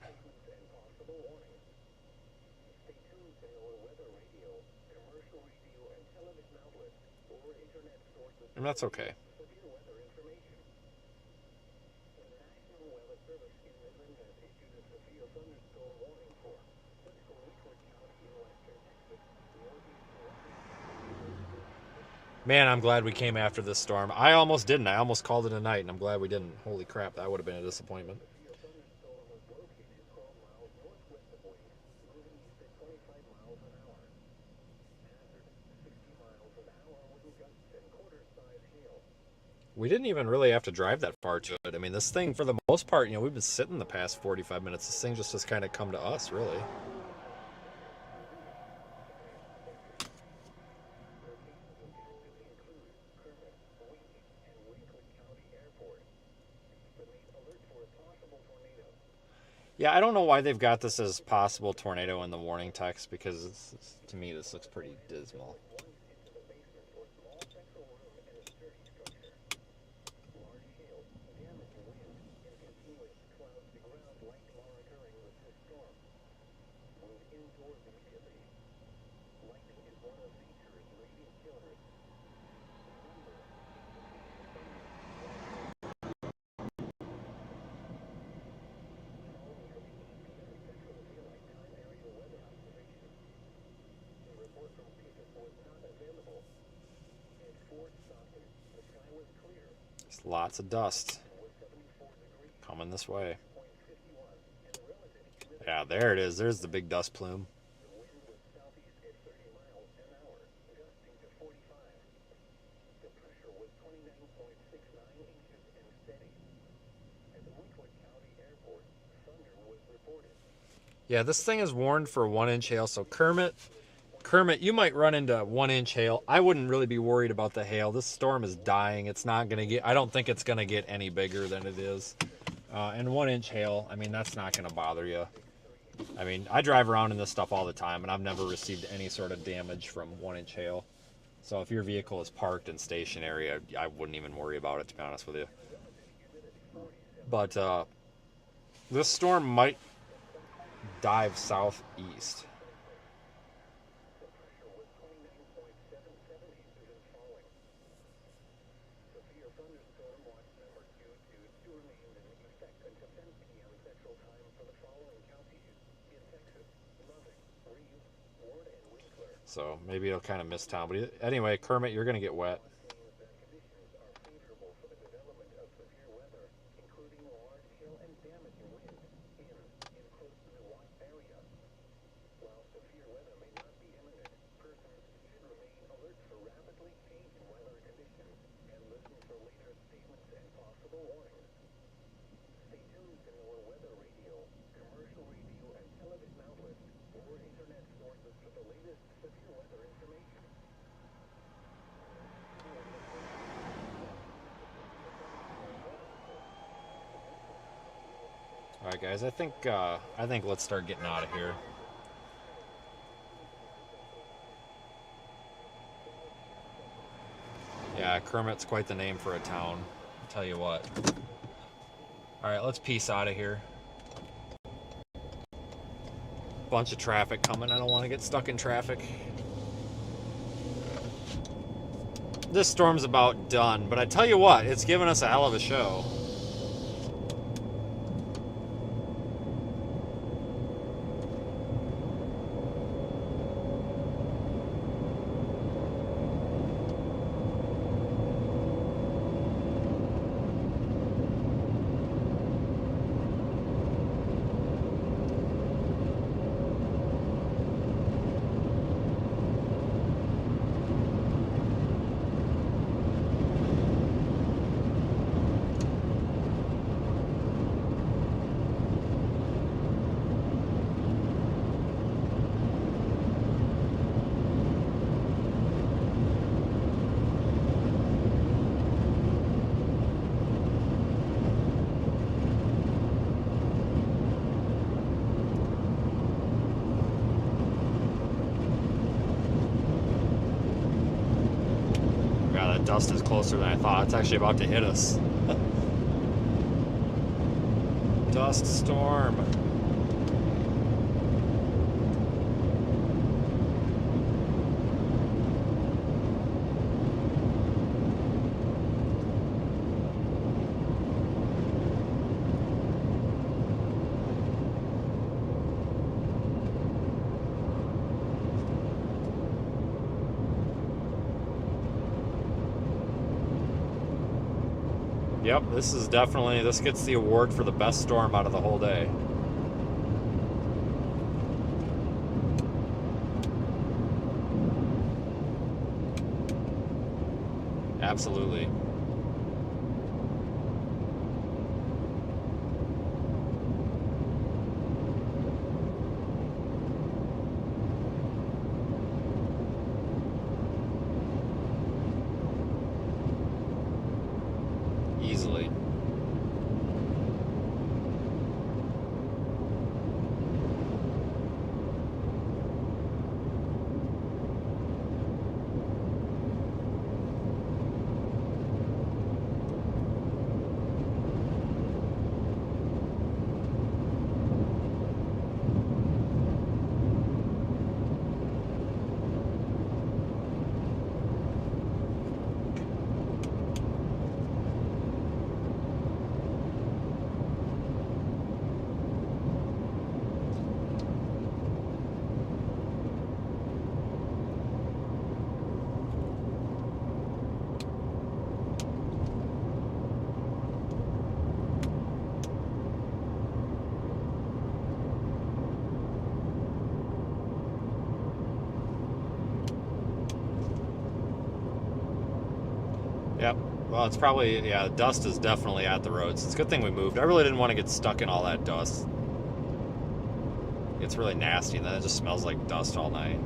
And that's okay. Man, I'm glad we came after this storm. I almost didn't. I almost called it a night, and I'm glad we didn't. Holy crap, that would have been a disappointment. We didn't even really have to drive that far to it. I mean, this thing, for the most part, you know, we've been sitting the past 45 minutes. This thing just has kind of come to us, really. Yeah, I don't know why they've got this as possible tornado in the warning text, because to me this looks pretty dismal. There's lots of dust coming this way. Yeah, there it is. There's the big dust plume. Yeah, this thing is warned for 1-inch hail, so Kermit, you might run into 1-inch hail. I wouldn't really be worried about the hail. This storm is dying. It's not going to get, I don't think it's going to get any bigger than it is. And 1-inch hail, I mean, that's not going to bother you. I mean, I drive around in this stuff all the time, and I've never received any sort of damage from 1-inch hail. So if your vehicle is parked and stationary, I wouldn't even worry about it, to be honest with you. But this storm might dive southeast. So maybe it'll kind of miss town. But anyway, Kermit, you're going to get wet. All right, guys. I think let's start getting out of here. Yeah, Kermit's quite the name for a town. I'll tell you what. All right, let's peace out of here. Bunch of traffic coming. I don't want to get stuck in traffic. This storm's about done, but I tell you what, it's given us a hell of a show. that dust is closer than I thought. It's actually about to hit us. Dust storm. Yep, this is definitely, this gets the award for the best storm out of the whole day. Absolutely. Easily. Yep. Well, it's probably, yeah, dust is definitely at the roads. It's a good thing we moved. I really didn't want to get stuck in all that dust. It's really nasty, and then it just smells like dust all night.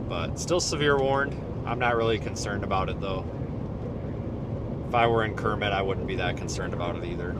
But still severe warned. I'm not really concerned about it, though. If I were in Kermit, I wouldn't be that concerned about it either.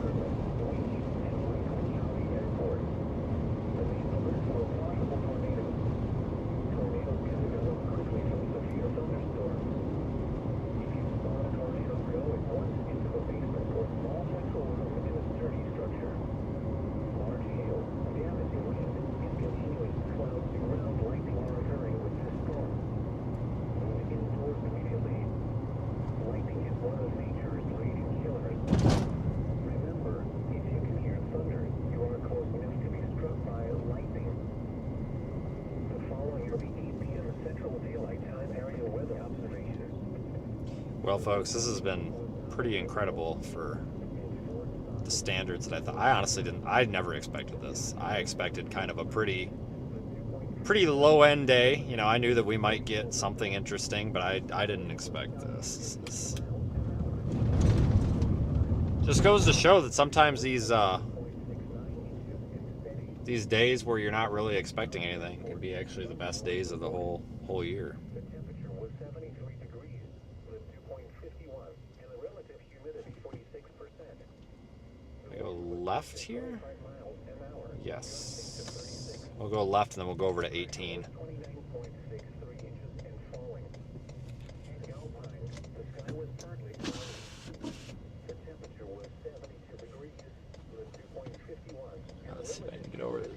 Well, folks, this has been pretty incredible for the standards that I thought. I honestly didn't. I never expected this. I expected kind of a pretty low end day. You know, I knew that we might get something interesting, but I didn't expect this. This just goes to show that sometimes these days where you're not really expecting anything can be actually the best days of the whole year. Go left here? Yes. We'll go left and then we'll go over to 18. Let's see if I can get over there.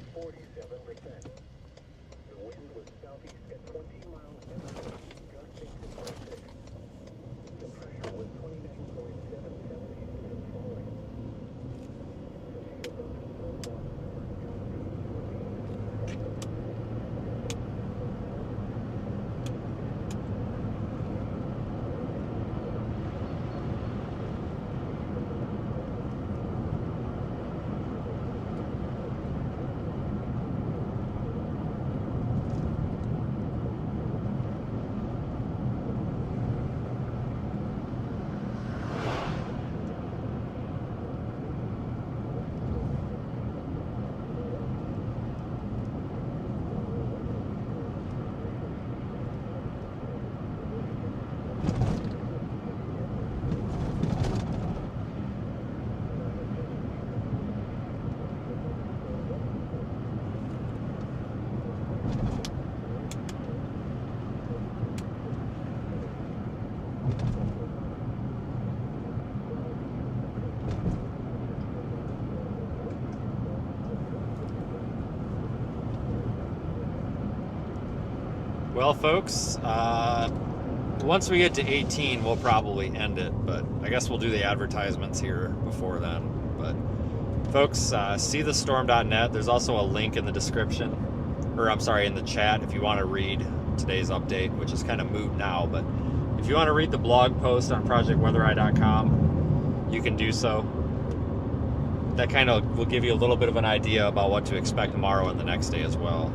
Well, folks, once we get to 18, we'll probably end it, but I guess we'll do the advertisements here before then. But folks, seethestorm.net. There's also a link in the description, or I'm sorry, in the chat if you want to read today's update, which is kind of moot now, but if you want to read the blog post on projectweathereye.com, you can do so. That kind of will give you a little bit of an idea about what to expect tomorrow and the next day as well.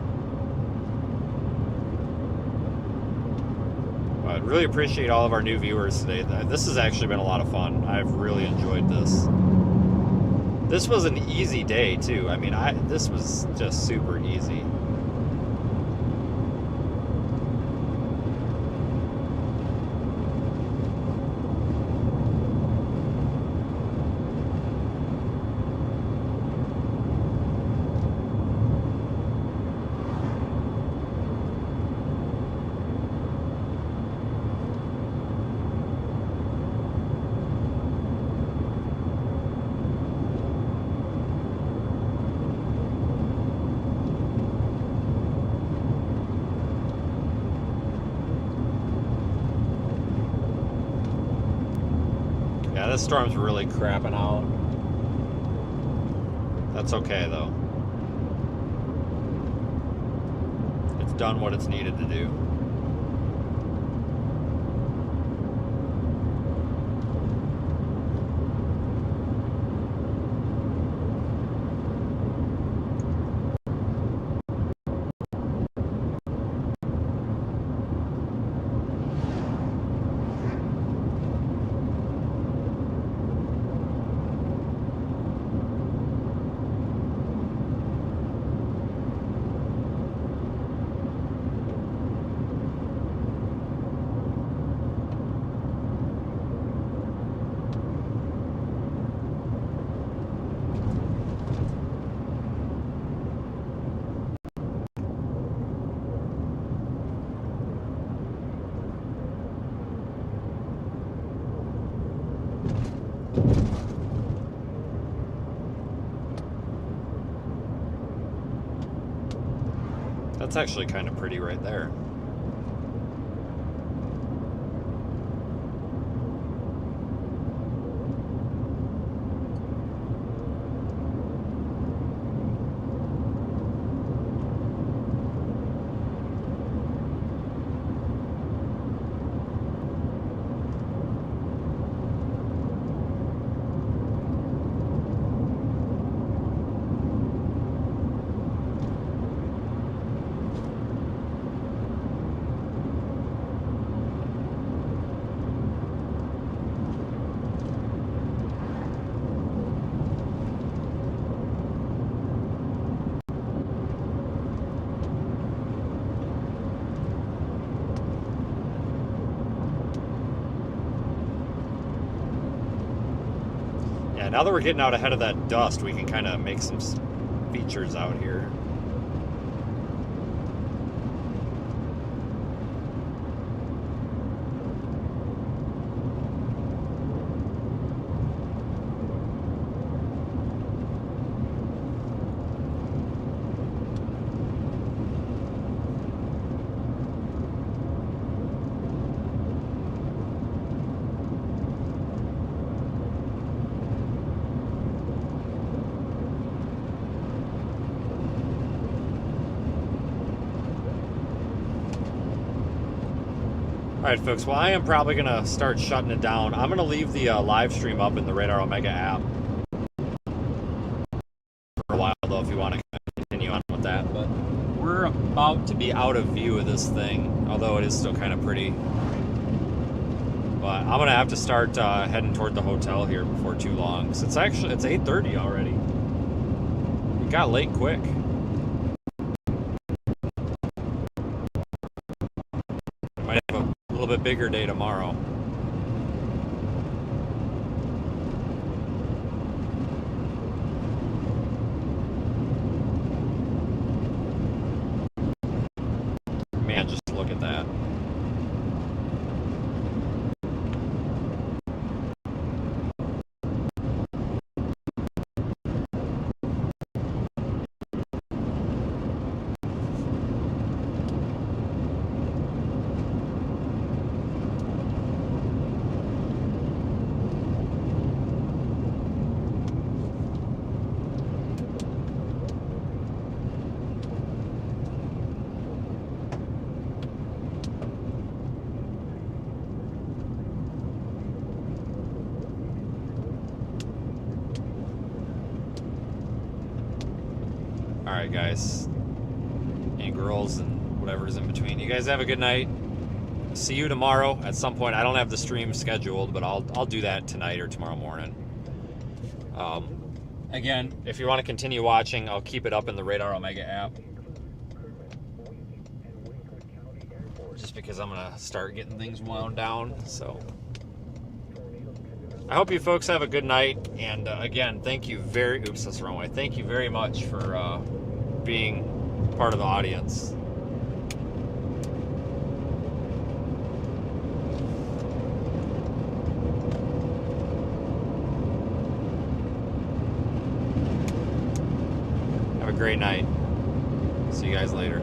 I really appreciate all of our new viewers today. This has actually been a lot of fun. I've really enjoyed this. This was an easy day too. I mean, this was just super easy. Yeah, this storm's really crapping out. That's okay, though. It's done what it's needed to do. That's actually kind of pretty right there. Now that we're getting out ahead of that dust, we can kind of make some features out here. Alright folks, well I am probably going to start shutting it down. I'm going to leave the live stream up in the Radar Omega app for a while though if you want to continue on with that. But we're about to be out of view of this thing, although it is still kind of pretty. But I'm going to have to start heading toward the hotel here before too long. So it's 8:30 already. It got late quick. Might have a little bit bigger day tomorrow. Man, just look at that. right, guys. And girls and whatever's in between. You guys have a good night. See you tomorrow at some point. I don't have the stream scheduled, but I'll do that tonight or tomorrow morning. Again, if you want to continue watching, I'll keep it up in the Radar Omega app. Just because I'm going to start getting things wound down. So I hope you folks have a good night. And again, thank you oops, that's the wrong way. Thank you very much for being part of the audience. Have a great night. See you guys later.